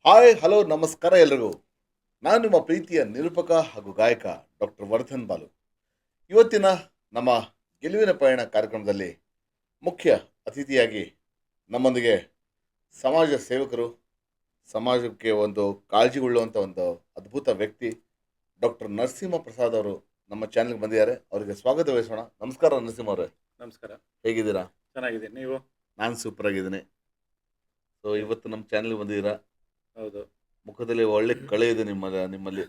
Hi hello ನಮಸ್ಕಾರ ಎಲ್ರಿಗೂ. ನಾನು ನಿಮ್ಮ ಪ್ರೀತಿಯ ನಿರೂಪಕ ಹಾಗೂ ಗಾಯಕ ಡಾಕ್ಟರ್ ವರ್ಧನ್ ಬಾಲು. ಇವತ್ತಿನ ನಮ್ಮ ಗೆಲುವಿನ ಪಯಣ ಕಾರ್ಯಕ್ರಮದಲ್ಲಿ ಮುಖ್ಯ ಅತಿಥಿಯಾಗಿ ನಮ್ಮೊಂದಿಗೆ ಸಮಾಜ ಸೇವಕರು, ಸಮಾಜಕ್ಕೆ ಒಂದು ಕಾಳಜಿಗೊಳ್ಳುವಂಥ ಒಂದು ಅದ್ಭುತ ವ್ಯಕ್ತಿ ಡಾಕ್ಟರ್ ನರಸಿಂಹ ಪ್ರಸಾದ್ ಅವರು ನಮ್ಮ ಚಾನೆಲ್ಗೆ ಬಂದಿದ್ದಾರೆ. ಅವರಿಗೆ ಸ್ವಾಗತ ವಹಿಸೋಣ. ನಮಸ್ಕಾರ ನರಸಿಂಹ ಅವರೇ, ನಮಸ್ಕಾರ. ಹೇಗಿದ್ದೀರಾ? ಚೆನ್ನಾಗಿದ್ದೀನಿ. ನೀವು? ನಾನು ಸೂಪರ್ ಆಗಿದ್ದೀನಿ. ಸೊ ಇವತ್ತು ನಮ್ಮ ಚಾನೆಲ್ಗೆ ಬಂದಿದ್ದೀರಾ. ಹೌದು. ಮುಖದಲ್ಲಿ ಒಳ್ಳೆ ಕಳೆ ಇದೆ ನಿಮ್ಮಲ್ಲಿ.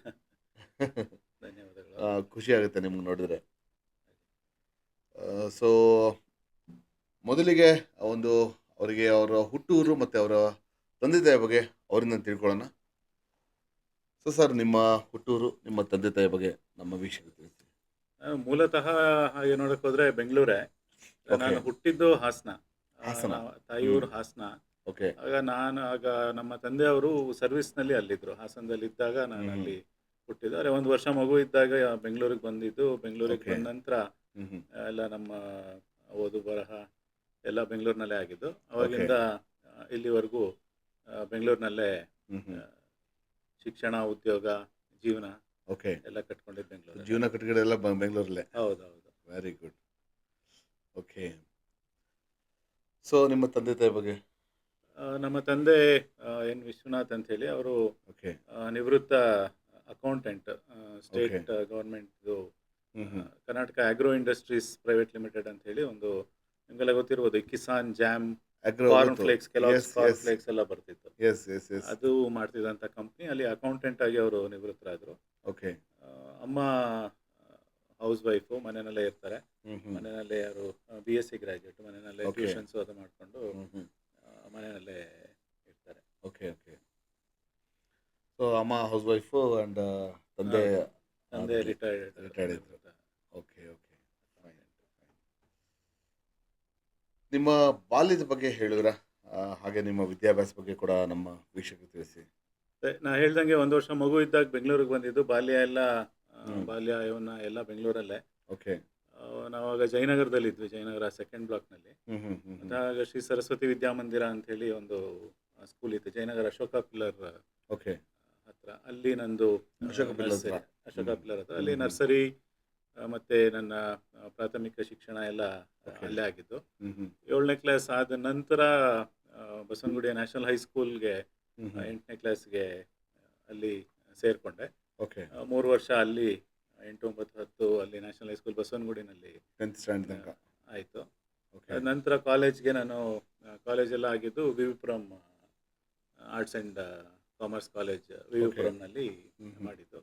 ಧನ್ಯವಾದಗಳು. ಖುಷಿ ಆಗುತ್ತೆ ನಿಮ್ಗೆ ನೋಡಿದ್ರೆ. ಸೊ ಮೊದಲಿಗೆ ಒಂದು ಅವರಿಗೆ ಅವರ ಹುಟ್ಟೂರು ಮತ್ತು ಅವರ ತಂದೆ ತಾಯಿ ಬಗ್ಗೆ ಅವರಿಂದ ತಿಳ್ಕೊಳ್ಳೋಣ. ಸೊ ಸರ್, ನಿಮ್ಮ ಹುಟ್ಟೂರು, ನಿಮ್ಮ ತಂದೆ ತಾಯಿ ಬಗ್ಗೆ ನಮ್ಮ ವೀಕ್ಷಕರಿಗೆ ತಿಳಿಸಿ. ನಾನು ಮೂಲತಃ ಹಾಗೆ ನೋಡಕ್ ಹೋದ್ರೆ ಬೆಂಗಳೂರೇ. ಓಕೆ. ನಾನು ಹುಟ್ಟಿದ್ದು ಹಾಸನ. ಹಾಸನ. ತಾಯಿಯೂರು ಹಾಸನ. ಓಕೆ. ಆಗ ನಮ್ಮ ತಂದೆಯವರು ಸರ್ವಿಸ್ನಲ್ಲಿ ಅಲ್ಲಿದ್ರು. ಹಾಸನದಲ್ಲಿದ್ದಾಗ ನಾನು ಹ್ಮ್. ಅಲ್ಲಿ ಹುಟ್ಟಿದ್ದು. ಆದರೆ ಒಂದು ವರ್ಷ ಮಗು ಇದ್ದಾಗ ಬೆಂಗಳೂರಿಗೆ ಬಂದಿದ್ದು. ಬೆಂಗಳೂರಿಗೆ ಓಕೆ. ಬಂದ ನಂತರ ಹ್ಮ್ ಹ್ಮ್. ಎಲ್ಲ ನಮ್ಮ ಓದು ಬರಹ ಎಲ್ಲ ಬೆಂಗಳೂರಿನಲ್ಲೇ ಆಗಿದ್ದು. ಅವಾಗಿಂದ ಇಲ್ಲಿವರೆಗೂ ಬೆಂಗಳೂರಿನಲ್ಲೇ ಹ್ಮ್ ಹ್ಮ್. ಶಿಕ್ಷಣ, ಉದ್ಯೋಗ, ಜೀವನ ಓಕೆ. ಎಲ್ಲ ಕಟ್ಕೊಂಡಿದ್ದು ಬೆಂಗಳೂರು. ಜೀವನ ಕಟ್ಟಿಗೆ ಎಲ್ಲ ಬೆಂಗಳೂರಲ್ಲೇ. ಹೌದೌದು. Very good. ಓಕೆ. ಸೊ ನಿಮ್ಮ ತಂದೆ ತಾಯಿ ಬಗ್ಗೆ. ನಮ್ಮ ತಂದೆ ಎನ್ ವಿಶ್ವನಾಥ್ ಅಂತ ಹೇಳಿ, ಅವರು ಓಕೆ. ನಿವೃತ್ತ ಅಕೌಂಟೆಂಟ್, ಸ್ಟೇಟ್ ಗೌರ್ಮೆಂಟ್ದು hmm hmm. Karnataka agro industries private limited ಅಂತ ಹೇಳಿ ಒಂದು, ನಿಮಗೆಲ್ಲ ಗೊತ್ತಿರ್ಬೋದು, Kisan jam, agro corn flakes, ಕೆಲವು ಕಾರ್ನ್ ಫ್ಲೇಕ್ಸ್ ಎಲ್ಲ ಬರ್ತಿತ್ತು. Yes yes yes. ಅದು ಮಾಡ್ತಿದ್ದಂಥ ಕಂಪ್ನಿ ಅಲ್ಲಿ ಅಕೌಂಟೆಂಟ್ ಆಗಿ ಅವರು ನಿವೃತ್ತರಾದರು. ಓಕೆ. ಅಮ್ಮ ಹೌಸ್ ವೈಫು, ಮನೆಯಲ್ಲೇ ಇರ್ತಾರೆ. Hmm hmm. ಮನೆಯಲ್ಲೇ ಅವರು BSc ಗ್ರಾಜ್ಯುಯೇಟ್, ಮನೆಯಲ್ಲೇ Okay. ಟ್ಯೂಷನ್ಸು ಅದು ಮಾಡಿಕೊಂಡು ಹ್ಮ್ ಹ್ಮ್. ಮನೆಯಲ್ಲೇ ಇರ್ತಾರೆ. Okay okay. ಸೊ ಅಮ್ಮ ಹೌಸ್ ವೈಫು ಆ್ಯಂಡ್ ತಂದೆ ತಂದೆ ರಿಟೈರ್ಡ್ ಇದ್ರು. Okay okay. ಫೈನ್. ನಿಮ್ಮ ಬಾಲ್ಯದ ಬಗ್ಗೆ ಹೇಳಿದ್ರ, ಹಾಗೆ ನಿಮ್ಮ ವಿದ್ಯಾಭ್ಯಾಸ ಬಗ್ಗೆ ಕೂಡ ನಮ್ಮ ವೀಕ್ಷಕರಿಗೆ ತಿಳಿಸಿ. ನಾ ಹೇಳ್ದಂಗೆ ಒಂದು ವರ್ಷ ಮಗು ಇದ್ದಾಗ ಬೆಂಗಳೂರಿಗೆ ಬಂದಿದ್ದು. ಬಾಲ್ಯ ಎಲ್ಲ ಹ್ಮ್. ಬಾಲ್ಯ ಯವನ ಎಲ್ಲ ಬೆಂಗಳೂರಲ್ಲೇ. ಓಕೆ. ನಾವಾಗ ಜಯನಗರದಲ್ಲಿದ್ವಿ, ಜಯನಗರ ಸೆಕೆಂಡ್ ಬ್ಲಾಕ್ನಲ್ಲಿ. ಹ್ಮ್ ಹ್ಮ್ ಹ್ಮ್ ಹ್ಮ್. ಆಗ ಶ್ರೀ ಸರಸ್ವತಿ ವಿದ್ಯಾಮಂದಿರ ಅಂತ ಹೇಳಿ ಒಂದು ಸ್ಕೂಲ್ ಇತ್ತು, ಜಯನಗರ ಅಶೋಕ ಪಿಲ್ಲರ್ ಓಕೆ. ಹತ್ರ. ಅಲ್ಲಿ ನಂದು ಅಶೋಕ ಪಿಲ್ಲರ್ ಹತ್ರ. ಅಶೋಕ ಹ್ಮ್. ಪಿಲ್ಲರ್ ಹತ್ರ ಅಲ್ಲಿ ಹ್ಮ್. ನರ್ಸರಿ ಮತ್ತೆ ನನ್ನ ಪ್ರಾಥಮಿಕ ಶಿಕ್ಷಣ ಎಲ್ಲ Okay. ಅಲ್ಲೇ ಆಗಿದ್ದು. ಹ್ಮ್ ಹ್ಮ್. 7ನೇ ಕ್ಲಾಸ್ ಆದ ನಂತರ ಬಸವನಗುಡಿಯ ನ್ಯಾಷನಲ್ ಹೈಸ್ಕೂಲ್ಗೆ ಹ್ಮ್ ಹ್ಮ್. 8ನೇ ಕ್ಲಾಸ್ಗೆ ಅಲ್ಲಿ ಸೇರಿಕೊಂಡೆ. ಓಕೆ. 3 ವರ್ಷ ಅಲ್ಲಿ 8, 9, 10 ಅಲ್ಲಿ ನ್ಯಾಷನಲ್ ಹೈಸ್ಕೂಲ್ ಬಸವನಗುಡಿನಲ್ಲಿ 10th ಸ್ಟ್ಯಾಂಡರ್ಡ್ ತನಕ. ಆಯಿತು. ಓಕೆ. ಅದ ನಂತರ ಕಾಲೇಜ್ಗೆ ನಾನು ಕಾಲೇಜೆಲ್ಲ ಆಗಿದ್ದು VVPuram arts and commerce college ವಿವಿಪುರಂನಲ್ಲಿ ಹ್ಮ್ ಹ್ಮ್. ಮಾಡಿದ್ದು.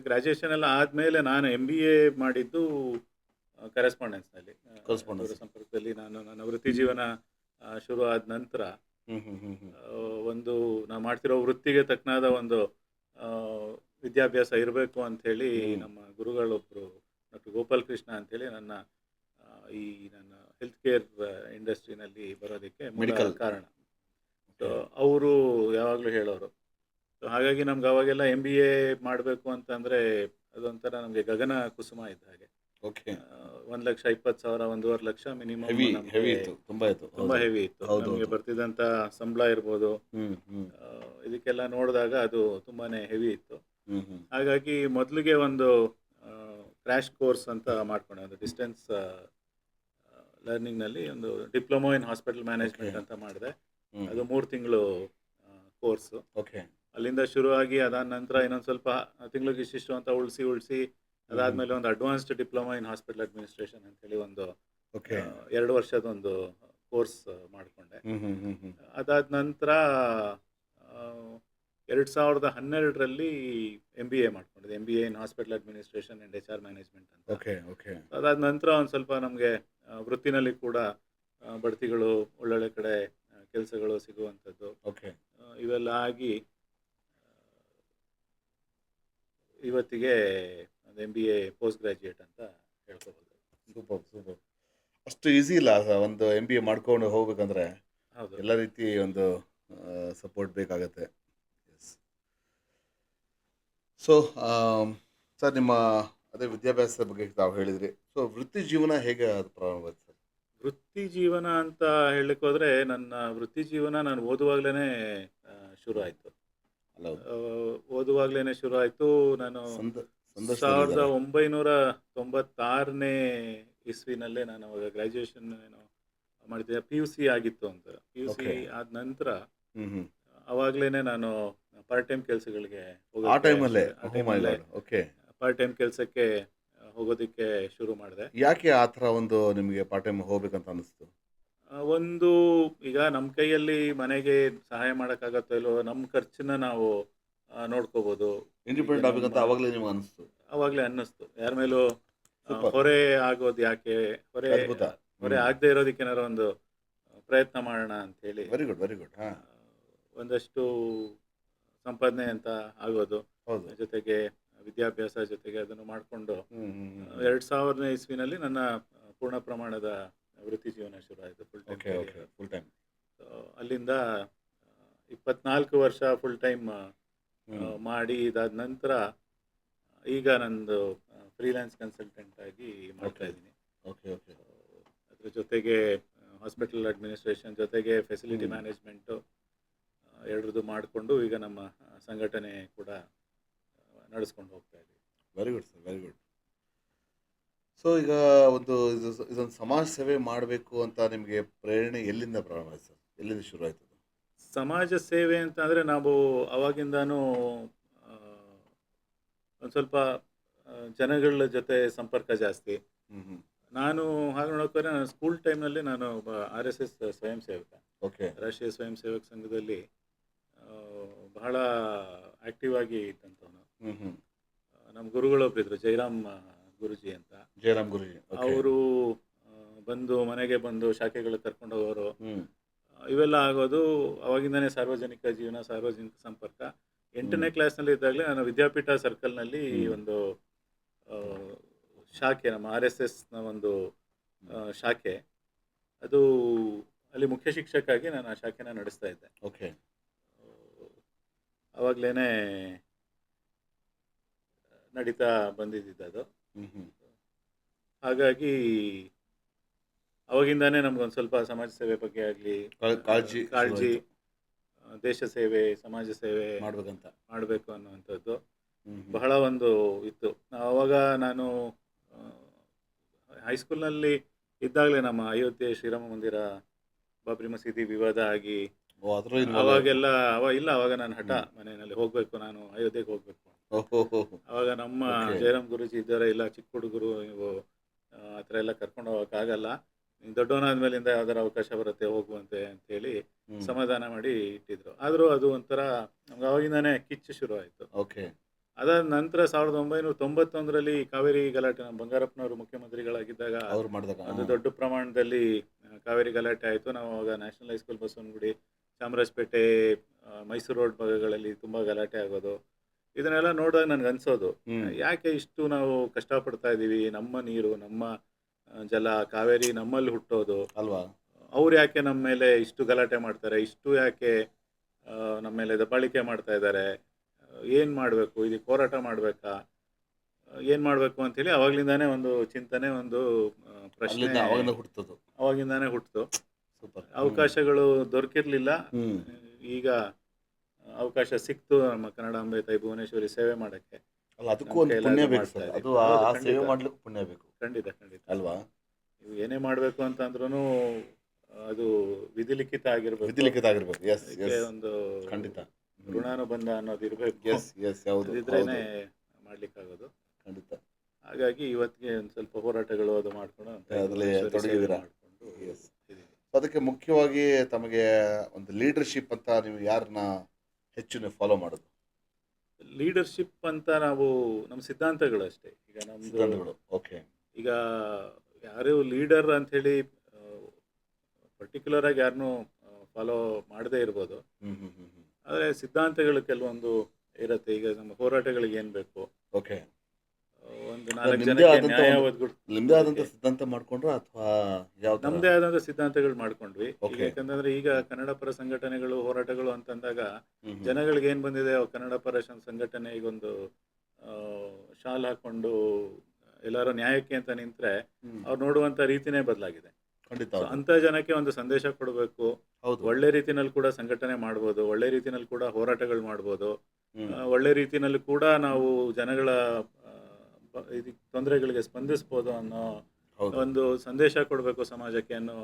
ಗ್ರ್ಯಾಜುಯೇಷನ್ ಎಲ್ಲ ಆದಮೇಲೆ ನಾನು MBA ಮಾಡಿದ್ದು ಕರೆಸ್ಪಾಂಡೆನ್ಸ್ನಲ್ಲಿ. Correspondence. ಸಂಪರ್ಕದಲ್ಲಿ ನಾನು ನನ್ನ ವೃತ್ತಿ ಜೀವನ ಶುರು ಆದ ನಂತರ ಹ್ಮ್ ಹ್ಮ್ ಹ್ಮ್ ಹ್ಮ್. ಒಂದು ನಾನು ಮಾಡ್ತಿರೋ ವೃತ್ತಿಗೆ ತಕ್ಕನಾದ ಒಂದು ವಿದ್ಯಾಭ್ಯಾಸ ಇರಬೇಕು ಅಂಥೇಳಿ ನಮ್ಮ ಗುರುಗಳೊಬ್ಬರು ಡಾಕ್ಟರ್ ಗೋಪಾಲ್ ಕೃಷ್ಣ ಅಂಥೇಳಿ ಈ ನನ್ನ ಹೆಲ್ತ್ ಕೇರ್ ಇಂಡಸ್ಟ್ರಿನಲ್ಲಿ ಬರೋದಕ್ಕೆ ಮೂಲ Medical. ಕಾರಣ. ಸೊ ಅವರು ಯಾವಾಗಲೂ ಹೇಳೋರು. ಸೊ ಹಾಗಾಗಿ ನಮ್ಗೆ ಅವಾಗೆಲ್ಲ MBA ಮಾಡಬೇಕು ಅಂತಂದರೆ ಅದೊಂಥರ ನಮಗೆ ಗಗನ ಕುಸುಮ ಇದ್ದ ಹಾಗೆ. ಓಕೆ. 1,20,000, 1.5 ಲಕ್ಷ ಮಿನಿಮಮ್. ಹೆವಿ ಇತ್ತು, ತುಂಬಾ ಇತ್ತು. ತುಂಬ ಹೆವಿ ಇತ್ತು. ಹೌದು, ನಮಗೆ ಹೌದು. ಬರ್ತಿದ್ದಂಥ ಸಂಬಳ ಇರ್ಬೋದು, ಹ್ಮ್ ಹ್ಮ್. ಇದಕ್ಕೆಲ್ಲ ನೋಡಿದಾಗ ಅದು ತುಂಬಾ ಹೆವಿ ಇತ್ತು. ಹ್ಮ್ ಹ್ಮ್. ಹಾಗಾಗಿ ಮೊದಲಿಗೆ ಒಂದು ಕ್ರ್ಯಾಶ್ ಕೋರ್ಸ್ ಅಂತ ಮಾಡ್ಕೊಂಡೆ. ಒಂದು ಡಿಸ್ಟೆನ್ಸ್ ಲರ್ನಿಂಗ್ನಲ್ಲಿ ಒಂದು diploma in hospital management Okay. ಅಂತ ಮಾಡಿದೆ. ಹ್ಮ್. ಅದು 3 ತಿಂಗಳು ಕೋರ್ಸು. ಓಕೆ. ಅಲ್ಲಿಂದ ಶುರುವಾಗಿ ಅದಾದ ನಂತರ ಇನ್ನೊಂದು ಸ್ವಲ್ಪ ತಿಂಗಳಿಗೆ ಇಷ್ಟಿಷ್ಟು ಅಂತ ಉಳಿಸಿ ಅದಾದಮೇಲೆ ಒಂದು advanced diploma in hospital administration ಅಂತೇಳಿ ಒಂದು ಓಕೆ. 2 ವರ್ಷದೊಂದು ಕೋರ್ಸ್ ಮಾಡಿಕೊಂಡೆ. ಹ್ಮ್ ಹ್ಮ್ ಹ್ಮ್ ಹ್ಮ್. ಅದಾದ ನಂತರ 2012ರಲ್ಲಿ MBA ಮಾಡ್ಕೊಂಡಿದ್ದೆ. MBA in hospital administration and HR management ಅಂತ. Okay okay. ಅದಾದ ನಂತರ ಒಂದು ಸ್ವಲ್ಪ ನಮಗೆ ವೃತ್ತಿನಲ್ಲಿ ಕೂಡ ಬಡ್ತಿಗಳು, ಒಳ್ಳೊಳ್ಳೆ ಕಡೆ ಕೆಲಸಗಳು ಸಿಗುವಂಥದ್ದು, ಓಕೆ. ಇವೆಲ್ಲ ಆಗಿ ಇವತ್ತಿಗೆ ಒಂದು MBA ಪೋಸ್ಟ್ ಗ್ರ್ಯಾಜುಯೇಟ್ ಅಂತ ಹೇಳ್ಕೋಬೋದು. Super super. ಅಷ್ಟು ಈಸಿ ಇಲ್ಲ ಒಂದು MBA ಮಾಡ್ಕೊಂಡು ಹೋಗ್ಬೇಕಂದ್ರೆ. ಹೌದು. ಎಲ್ಲ ರೀತಿ ಒಂದು ಸಪೋರ್ಟ್ ಬೇಕಾಗತ್ತೆ. ಎಸ್. ಸೊ ಸರ್, ನಿಮ್ಮ ಅದೇ ವಿದ್ಯಾಭ್ಯಾಸದ ಬಗ್ಗೆ ತಾವು ಹೇಳಿದ್ರಿ. ಸೊ ವೃತ್ತಿ ಜೀವನ ಹೇಗೆ ಅದು ಪ್ರಾರಂಭ ಆಯ್ತು ಸರ್? ವೃತ್ತಿ ಜೀವನ ಅಂತ ಹೇಳಲಿಕ್ಕೆ ಹೋದರೆ ನನ್ನ ವೃತ್ತಿ ಜೀವನ ನಾನು ಓದುವಾಗಲೇ ಶುರು ಆಯಿತು. ಅಲ್ಲ ಹೌದು. ಓದುವಾಗಲೇ ಶುರು ಆಯಿತು. ನಾನು ಸಂದರ್ಶನದಲ್ಲಿದ್ದಾರೆ. 1996ನೇ ಇಸ್ವಿನಲ್ಲೇ ನಾನು ಅವಾಗ ಗ್ರ್ಯಾಜುಯೇಷನ್ ಏನೋ ಮಾಡ್ತಿದ್ದೆ. ಪಿ ಯು ಸಿ ಆಗಿತ್ತು ಅಂತ. P U C Okay. ಆದ ನಂತರ ಹ್ಮ್ ಹ್ಮ್. ಅವಾಗಲೇ ನಾನು ಪಾರ್ಟ್ ಟೈಮ್ ಕೆಲಸಗಳಿಗೆ ಆ ಟೈಮಲ್ಲೇ ಓಕೆ. ಪಾರ್ಟ್ ಟೈಮ್ ಕೆಲಸಕ್ಕೆ ಹೋಗೋದಕ್ಕೆ ಶುರು ಮಾಡಿದೆ. ಯಾಕೆ ಆ ಥರ ಒಂದು ನಿಮಗೆ ಪಾರ್ಟ್ ಟೈಮ್ ಹೋಗ್ಬೇಕಂತ ಅನಿಸ್ತು? ಒಂದು ಈಗ ನಮ್ಮ ಕೈಯಲ್ಲಿ ಮನೆಗೆ ಸಹಾಯ ಮಾಡೋಕ್ಕಾಗತ್ತೋ ಇಲ್ಲೋ ನಮ್ಮ ಖರ್ಚನ್ನ ನಾವು ನೋಡ್ಕೋಬೋದು. ಇಂಡಿಪೆಂಡೆಂಟ್ ಆಗ್ಬೇಕಂತ ಅವಾಗಲೇ ನಿಮ್ಗೆ ಅನಿಸ್ತು? ಅವಾಗಲೇ ಅನ್ನಿಸ್ತು. ಯಾರ ಮೇಲೂ Super. ಹೊರೆ ಆಗೋದು ಯಾಕೆ, ಅದ್ಭುತ. ಹೊರೆ ಆಗದೆ ಇರೋದಕ್ಕೆ ಏನಾರು ಒಂದು ಪ್ರಯತ್ನ ಮಾಡೋಣ ಅಂಥೇಳಿ ವೆರಿ ಗುಡ್ ವೆರಿ ಗುಡ್. ಹಾಂ ಒಂದಷ್ಟು ಸಂಪಾದನೆ ಅಂತ ಆಗೋದು, ಹೌದು. ಜೊತೆಗೆ ವಿದ್ಯಾಭ್ಯಾಸ ಜೊತೆಗೆ ಅದನ್ನು ಮಾಡಿಕೊಂಡು ಹ್ಮ್ ಹ್ಮ್ ಹ್ಮ್. 2000ನೇ ಇಸ್ವಿನಲ್ಲಿ ನನ್ನ ಪೂರ್ಣ ಪ್ರಮಾಣದ ವೃತ್ತಿ ಜೀವನ ಶುರು ಆಯಿತು. Full okay time okay full time. ಅಲ್ಲಿಂದ 24 ವರ್ಷ ಫುಲ್ ಟೈಮ್ ಮಾಡಿ ಇದಾದ ನಂತರ ಈಗ ನಂದು ಫ್ರೀಲ್ಯಾನ್ಸ್ ಕನ್ಸಲ್ಟೆಂಟ್ ಆಗಿ ಮಾಡ್ತಾ Okay. ಇದ್ದೀನಿ. Okay okay. ಅದ್ರ ಜೊತೆಗೆ ಹಾಸ್ಪಿಟಲ್ ಅಡ್ಮಿನಿಸ್ಟ್ರೇಷನ್ ಜೊತೆಗೆ ಫೆಸಿಲಿಟಿ ಹ್ಮ್. ಮ್ಯಾನೇಜ್ಮೆಂಟು ಎರಡರದ್ದು ಮಾಡಿಕೊಂಡು ಈಗ ನಮ್ಮ ಸಂಘಟನೆ ಕೂಡ ನಡೆಸ್ಕೊಂಡು ಹೋಗ್ತಾ ಇದ್ದೀವಿ. Very good sir very good. So ಈಗ ಇದೊಂದು ಸಮಾಜ ಸೇವೆ ಮಾಡಬೇಕು ಅಂತ ನಿಮಗೆ ಪ್ರೇರಣೆ ಎಲ್ಲಿಂದ ಪ್ರಾರಂಭ ಆಯ್ತು ಸರ್? ಎಲ್ಲಿಂದ ಶುರು ಆಯ್ತು? ಸಮಾಜ ಸೇವೆ ಅಂತ ಅಂದರೆ ನಾವು ಅವಾಗಿಂದಾನು ಒಂದು ಸ್ವಲ್ಪ ಜನಗಳ ಜೊತೆ ಸಂಪರ್ಕ ಜಾಸ್ತಿ. ಹ್ಮ್ ಹ್ಮ್. ನಾನು ಹಾಗೆ ನೋಡೋಕ್ಕೋದ್ರೆ ನಾನು ಸ್ಕೂಲ್ ಟೈಮ್ನಲ್ಲಿ ನಾನು RSS ಸ್ವಯಂ ಸೇವಕ, ಓಕೆ. ರಾಷ್ಟ್ರೀಯ ಸ್ವಯಂ ಸೇವಕ ಸಂಘದಲ್ಲಿ ಬಹಳ ಆ್ಯಕ್ಟಿವ್ ಆಗಿ ಇದ್ದಂಥವನು. ಹ್ಮ್ ಹ್ಮ್. ನಮ್ಮ ಗುರುಗಳೊಬ್ರು ಇದ್ರು, ಜೈರಾಮ್ ಗುರುಜಿ ಅಂತ. ಜಯರಾಮ್ ಗುರುಜಿ. ಓಕೆ. ಅವರು ಬಂದು ಮನೆಗೆ ಬಂದು ಶಾಖೆಗಳು ಕರ್ಕೊಂಡು ಹೋಗೋರು. ಹ್ಮ್ ಇವೆಲ್ಲ ಆಗೋದು ಅವಾಗಿಂದನೇ ಸಾರ್ವಜನಿಕ ಜೀವನ, ಸಾರ್ವಜನಿಕ ಸಂಪರ್ಕ. 8ನೇ ಕ್ಲಾಸ್ನಲ್ಲಿ ಇದ್ದಾಗಲೇ ನಾನು ವಿದ್ಯಾಪೀಠ ಸರ್ಕಲ್ನಲ್ಲಿ ಒಂದು ಶಾಖೆ, ನಮ್ಮ RSSನ ಒಂದು ಶಾಖೆ, ಅದು ಅಲ್ಲಿ ಮುಖ್ಯ ಶಿಕ್ಷಕಾಗಿ ನಾನು ಆ ಶಾಖೆನ ನಡೆಸ್ತಾ ಇದ್ದೆ. ಓಕೆ. ಅವಾಗಲೇ ನಡೀತಾ ಬಂದಿದ್ದು. ಹ್ಮ್ ಹ್ಮ್. ಹಾಗಾಗಿ ಅವಾಗಿಂದಾನೇ ನಮ್ಗೊಂದು ಸ್ವಲ್ಪ ಸಮಾಜ ಸೇವೆ ಬಗ್ಗೆ ಆಗಲಿ ಕಾಳಜಿ ಕಾಳಜಿ, ಶುರುವಾಯ್ತು. ದೇಶ ಸೇವೆ, ಸಮಾಜ ಸೇವೆ ಮಾಡ್ಬೇಕಂತ. ಮಾಡಬೇಕು ಅನ್ನುವಂಥದ್ದು ಹ್ಮ್ ಹ್ಮ್. ಬಹಳ ಒಂದು ಇತ್ತು. ಆವಾಗ ನಾನು ಹೈಸ್ಕೂಲ್ನಲ್ಲಿ ಇದ್ದಾಗಲೇ ನಮ್ಮ ಅಯೋಧ್ಯೆ ಶ್ರೀರಾಮ ಮಂದಿರ, ಬಾಬ್ರಿ ಮಸೀದಿ ವಿವಾದ ಆಗಿ ಓ ಅದ್ರಲ್ಲಿ involve ಅವಾಗೆಲ್ಲ ಅವಾಗ ನಾನು ಹಠ ಮನೆಯಲ್ಲಿ ಹೋಗಬೇಕು, ನಾನು ಅಯೋಧ್ಯೆಗೆ ಹೋಗಬೇಕು. ಆಯ್ತು. ಓಹೋ. ಅವಾಗ ನಮ್ಮ Okay. ಜಯರಾಮ್ ಗುರುಜಿ ಇದ್ದಾರೆ, ಇಲ್ಲ ಚಿಕ್ಕ ಹುಡುಗರು ನೀವು ಆ ಥರ ಎಲ್ಲ ಕರ್ಕೊಂಡು ಹೋಗೋಕ್ಕಾಗಲ್ಲ, ನೀನು ದೊಡ್ಡವನಾದ್ಮೇಲಿಂದ ಯಾವ್ದಾರ ಅವಕಾಶ ಬರುತ್ತೆ ಹೋಗುವಂತೆ ಅಂತೇಳಿ ಹ್ಮ್. ಸಮಾಧಾನ ಮಾಡಿ ಇಟ್ಟಿದ್ರು. ಆದರೂ ಅದು ಒಂಥರ ನಮ್ಗೆ ಅವಾಗಿಂದಾನೇ ಕಿಚ್ಚು ಶುರು ಆಯಿತು. ಓಕೆ. ಅದಾದ ನಂತರ 1991ರಲ್ಲಿ ಕಾವೇರಿ ಗಲಾಟೆ, ನಮ್ಮ ಬಂಗಾರಪ್ಪನವರು ಮುಖ್ಯಮಂತ್ರಿಗಳಾಗಿದ್ದಾಗ ಅವ್ರು ಮಾಡಿದಾಗ ಒಂದು ದೊಡ್ಡ ಪ್ರಮಾಣದಲ್ಲಿ ಕಾವೇರಿ ಗಲಾಟೆ ಆಯಿತು. ನಾವು ಅವಾಗ national high school Basavanagudi, Chamarajpet, Mysuru road ಭಾಗಗಳಲ್ಲಿ ತುಂಬ ಗಲಾಟೆ ಆಗೋದು. ಇದನ್ನೆಲ್ಲ ನೋಡಿದಾಗ ನನಗೆ ಅನಿಸೋದು, ಯಾಕೆ ಇಷ್ಟು ನಾವು ಕಷ್ಟಪಡ್ತಾ ಇದ್ದೀವಿ, ನಮ್ಮ ನೀರು, ನಮ್ಮ ಜಲ, ಕಾವೇರಿ ನಮ್ಮಲ್ಲಿ ಹುಟ್ಟೋದು, ಅಲ್ವಾ? ಅವ್ರು ಯಾಕೆ ನಮ್ಮ ಮೇಲೆ ಇಷ್ಟು ಗಲಾಟೆ ಮಾಡ್ತಾರೆ, ಇಷ್ಟು ಯಾಕೆ ನಮ್ಮ ಮೇಲೆ ದಬ್ಬಾಳಿಕೆ ಮಾಡ್ತಾ ಇದ್ದಾರೆ, ಏನು ಮಾಡಬೇಕು, ಇದಕ್ಕೆ ಹೋರಾಟ ಮಾಡಬೇಕಾ, ಏನು ಮಾಡಬೇಕು ಅಂಥೇಳಿ ಅವಾಗಲಿಂದಾನೇ ಒಂದು ಚಿಂತನೆ, ಒಂದು ಪ್ರಶ್ನೆ ಅಲ್ಲಿಂದ ಅವಾಗಿಂದ ಹುಡ್ತದು. ಅವಾಗಿಂದಾನೇ ಹುಟ್ಟಿತು. ಸೂಪರ್. ಅವಕಾಶಗಳು ದೊರಕಿರಲಿಲ್ಲ. ಹ್ಮ್. ಈಗ ಅವಕಾಶ ಸಿಕ್ತು ನಮ್ಮ ಕನ್ನಡಾಂಬೆ ತಾಯಿ ಭುವನೇಶ್ವರಿ ಸೇವೆ ಮಾಡೋಕ್ಕೆ. ಅಲ್ಲ ಅದಕ್ಕೂ ನಮ್ಮ ಒಂದು ಕೈಲಾದ ಪುಣ್ಯ ಬೇಕು ಮಾಡ್ತಾ ಸರ್. ಇದ್ದೀವಿ. ಅದು ಹೌದು, ಆ ಖಂಡಿತ. ಸೇವೆ ಮಾಡ್ಲಿಕ್ಕೂ ಪುಣ್ಯ ಬೇಕು ಖಂಡಿತ ಖಂಡಿತ ಅಲ್ವಾ? ನೀವು ಏನೇ ಮಾಡಬೇಕು ಅಂತಂದ್ರೂ ಅದು ವಿಧಿಲಿಖಿತ ಆಗಿರ್ಬೇಕು. ವಿಧಿಲಿಖಿತ ಆಗಿರ್ಬೇಕು. ಎಸ್ ಅದಕ್ಕೆ ಎಸ್ ಒಂದು ಖಂಡಿತ. ಋಣಾನುಬಂಧ ಅನ್ನೋದು ಇರಬೇಕು. ಎಸ್ ಎಸ್ ಹೌದು ಇದ್ರೇನೆ ಮಾಡ್ಲಿಕ್ಕಾಗೋದು. ಖಂಡಿತ. ಹಾಗಾಗಿ ಇವತ್ತಿಗೆ ಒಂದು ಸ್ವಲ್ಪ ಹೋರಾಟಗಳು ಅದು ಮಾಡ್ಕೊಂಡು ಅದ್ರಲ್ಲಿ ಭುವನೇಶ್ವರಿ ಸೇವೆ ತೊಡಗಿದ್ದೀರಾ? ಮಾಡ್ಕೊಂಡು ಎಸ್. ಇದೀವಿ. ಅದಕ್ಕೆ ಮುಖ್ಯವಾಗಿ ತಮಗೆ ಒಂದು ಲೀಡರ್ಶಿಪ್ ಅಂತ ನೀವು ಯಾರನ್ನ ಹೆಚ್ಚು ನೀವು ಫಾಲೋ ಮಾಡೋದು? ಲೀಡರ್ಶಿಪ್ ಅಂತ ನಾವು ನಮ್ಮ ಸಿದ್ಧಾಂತಗಳು ಅಷ್ಟೇ. ಈಗ ನಮ್ದು ಸಿದ್ಧಾಂತಗಳು. ಓಕೆ. ಈಗ ಯಾರು ಲೀಡರ್ ಅಂಥೇಳಿ ಪರ್ಟಿಕ್ಯುಲರ್ ಆಗಿ ಯಾರನ್ನೂ ಫಾಲೋ ಮಾಡದೇ ಇರ್ಬೋದು, ಹ್ಮ್ ಹ್ಮ್ ಹ್ಮ್ ಹ್ಮ್. ಆದರೆ ಸಿದ್ಧಾಂತಗಳು ಕೆಲವೊಂದು ಇರುತ್ತೆ. ಈಗ ನಮ್ಮ ಹೋರಾಟಗಳಿಗೆ ಏನು ಬೇಕು, ಓಕೆ. ಒಂದು 4 ನಿಮ್ದೇ ಜನಕ್ಕೆ ಆದಂಥ ನ್ಯಾಯ ಒಂದು ನಿಮ್ದೇ ಆದಂಥ ಸಿದ್ಧಾಂತ ಮಾಡ್ಕೊಂಡ್ರ ಅಥವಾ ಯಾವ ಥರ? ನಮ್ಮದೇ ಆದಂಥ ಸಿದ್ಧಾಂತಗಳು ಮಾಡ್ಕೊಂಡ್ವಿ. ಈಗ Okay. ಯಾಕಂತಂದ್ರೆ ಈಗ ಕನ್ನಡ ಪರ ಸಂಘಟನೆಗಳು, ಹೋರಾಟಗಳು ಅಂತಂದಾಗ ಹ್ಮ್ ಹ್ಮ್. ಜನಗಳಿಗೆ ಏನು ಬಂದಿದೆ, ಕನ್ನಡ ಪರ ಸಂಘಟನೆ ಈಗೊಂದು ಶಾಲ್ ಹಾಕೊಂಡು ಎಲ್ಲರೂ ನ್ಯಾಯಕ್ಕೆ ಅಂತ ನಿಂತರೆ ಹ್ಮ್. ಅವ್ರು ನೋಡುವಂಥ ರೀತಿನೇ ಬದಲಾಗಿದೆ. ಖಂಡಿತ ಸೊ ಹೌದು. ಅಂಥ ಜನಕ್ಕೆ ಒಂದು ಸಂದೇಶ ಕೊಡಬೇಕು. ಹೌದು. ಒಳ್ಳೆ ರೀತಿನಲ್ಲಿ ಕೂಡ ಸಂಘಟನೆ ಮಾಡ್ಬೋದು, ಒಳ್ಳೆ ರೀತಿನಲ್ಲಿ ಕೂಡ ಹೋರಾಟಗಳು ಮಾಡ್ಬೋದು. ಹ್ಮ್. ಒಳ್ಳೆ ರೀತಿನಲ್ಲಿ ಕೂಡ ನಾವು ಜನಗಳ ಇದಕ್ಕೆ ತೊಂದರೆಗಳಿಗೆ ಸ್ಪಂದಿಸ್ಬೋದು ಅನ್ನೋ ಹೌದು. ಒಂದು ಸಂದೇಶ ಕೊಡಬೇಕು ಸಮಾಜಕ್ಕೆ ಅನ್ನೋ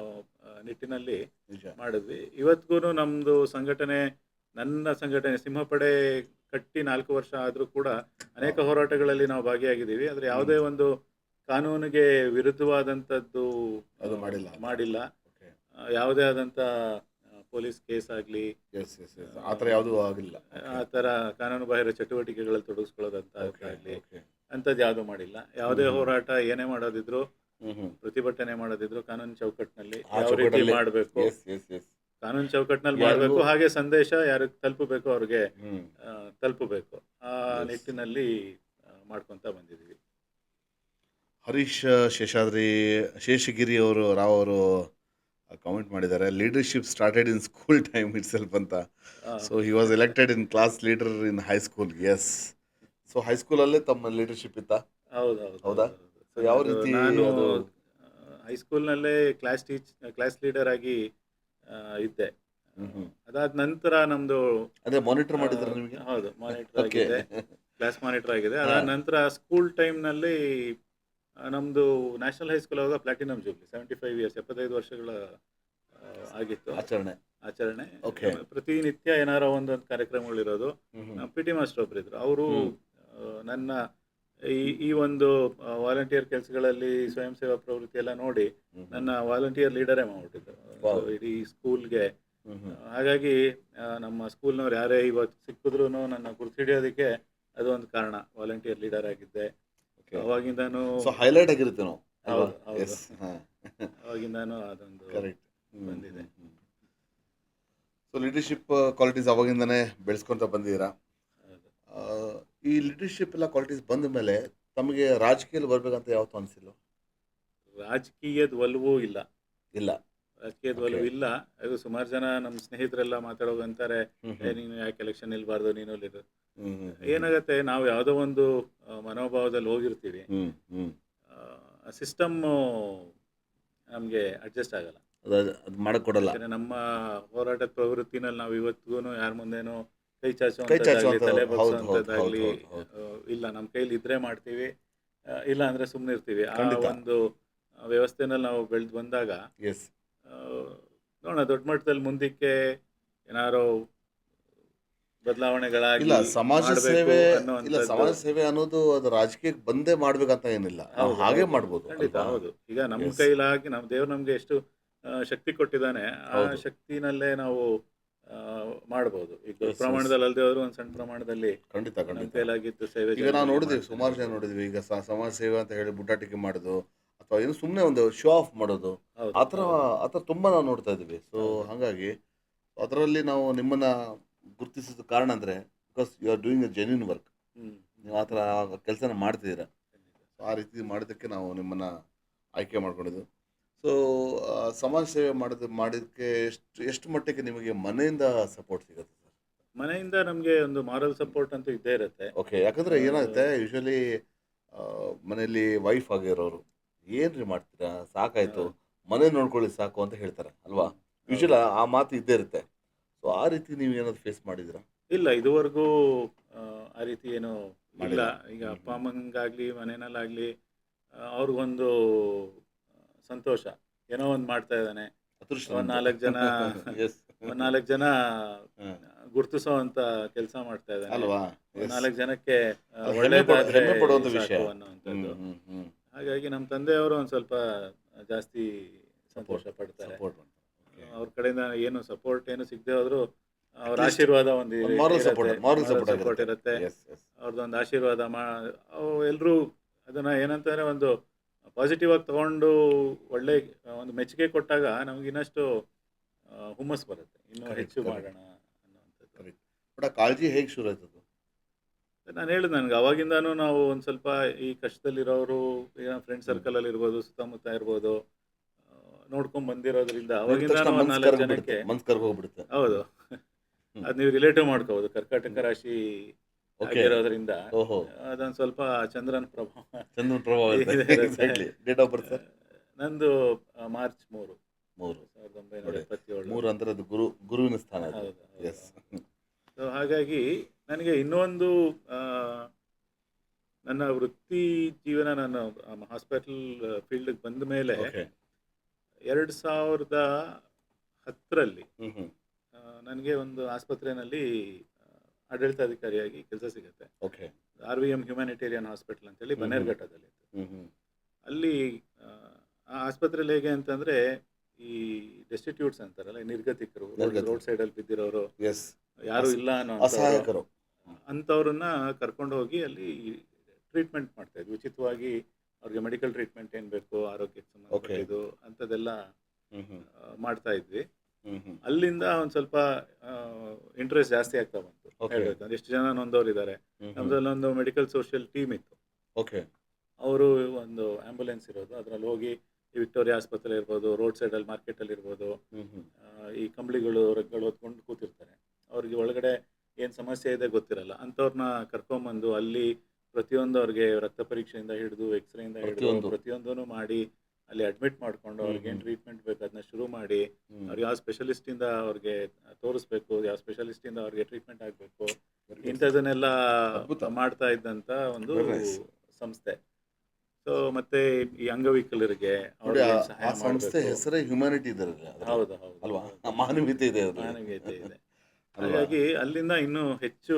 ನಿಟ್ಟಿನಲ್ಲಿ ನಿಜ. ಮಾಡಿದ್ವಿ. ಇವತ್ತಿಗೂ ನಮ್ಮದು ಸಂಘಟನೆ, ನನ್ನ ಸಂಘಟನೆ ಸಿಂಹಪಡೆ ಕಟ್ಟಿ 4 ವರ್ಷ ಆದರೂ ಕೂಡ ಅನೇಕ ಹೋರಾಟಗಳಲ್ಲಿ ನಾವು ಭಾಗಿಯಾಗಿದ್ದೀವಿ. ಆದರೆ ಯಾವುದೇ ಒಂದು ಕಾನೂನಿಗೆ ವಿರುದ್ಧವಾದಂಥದ್ದು ಅದು ಮಾಡಿಲ್ಲ. ಮಾಡಿಲ್ಲ. ಓಕೆ. ಯಾವುದೇ ಆದಂಥ ಪೊಲೀಸ್ ಕೇಸ್ ಆಗಲಿ, ಎಸ್ ಎಸ್ ಎಸ್ ಆ ಥರ ಯಾವುದೂ ಆಗಿಲ್ಲ. ಆ ಥರ ಕಾನೂನು ಬಾಹಿರ ಚಟುವಟಿಕೆಗಳಲ್ಲಿ ತೊಡಗಿಸ್ಕೊಳ್ಳೋದಂತಾಗಲಿ ಓಕೆ. ಅಂಥದ್ದು ಯಾವುದೂ ಮಾಡಿಲ್ಲ. ಯಾವುದೇ ಹೋರಾಟ ಏನೇ ಮಾಡೋದಿದ್ರು, ಹ್ಮ್. ಪ್ರತಿಭಟನೆ ಮಾಡೋದಿದ್ರು ಕಾನೂನು ಚೌಕಟ್ಟಿನಲ್ಲಿ ಆ ಯಾವ ರೀತಿ ಚೌಕಟ್ಟಲ್ಲಿ ಮಾಡಬೇಕು, ಎಸ್ ಎಸ್ ಎಸ್. ಕಾನೂನು ಚೌಕಟ್ಟಿನಲ್ಲಿ ಯಾರಿಗೂ- ಮಾಡಬೇಕು, ಹಾಗೆ ಸಂದೇಶ ಯಾರಿಗೆ ತಲುಪಬೇಕು ಅವ್ರಿಗೆ ಹ್ಮ್. ತಲುಪಬೇಕು. ಆ Yes. ನಿಟ್ಟಿನಲ್ಲಿ ಮಾಡ್ಕೊತಾ ಬಂದಿದ್ದೀವಿ. ಹರೀಶ್ ಶೇಷಗಿರಿ ಅವರು ರಾವ್ ಅವರು ಕಾಮೆಂಟ್ ಮಾಡಿದ್ದಾರೆ, leadership started in school time itself ಅಂತ. ಆ, so he was elected in class leader in high school. Yes. So ಹೈಸ್ಕೂಲಲ್ಲೇ ತಮ್ಮ ಲೀಡರ್ಶಿಪ್ ಇತ್ತಾ? ಹೌದು ಹೌದು ಹೌದಾ? ಹೌದು. So ಯಾವ ಅದು ರೀತಿ ನಾನು ಅದು? ಹೈಸ್ಕೂಲ್ನಲ್ಲೇ ಕ್ಲಾಸ್ ಲೀಡರ್ ಆಗಿ ಇದ್ದೆ. ಅದಾದ ನಂತರ ನಮ್ದು ಅದೇ ಮಾನಿಟರ್ ಮಾಡಿದ್ರೆ ನಿಮಗೆ? ಹೌದು ಮಾನಿಟರ್ ಓಕೆ. ಆಗಿದೆ, ಕ್ಲಾಸ್ ಮಾನಿಟರ್ ಆಗಿದೆ. ಅದಾದ ನಂತರ ಸ್ಕೂಲ್ ಟೈಮ್ನಲ್ಲಿ ನಮ್ಮದು ನ್ಯಾಷನಲ್ ಹೈಸ್ಕೂಲ್ ಆವಾಗ ಪ್ಲಾಟಿನಮ್ ಜೂಬ್ಲಿ 75 ಇಯರ್ಸ್ 75 ವರ್ಷಗಳ ಆಗಿತ್ತು ಆಚರಣೆ. Okay. ಪ್ರತಿನಿತ್ಯ ಏನಾರೋ ಒಂದೊಂದು ಕಾರ್ಯಕ್ರಮಗಳಿರೋದು. ಪಿ ಟಿ ಮಾಸ್ಟರ್ ಒಬ್ರು ಇದ್ರು. ಅವರು ನನ್ನ ಈ ಒಂದು ವಾಲಂಟಿಯರ್ ಕೆಲಸಗಳಲ್ಲಿ ಸ್ವಯಂ ಸೇವಾ ಪ್ರವೃತ್ತಿ ಎಲ್ಲ ನೋಡಿ ನನ್ನ ವಾಲಂಟಿಯರ್ ಲೀಡರೇ ಮಾಡ್ಬಿಟ್ಟಿದ್ರು Wow. ಇಡೀ ಸ್ಕೂಲ್ಗೆ. ಹಾಗಾಗಿ ನಮ್ಮ ಸ್ಕೂಲ್ನವ್ರು ಯಾರೇ ಇವತ್ತು ಸಿಕ್ಕಿದ್ರು ನನ್ನ ಗುರ್ತಿಡಿಯೋದಕ್ಕೆ ಅದು ಒಂದು ಕಾರಣ. ವಾಲಂಟಿಯರ್ ಲೀಡರ್ ಆಗಿದ್ದೆ ಅವಾಗಿಂದಾನು. ಸೊ ಹೈಲೈಟ್ ಆಗಿರುತ್ತೆ ನಾವು. ಹೌದು ಹೌದು. ಎಸ್. ಅವಾಗಿಂದಾನು ಅದೊಂದು ಕರೆಕ್ಟ್. ಬಂದಿದೆ. ಸೊ ಲೀಡರ್ಶಿಪ್ ಕ್ವಾಲಿಟೀಸ್ ಅವಾಗಿಂದನೇ ಬೆಳೆಸ್ಕೊಂತ ಬಂದಿದ್ದೀರಾ. ಹೌದು. ಈ ಲೀಡರ್ಶಿಪ್ ಎಲ್ಲ ಕ್ವಾಲಿಟೀಸ್ ಬಂದ ಮೇಲೆ ತಮಗೆ ರಾಜಕೀಯದಲ್ಲಿ ಬರ್ಬೇಕಂತ ಯಾವತ್ತೂ ಅನಿಸಿಲ್ಲ? ರಾಜಕೀಯದ ಒಲವು ಇಲ್ಲ. ಇಲ್ಲ. ರಾಜಕೀಯದ ಒಲವು ಇಲ್ಲ. ಅದು ಸುಮಾರು ಜನ ನಮ್ಮ ಸ್ನೇಹಿತರೆಲ್ಲ ಮಾತಾಡೋದು ಅಂತಾರೆ, ನೀನು ಯಾಕೆ ಎಲೆಕ್ಷನ್ ನಿಲ್ಬಾರ್ದು, ನೀನು ಲೀಡರ್. ಏನಾಗತ್ತೆ, ನಾವು ಯಾವುದೋ ಒಂದು ಮನೋಭಾವದಲ್ಲಿ ಹೋಗಿರ್ತೀವಿ, ಸಿಸ್ಟಮ್ ನಮಗೆ ಅಡ್ಜಸ್ಟ್ ಆಗಲ್ಲ. ಅದು ಮಾಡಕ್ ಕೊಡಲ್ಲ. ಯಾಕಂದ್ರೆ ನಮ್ಮ ಹೋರಾಟದ ಪ್ರವೃತ್ತಿನಲ್ಲಿ ನಾವು ಇವತ್ತಿಗೂ ಯಾರ ಮುಂದೇನೋ ಕೈ ಕೈ ಚಾಚುವಂಥದ್ದು, ಚಾಚುವಂಥದ್ದಾಗಲಿ ತಲೆ ಹೌದು, ಹೌದು, ಬಗ್ಸುವಂಥದ್ದಾಗಲಿ ಹೌದು, ಇಲ್ಲ. ನಮ್ಮ ಕೈಲಿ ಇದ್ರೆ ಮಾಡ್ತೀವಿ, ಇಲ್ಲ ಅಂದ್ರೆ ಸುಮ್ಮನೆ ಇರ್ತೀವಿ. ಆ ಖಂಡಿತ. ಒಂದು ವ್ಯವಸ್ಥೆನಲ್ಲಿ ನಾವು ಬೆಳೆದು ಬಂದಾಗ ಎಸ್. ನೋಡೋಣ ದೊಡ್ಡ ಮಟ್ಟದಲ್ಲಿ ಮುಂದಕ್ಕೆ ಏನಾರೋ ಬದಲಾವಣೆಗಳಾಗಿ ಇಲ್ಲ ಸಮಾಜ ಮಾಡ್ಬೇಕು ಸೇವೆ, ಇಲ್ಲ ಅನ್ನೋವಂಥದ್ದು. ಸಮಾಜ ಸೇವೆ ಅನ್ನೋದು ಅದು ರಾಜಕೀಯಕ್ಕೆ ಬಂದೇ ಮಾಡ್ಬೇಕಂತ ಏನಿಲ್ಲ, ನಾವು ಹೌದು, ಹಾಗೆ ಹೌದು. ಮಾಡ್ಬೋದು ಖಂಡಿತ ಅಲ್ವಾ? ಹೌದು. ಈಗ ನಮ್ಮ Yes. ಕೈಲಾಗಿ ನಮ್ಮ ದೇವ್ರು ನಮ್ಗೆ ಎಷ್ಟು ಶಕ್ತಿ ಕೊಟ್ಟಿದ್ದಾನೆ, ಆ ಹೌದು. ಶಕ್ತಿನಲ್ಲೇ ನಾವು ಮಾಡ್ಬೋದು. ಈಗ ದೊಡ್ಡ Yes, ಪ್ರಮಾಣದಲ್ಲಿ ಅಲ್ಲದೆ ಹೋದ್ರು ಒಂದು ಸಣ್ಣ ಪ್ರಮಾಣದಲ್ಲಿ ಖಂಡಿತ ನಮ್ಮ ಖಂಡಿತ. ಕೈಲಾಗಿದ್ದು ಸೇವೆ ಈಗ ನಾವು ಜನರಿಗೆ ನೋಡಿದ್ವಿ, ಮಾಡ್ತಾ ಸುಮಾರು ಜನ ಇದ್ದೀವಿ. ನೋಡಿದ್ವಿ. ಈಗ ಸಮಾಜ ಸೇವೆ ಅಂತ ಹೇಳಿ ಬುಟ್ಟಾಟಿಕೆ ಮಾಡೋದು ಅಥವಾ ಏನು ಸುಮ್ಮನೆ ಒಂದು ಶೋ ಆಫ್ ಮಾಡೋದು, ಹೌದು, ಆ ಥರ ಹೌದು. ತುಂಬ ನಾವು ನೋಡ್ತಾ ಇದ್ದೀವಿ. ಸೊ ಹೌದು. ಹಾಗಾಗಿ ಅದರಲ್ಲಿ ನಾವು ನಿಮ್ಮನ್ನ ಗುರುತಿಸಿದ ಕಾರಣ ಅಂದರೆ because you are doing a genuine work. Hmm. ನೀವು ಆ ಥರ ಕೆಲಸನ ಮಾಡ್ತಿದ್ದೀರಾ. ಖಂಡಿತ. ಆ ರೀತಿ ಮಾಡಿದ್ದಕ್ಕೆ ನಾವು ನಿಮ್ಮನ್ನು ಆಯ್ಕೆ ಮಾಡ್ಕೊಂಡಿದ್ದು. ಸೊ ಸಮಾಜ ಸೇವೆ ಮಾಡಿದ್ದಕ್ಕೆ ಎಷ್ಟು ಮಟ್ಟಿಗೆ ನಿಮಗೆ ಮನೆಯಿಂದ ಸಪೋರ್ಟ್ ಸಿಗುತ್ತೆ ಸರ್? ಮನೆಯಿಂದ ನಮಗೆ ಒಂದು ಮಾರಲ್ ಸಪೋರ್ಟ್ ಅಂತೂ ಇದ್ದೇ ಇರುತ್ತೆ. ಓಕೆ. ಯಾಕಂದರೆ ಏನಾಗುತ್ತೆ, ಯೂಶ್ವಲಿ ಮನೆಯಲ್ಲಿ ವೈಫ್ ಆಗಿರೋರು ಏನ್ರಿ ಮಾಡ್ತೀರಾ, ಸಾಕಾಯಿತು, ಮನೆ ನೋಡ್ಕೊಳ್ಳಿ ಸಾಕು ಅಂತ ಹೇಳ್ತಾರೆ ಅಲ್ವಾ? ಯೂಶ್ವಲಿ ಆ ಮಾತು ಇದ್ದೇ ಇರುತ್ತೆ. ಸೊ ಆ ರೀತಿ ನೀವು ಏನಾದ್ರು ಫೇಸ್ ಮಾಡಿದ್ದೀರಾ? ಇಲ್ಲ, ಇದುವರೆಗೂ ಆ ರೀತಿ ಏನು ಇಲ್ಲ. ಮಾಡಿಲ್ಲ. ಈಗ ಅಪ್ಪ ಅಮ್ಮಂಗಾಗ್ಲಿ ಮನೆಯಲ್ಲಾಗ್ಲಿ ಅವ್ರಿಗೊಂದು ಸಂತೋಷ, ಏನೋ ಒಂದು ಮಾಡ್ತಾ ಇದ್ದಾನೆ. ಅದೃಷ್ಟ ಒಂದ್ ನಮ್ದು. 4 ಜನ Yes. ಒಂದ್ 4 ಜನ ಹ್ಮ್. ಗುರ್ತಿಸೋ ಅಂತ ಕೆಲಸ ಮಾಡ್ತಾ ಇದ್ದಾನೆ. ಅಲ್ವಾ? ಒಂದ್ Yes. 4 ಜನಕ್ಕೆ ಅದು ಒಳ್ಳೇದಾದ್ರೆ ಹೆಮ್ಮೆ ಪಡುವಂಥ ಸಾಕು ವಿಷಯ. ಅನ್ನೋವಂಥದ್ದು. ಹ್ಮ್. ಹಾಗಾಗಿ ನಮ್ಮ ತಂದೆಯವರು ಒಂದು ಸ್ವಲ್ಪ ಜಾಸ್ತಿ ಸಂತೋಷ ಪಡ್ತಾರೆ. ಸಪೋರ್ಟ್ ಮಾಡ್ತಾರೆ. ಅವ್ರ ಕಡೆಯಿಂದ ಏನು ಸಪೋರ್ಟ್ ಏನು ಸಿಗದೆ ಹೋದ್ರು ಅವ್ರ At least ಆಶೀರ್ವಾದ ಒಂದು moral support, moral support support ಇರುತ್ತೆ. Yes yes. ಅವ್ರದ್ದೊಂದು ಆಶೀರ್ವಾದ ಎಲ್ಲರೂ ಅದನ್ನ ಏನಂತಾರೆ ಒಂದು ಪಾಸಿಟಿವ್ ಆಗಿ ತಗೊಂಡು ಒಳ್ಳೆ ಒಂದು ಮೆಚ್ಚುಗೆ ಕೊಟ್ಟಾಗ ನಮ್ಗೆ ಇನ್ನಷ್ಟು ಹುಮ್ಮಸ್ ಬರುತ್ತೆ, ಇನ್ನೂ Correct, ಹೆಚ್ಚು correct. ಮಾಡೋಣ ಅನ್ನೋವಂಥದ್ದು. ಕರೆಕ್ಟ್. ಬಟ್ ಆ ಕಾಳಜಿ ಹೇಗೆ ಶುರು ಆಯ್ತದು? ನಾನು ಹೇಳಿದೆ, ನನಗೆ ಅವಾಗಿಂದಾನು ನಾವು ಒಂದು ಸ್ವಲ್ಪ ಈ ಕಷ್ಟದಲ್ಲಿರೋರು ಫ್ರೆಂಡ್ ಸರ್ಕಲಲ್ಲಿ ಇರ್ಬೋದು, ಸುತ್ತಮುತ್ತ ಇರ್ಬೋದು, ನೋಡ್ಕೊಂಡ್ ಬಂದಿರೋದ್ರಿಂದ ಅವಾಗಿಂದಾನು ಒಂದು 4 ಜನಕ್ಕೆ ಮನ್ಸ್ ಕರ್ಗೋಗ್ಬಿಡುತ್ತೆ. ಹೌದು ಅದು ನೀವು ರಿಲೇಟಿವ್ ಮಾಡ್ಕೋಬಹುದು. ಕರ್ಕಾಟಕ ರಾಶಿ ಓಕೆ. ಆಗಿರೋದ್ರಿಂದ ಓಹೋ. ಅದೊಂದು ಸ್ವಲ್ಪ ಚಂದ್ರನ ಪ್ರಭಾವ ಚಂದ್ರನ ಪ್ರಭಾವ ಇದೆ ಇರುತ್ತೆ. Exactly. Date of birth sir? ನಂದು ಮಾರ್ಚ್ 3, 3 ನೋಡಿ 1977. 3 ಅಂದ್ರೆ ಅದು ಗುರುವಿನ ಸ್ಥಾನ ಅದು. ಹೌದು, ಹೌದು, ಎಸ್. ಹೌದು. ಸೊ ಹಾಗಾಗಿ ನನಗೆ ಇನ್ನೊಂದು ಆ, ನನ್ನ ವೃತ್ತಿ ಜೀವನ ನಾನು ಹಾಸ್ಪಿಟಲ್ ಫೀಲ್ಡ್ಗೆ ಬಂದ ಮೇಲೆ ಓಕೆ. 2010ರಲ್ಲಿ ಹ್ಮ್ ಹ್ಮ್ ನನಗೆ ಒಂದು ಆಸ್ಪತ್ರೆಯಲ್ಲಿ ಆಡಳಿತಾಧಿಕಾರಿಯಾಗಿ ಕೆಲಸ ಸಿಗುತ್ತೆ. ಓಕೆ. RVM ಹ್ಯುಮ್ಯಾನಿಟೇರಿಯನ್ ಹಾಸ್ಪಿಟಲ್ ಅಂತೇಳಿ ಬನ್ನೇರ್ಘಟ್ಟದಲ್ಲಿ. ಹ್ಮ್ ಹ್ಮ್ ಅಲ್ಲಿ ಆ ಆಸ್ಪತ್ರೆಯಲ್ಲಿ ಹೇಗೆ ಅಂತಂದರೆ, ಈ ಡೆಸ್ಟಿಟ್ಯೂಟ್ಸ್ ಅಂತಾರಲ್ಲ, ಈ ನಿರ್ಗತಿಕರು, ನಿರ್ಗತಿಕರು. ರೋಡ್ ಸೈಡಲ್ಲಿ ಬಿದ್ದಿರೋರು, ಎಸ್. ಯಾರು ಇಲ್ಲ ಅನ್ನೋ ಅಸಹಾಯಕರು. ಅಂಥವ್ರನ್ನ ಕರ್ಕೊಂಡು ಹೋಗಿ ಅಲ್ಲಿ ಟ್ರೀಟ್ಮೆಂಟ್ ಮಾಡ್ತಾ ಇದ್ವಿ. ಉಚಿತವಾಗಿ ಅವ್ರಿಗೆ ಮೆಡಿಕಲ್ ಟ್ರೀಟ್ಮೆಂಟ್ ಏನು ಬೇಕು, ಆರೋಗ್ಯಕ್ಕೆ ಸಂಬಂಧಪಟ್ಟಿದ್ದು ಅಂಥದ್ದೆಲ್ಲ ಹ್ಮ್ ಹ್ಮ್ ಮಾಡ್ತಾ ಇದ್ವಿ. ಹ್ಮ್ ಹ್ಮ್ ಅಲ್ಲಿಂದ ಒಂದು ಸ್ವಲ್ಪ ಇಂಟ್ರೆಸ್ಟ್ ಜಾಸ್ತಿ ಆಗ್ತಾ ಬಂತು. Okay. ಹೇಳ್ಬೇಕಂದ್ರೆ ಎಷ್ಟು ಜನ ನೊಂದವ್ರು ಇದ್ದಾರೆ. ನಮ್ದಲ್ಲೊಂದು ಮೆಡಿಕಲ್ ಸೋಷಿಯಲ್ ಟೀಮ್ ಇತ್ತು. ಓಕೆ. ಅವರು ಒಂದು ಆ್ಯಂಬುಲೆನ್ಸ್ ಇರೋದು, ಅದರಲ್ಲಿ ಹೋಗಿ ಈ ವಿಕ್ಟೋರಿಯಾ ಆಸ್ಪತ್ರೆ ಇರ್ಬೋದು, ರೋಡ್ ಸೈಡಲ್ಲಿ ಮಾರ್ಕೆಟಲ್ಲಿ ಇರ್ಬೋದು, ಹ್ಮ್ ಹ್ಮ್ ಈ ಕಂಬಳಿಗಳು ರಗ್ಗಳು ಹೊತ್ಕೊಂಡು ಕೂತಿರ್ತಾರೆ. ಅವ್ರಿಗೆ ಒಳಗಡೆ ಏನು ಸಮಸ್ಯೆ ಇದೆ ಗೊತ್ತಿರಲ್ಲ. ಅಂಥವ್ರನ್ನ ಕರ್ಕೊಂಬಂದು ಅಲ್ಲಿ ಪ್ರತಿಯೊಂದು ಅವ್ರಿಗೆ ರಕ್ತ ಪರೀಕ್ಷೆಯಿಂದ ಹಿಡಿದು ಎಕ್ಸ್ರೇಯಿಂದ ಹಿಡಿದು ಪ್ರತಿಯೊಂದೂ ಮಾಡಿ ಅಲ್ಲಿ ಅಡ್ಮಿಟ್ ಮಾಡಿಕೊಂಡು ಅವ್ರಿಗೆ ಏನು ಟ್ರೀಟ್ಮೆಂಟ್ ಬೇಕು ಅದನ್ನ ಶುರು ಮಾಡಿ, ಅವ್ರಿಗೆ ಯಾವ ಸ್ಪೆಷಲಿಸ್ಟಿಂದ ಅವ್ರಿಗೆ ತೋರಿಸ್ಬೇಕು, ಯಾವ ಸ್ಪೆಷಲಿಸ್ಟಿಂದ ಅವ್ರಿಗೆ ಟ್ರೀಟ್ಮೆಂಟ್ ಆಗಬೇಕು, ಇಂಥದನ್ನೆಲ್ಲ ಅದ್ಭುತ. ಮಾಡ್ತಾ ಇದ್ದಂಥ ಒಂದು Very nice. ಸಂಸ್ಥೆ. ಸೊ ಮತ್ತೆ ಈ ಅಂಗವಿಕಲರಿಗೆ ನೋಡಿ ಅವ್ರಿಗೆ ಆ ಸಹಾಯ ಸಂಸ್ಥೆ ಮಾಡಬೇಕು. ಹೆಸರೇ ಹ್ಯುಮ್ಯಾನಿಟಿ ಇದರಲ್ಲಿ ಹೌದು, ಹೌದು, ಅಲ್ವಾ? ಹೌದು. ಮಾನವೀಯತೆ ಇದೆ ಅದ್ರಲ್ಲಿ. ಮಾನವೀಯತೆ ಇದೆ. ಅಲ್ವಾ? ಹಾಗಾಗಿ ಅಲ್ಲಿಂದ ಇನ್ನೂ ಹೆಚ್ಚು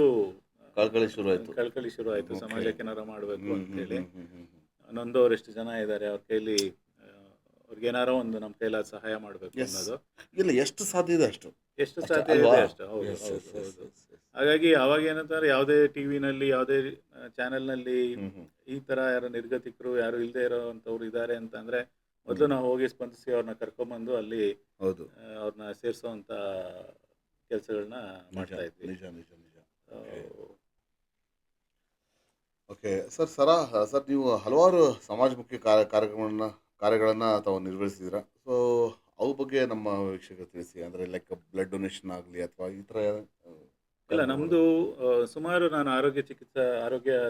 ಕಳ್ಕಳಿ ಶುರು ಆಯ್ತು. ಕಳ್ಕಳಿ ಶುರು ಆಯ್ತು. Okay. ಸಮಾಜಕ್ಕೆ ಏನಾರು ಮಾಡಬೇಕು ಅಂತೇಳಿ. ಹ್ಮ್ ಹ್ಮ್ ನೊಂದವ್ರು ಎಷ್ಟು ಜನ ಇದ್ದಾರೆ, ಅವ್ರ ಕೈಲಿ ಅವ್ರಿಗೇನಾರೋ ಒಂದು ನಮ್ಮ ಕೈಲಾದ ಸಹಾಯ ಮಾಡಬೇಕು Yes. ಅನ್ನೋದು ಇಲ್ಲ, ಎಷ್ಟು ಸಾಧ್ಯ ಇದೆ ಅಷ್ಟು. ಎಷ್ಟು ಅಷ್ಟೇ ಸಾಧ್ಯ ಅಲ್ವಾ? ಇದೆ ಅಷ್ಟು. ಹೌದು, Yes, ಹೌದು, yes, yes, ಹೌದು. yes, yes. ಹಾಗಾಗಿ ಅವಾಗ ಏನಂತಾರೆ, ಯಾವುದೇ ಟಿವಿನಲ್ಲಿ ಯಾವುದೇ ಚಾನೆಲ್ನಲ್ಲಿ ಹ್ಮ್ ಹ್ಮ್ ಈ ತರ ಯಾರು ನಿರ್ಗತಿಕರು ಯಾರು ಇಲ್ಲದೆ ಇರೋವಂಥವ್ರು ಇದ್ದಾರೆ ಅಂತ ಅಂದ್ರೆ ಮೊದಲು ನಾವು ಹೋಗಿ ಸ್ಪಂದಿಸಿ ಅವ್ರನ್ನ ಕರ್ಕೊಂಬಂದು ಅಲ್ಲಿ ಹೌದು. ಅವ್ರನ್ನ ಸೇರಿಸೋವಂಥ ಕೆಲಸಗಳನ್ನ ನಿಜ ಮಾಡ್ತಾ ಇದ್ವಿ. ನಿಜ ನಿಜ ನಿಜ. Okay sir. ಸರ್ ನೀವು ಹಲವಾರು ಸಮಾಜಮುಖಿ ಕಾರ್ಯಗಳನ್ನು ತಾವು ನಿರ್ವಹಿಸಿದ್ದೀರಾ. ಸೊ ಅವು ಬಗ್ಗೆ ನಮ್ಮ ವೀಕ್ಷಕರು ತಿಳಿಸಿ. ಅಂದರೆ ಲೈಕ್ ಬ್ಲಡ್ ಡೊನೇಷನ್ ಆಗಲಿ ಅಥವಾ ಈ ಥರ ಇಲ್ಲ, ನಮ್ದು ಸುಮಾರು ನಾನು ಆರೋಗ್ಯ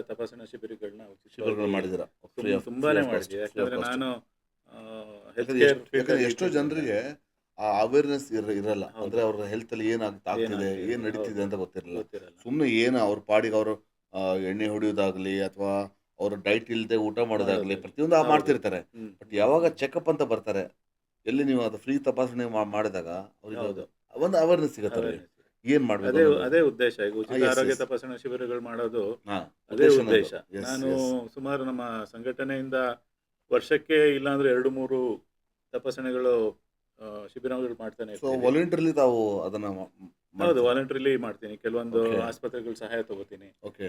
ತಪಾಸಣಾ ಶಿಬಿರಗಳನ್ನ ಶಿಬಿರಗಳು ಮಾಡಿದ್ದೀರಾ? Free of- ತುಂಬಾನೇ free of cost, ಮಾಡಿದ್ವಿ. free of ಯಾಕಂದ್ರೆ cost. ನಾನು ಯಾಕಂದ್ರೆ ಎಷ್ಟೋ ಜನರಿಗೆ ಆ ಅವೇರ್ನೆಸ್ ಇರಲ್ಲ. ಹೌದು. ಅಂದ್ರೆ ಅವ್ರ ಹೆಲ್ತ್ ಅಲ್ಲಿ ಏನಾಗ್ತಿದೆ, ಏನಾಗ್ತಿದೆ, ಏನ್ ನಡೀತಿದೆ ಅಂತ ಗೊತ್ತಿರಲ್ಲ. ಗೊತ್ತಿರಲ್ಲ. ಸುಮ್ಮನೆ ಏನು ಅವ್ರ ಪಾಡಿಗೆ ಅವರು ಎಣ್ಣೆ ಹೊಡೆಯೋದಾಗ್ಲಿ ಅಥವಾ ಅವ್ರ ಡೈಟ್ ಇಲ್ಲದೆ ಊಟ ಮಾಡೋದಾಗ್ಲಿ ಮಾಡೋದಾಗ್ಲಿ. ಪ್ರತಿಯೊಂದು ಹೌದು. ಮಾಡ್ತಿರ್ತಾರೆ. ಹ್ಮ್. ಬಟ್ ಯಾವಾಗ ಚೆಕಪ್ ಅಂತ ಬರ್ತಾರೆ, ಎಲ್ಲಿ ನೀವು ಅದು ಫ್ರೀ ತಪಾಸಣೆ ಮಾಡಿದಾಗ ಹೌದು. ಅವ್ರಿಗೆ ಒಂದು ಅವೇರ್ನೆಸ್ ಸಿಗುತ್ತೆ. ಅವ್ರಿಗೆ Awareness. ಏನ್ ಮಾಡ್ಬೇಕು ಅದೇ ಅನ್ನೋದು. ಅದೇ ಉದ್ದೇಶ. ಈಗ ಉಚಿತ yes, ಆರೋಗ್ಯ yes. ತಪಾಸಣಾ ಶಿಬಿರಗಳು ಮಾಡೋದು ಹಾ, ಅದೇ ಉದ್ದೇಶನೇ ಉದ್ದೇಶ. ಅದು. Yes, ನಾನು yes. ಸುಮಾರು ನಮ್ಮ ಸಂಘಟನೆಯಿಂದ ವರ್ಷಕ್ಕೆ ಇಲ್ಲಾಂದ್ರೆ 2-3 ತಪಾಸಣೆಗಳು ಶಿಬಿರಗಳು ಮಾಡ್ತಾನೆ ಸೊ ಇರ್ತೀನಿ. ವಾಲಂಟರಿಲಿ ತಾವು ಅದನ್ನ ಹೌದು, ವಾಲಂಟ್ರಿಲಿ ಮಾಡ್ತೀನಿ. ಕೆಲವೊಂದು Okay. ಆಸ್ಪತ್ರೆಗಳ ಸಹಾಯ ತಗೋತೀನಿ. ಓಕೆ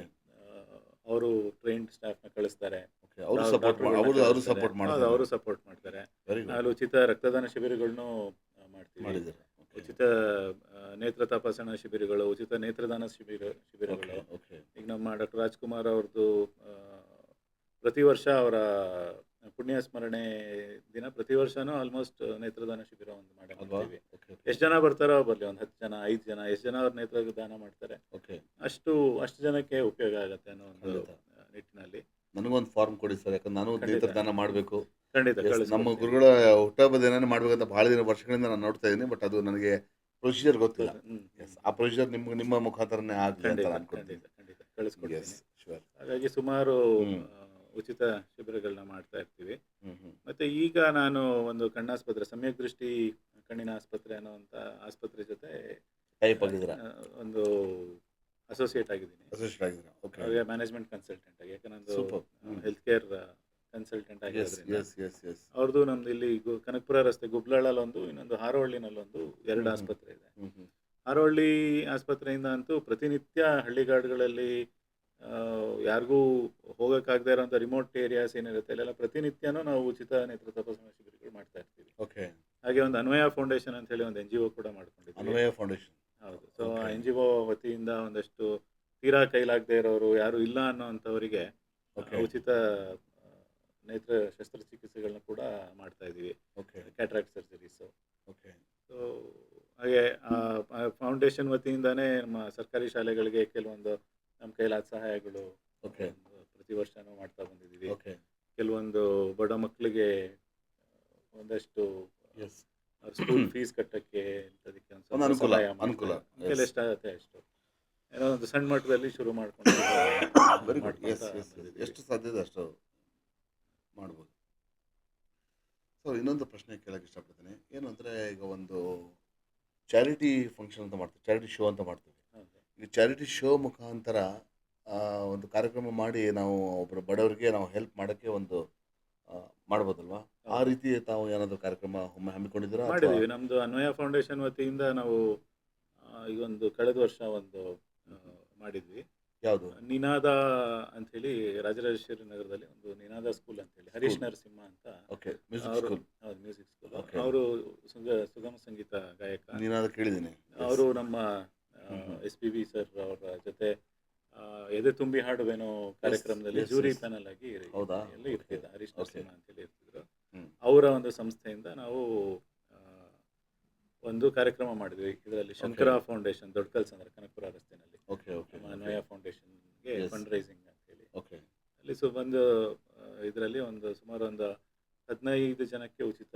ಅವರು ಟ್ರೈನ್ಡ್ ಸ್ಟಾಫ್ನ ಕಳಿಸ್ತಾರೆ. ಓಕೆ. ಅವರು ಸಪೋರ್ಟ್ ಅವರು ಸಪೋರ್ಟ್ ಮಾಡ್ತಾರೆ. ಅವರು ಸಪೋರ್ಟ್ ಮಾಡ್ತಾರೆ. Very good. ನಾನು ಉಚಿತ ರಕ್ತದಾನ ಶಿಬಿರಗಳನ್ನು ಮಾಡ್ತೀವಿ. ಮಾಡಿದ್ದೀರಾ? ಉಚಿತ ನೇತ್ರ ತಪಾಸಣಾ ಶಿಬಿರಗಳು, ಉಚಿತ ನೇತ್ರದಾನ ಶಿಬಿರಗಳು. ಓಕೆ. ಈಗ ನಮ್ಮ ಡಾಕ್ಟರ್ ರಾಜ್ಕುಮಾರ್ ಅವ್ರದ್ದು ಪ್ರತಿ ವರ್ಷ ಅವರ ಪುಣ್ಯ ಸ್ಮರಣೆ ದಿನ ಪ್ರತಿ ವರ್ಷನೂ ಆಲ್ಮೋಸ್ಟ್ ನೇತ್ರದಾನ ಶಿಬಿರ ಒಂದು ಅಲ್ವಾ? ಮಾಡ್ತೀವಿ. ಓಕೆ ಎಷ್ಟು ಜನ ಬರ್ತಾರೋ ಬರಲಿ, ಒಂದು 10 ಜನ 5 ಜನ ಎಷ್ಟು ಜನ ಅವ್ರ ನೇತ್ರ ದಾನ ಮಾಡ್ತಾರೆ, ಓಕೆ. ಅಷ್ಟು ಜನಕ್ಕೆ ಉಪಯೋಗ ಆಗುತ್ತೆ ಅನ್ನೋ ಒಂದು ಖಂಡಿತ. ನಿಟ್ಟಿನಲ್ಲಿ ನನಗೊಂದು ಫಾರ್ಮ್ ಕೊಡಿ ಸರ್. ಯಾಕಂದ್ರೆ ನಾನು ಖಂಡಿತ. ನೇತ್ರದಾನ ಮಾಡಬೇಕು. ಖಂಡಿತ ನಮ್ಮ ಕಳಿಸ್ಕೊಡ್ತೀನಿ. ಗುರುಗಳ ಹುಟ್ಟಹಬ್ಬದ ದಿನ ಮಾಡ್ಬೇಕಂತ ಬಹಳ ವರ್ಷಗಳಿಂದ ನಾನು ನೋಡ್ತಾ ಇದ್ದೀನಿ. ಬಟ್ ಅದು ನನಗೆ ಪ್ರೊಸೀಜರ್ ಗೊತ್ತಿಲ್ಲ. ಹ್ಮ್. Yes, ಆ ಪ್ರೊಸೀಜರ್ ನಿಮ್ಮ ಮುಖಾಂತರನೇ ಆಗಲಿ ಅಂತ ಖಂಡಿತ ನಾನು ಅನ್ಕೊಳ್ತೀನಿ. ಖಂಡಿತ ಕಳಿಸ್ಕೊಡ್ತೀನಿ. Yes, sure. ಹಾಗಾಗಿ ಸುಮಾರು ಹ್ಮ್. ಉಚಿತ ಶಿಬಿರಗಳನ್ನ ಮಾಡ್ತಾ ಇರ್ತೀವಿ. ಹ್ಮ್ ಹ್ಮ್ ಮತ್ತೆ ಈಗ ನಾನು ಒಂದು ಕಣ್ಣಾಸ್ಪತ್ರೆ, ಸಮ್ಯಕ್ ದೃಷ್ಟಿ ಕಣ್ಣಿನ ಆಸ್ಪತ್ರೆ ಅನ್ನುವಂಥ ಆಸ್ಪತ್ರೆ ಜೊತೆ ಟೈಪ್ ಆಗಿದ್ದೀರಾ? ಒಂದು ಅಸೋಸಿಯೇಟ್ ಆಗಿದ್ದೀನಿ. ಅಸಿಸ್ಟೆಂಟ್ ಆಗಿದ್ದೀರಾ? ಓಕೆ. ಹಾಗೆ ಮ್ಯಾನೇಜ್ಮೆಂಟ್ ಕನ್ಸಲ್ಟೆಂಟ್ ಆಗಿ, ಯಾಕಂದ್ರೆ ನಂದು Super. Health care consultant yes ಆಗಿರೋದ್ರಿಂದ. Yes yes yes. ಅವ್ರದ್ದು ನಮ್ದು ಇಲ್ಲಿ ಕನಕಪುರ ರಸ್ತೆ ಗುಬ್ಲಾಳಲ್ಲಿ ಒಂದು, ಇನ್ನೊಂದು ಹಾರೋಹಳ್ಳಿನಲ್ಲೊಂದು 2 ಆಸ್ಪತ್ರೆ ಇದೆ. ಹ್ಮ್ ಹ್ಮ್ ಹಾರೋಹಳ್ಳಿ ಆಸ್ಪತ್ರೆಯಿಂದ ಅಂತೂ ಪ್ರತಿನಿತ್ಯ ಹಳ್ಳಿಗಾಡುಗಳಲ್ಲಿ ಯಾರಿಗೂ ಹೋಗೋಕ್ಕಾಗದೇ ಇರೋಂಥ ರಿಮೋಟ್ ಏರಿಯಾಸ್ ಏನಿರುತ್ತೆ ಅಲ್ಲೆಲ್ಲ ಪ್ರತಿನಿತ್ಯನೂ ನಾವು ಉಚಿತ ನೇತ್ರ ತಪಾಸಣಾ ಶಿಬಿರಗಳು ಮಾಡ್ತಾ ಇರ್ತೀವಿ. ಓಕೆ. ಹಾಗೆ ಒಂದು ಅನ್ವಯ ಫೌಂಡೇಶನ್ ಅಂತ ಹೇಳಿ ಒಂದು NGO ಕೂಡ ಮಾಡ್ಕೊಂಡಿದ್ವಿ. ಅನ್ವಯ ಫೌಂಡೇಶನ್. ಹೌದು. ಸೊ ಆ Okay. NGO ವತಿಯಿಂದ ಒಂದಷ್ಟು ತೀರಾ ಕೈಲಾಗದೇ ಇರೋರು, ಯಾರು ಇಲ್ಲ ಅನ್ನೋವಂಥವರಿಗೆ Okay. ಉಚಿತ ನೇತ್ರ ಶಸ್ತ್ರಚಿಕಿತ್ಸೆಗಳನ್ನ ಕೂಡ ಮಾಡ್ತಾ ಇದ್ದೀವಿ. Okay cataract surgeries. Okay. So ಹಾಗೆ ಫೌಂಡೇಶನ್ ವತಿಯಿಂದಾನೇ ನಮ್ಮ ಸರ್ಕಾರಿ ಶಾಲೆಗಳಿಗೆ ಕೆಲವೊಂದು ನಮ್ಮ ಕೈಲಾದ ಸಹಾಯಗಳು Okay. ಪ್ರತಿ ವರ್ಷನೂ ಮಾಡ್ತಾ ಬಂದಿದ್ದೀವಿ. ಓಕೆ. ಕೆಲವೊಂದು ಬಡ ಮಕ್ಕಳಿಗೆ ಒಂದಷ್ಟು ಎಸ್ ಅವ್ರ ಸ್ಕೂಲ್ ಫೀಸ್ ಕಟ್ಟಕ್ಕೆ ಇಂಥದಕ್ಕೆ ಒಂದು ಒಂದು ಸ್ವಲ್ಪ ಅನುಕೂಲ ಸಹಾಯ ಅನುಕೂಲ ಮಾಡಿದ್ರೆ ಕೈಲಿ ಎಷ್ಟಾಗುತ್ತೆ ಅಷ್ಟು ಏನೋ ಒಂದು ಸಣ್ಣ ಮಟ್ಟದಲ್ಲಿ ಶುರು ಮಾಡ್ಕೊಂಡು ವೆರಿ ಗುಡ್. ಮಾಡ್ಕೊಂತ ಎಸ್ ಎಸ್ ಬಂದಿದ್ದೀವಿ. ಎಷ್ಟು ಸಾಧ್ಯ ಇದೆ ಅಷ್ಟು ಮಾಡ್ಬೋದು. ಸೊ ಇನ್ನೊಂದು ಪ್ರಶ್ನೆ ಕೇಳೋಕ್ಕೆ ಇಷ್ಟಪಡ್ತೀನಿ. ಏನು ಅಂದರೆ, ಈಗ ಒಂದು ಚಾರಿಟಿ ಫಂಕ್ಷನ್ ಅಂತ ಮಾಡ್ತೀವಿ, ಚಾರಿಟಿ ಶೋ ಅಂತ ಮಾಡ್ತೀವಿ. ಹೌದು. ಈ ಚಾರಿಟಿ ಶೋ ಮುಖಾಂತರ ಒಂದು ಕಾರ್ಯಕ್ರಮ ಮಾಡಿ ನಾವು ಒಬ್ಬರು ಬಡವರಿಗೆ ನಾವು ಹೆಲ್ಪ್ ಮಾಡೋಕ್ಕೆ ಒಂದು ಮಾಡ್ಬೋದಲ್ವಾ? ಆ ಹೌದು. ರೀತಿ ತಾವು ಏನಾದರೂ ಕಾರ್ಯಕ್ರಮ ಒಮ್ಮೆ ಹಮ್ಮಿಕೊಂಡಿದ್ದೀರಾ ಅಥವಾ ಮಾಡಿದ್ದೀವಿ. ನಮ್ದು ಅನ್ವಯ ಫೌಂಡೇಶನ್ ವತಿಯಿಂದ ನಾವು ಈಗ ಒಂದು ಕಳೆದ ವರ್ಷ ಒಂದು ಮಾಡಿದ್ವಿ. ಯಾವುದು? ನಿನಾದ ಅಂಥೇಳಿ ರಾಜರಾಜೇಶ್ವರಿ ನಗರದಲ್ಲಿ ಒಂದು ನಿನಾದ ಸ್ಕೂಲ್ ಅಂತೇಳಿ ಹರೀಶ್ ಸ್ಕೂಲ್? ನರಸಿಂಹ ಅಂತ ಓಕೆ, ಮ್ಯೂಸಿಕ್ ಅವರು, ಸ್ಕೂಲ್. ಹೌದು ಮ್ಯೂಸಿಕ್ ಸ್ಕೂಲ್. ಓಕೆ, ಅವರು ಸುಗಮ ಸಂಗೀತ ಗಾಯಕ. ನೀನಾದ ಕೇಳಿದ್ದೀನಿ. ಎಸ್. ಅವರು ನಮ್ಮ ಹ್ಮ್. SPB ಸರ್ ಅವರ ಜೊತೆ ಎದೆ ತುಂಬಿ ಹಾಡುವೇನೋ ಕಾರ್ಯಕ್ರಮದಲ್ಲಿ ಎಸ್ ಜೂರಿ ಎಸ್ ಪ್ಯಾನಲ್ ಆಗಿ ಹೌದಾ? ಎಲ್ಲ ಓಕೆ ಇರ್ತಿದ್ದ ಹರೀಶ್ ಓಕೆ. ನರಸಿಂಹ ಅಂತೇಳಿ ಇರ್ತಿದ್ರು. ಹ್ಮ್. ಅವರ ಒಂದು ಸಂಸ್ಥೆಯಿಂದ ನಾವು ಆ, ಒಂದು ಕಾರ್ಯಕ್ರಮ ಮಾಡಿದ್ವಿ. ಇದರಲ್ಲಿ ಓಕೆ ಶಂಕರ ಫೌಂಡೇಶನ್ ದೊಡ್ಡ ಕಲ್ಸಂದ್ರ ಕನಕಪುರ ರಸ್ತೆಯಲ್ಲಿ ಓಕೆ ಓಕೆ ನಮ್ಮ ಓಕೆ ಅನ್ವಯ ಫೌಂಡೇಶನ್ಗೆ ಎಸ್ ಫಂಡ್ ರೈಸಿಂಗ್ ಅಂತೇಳಿ ಓಕೆ ಅಲ್ಲಿ ಒಂದು ಇದರಲ್ಲಿ ಒಂದು ಸುಮಾರು ಒಂದು 15 ಜನಕ್ಕೆ ಉಚಿತ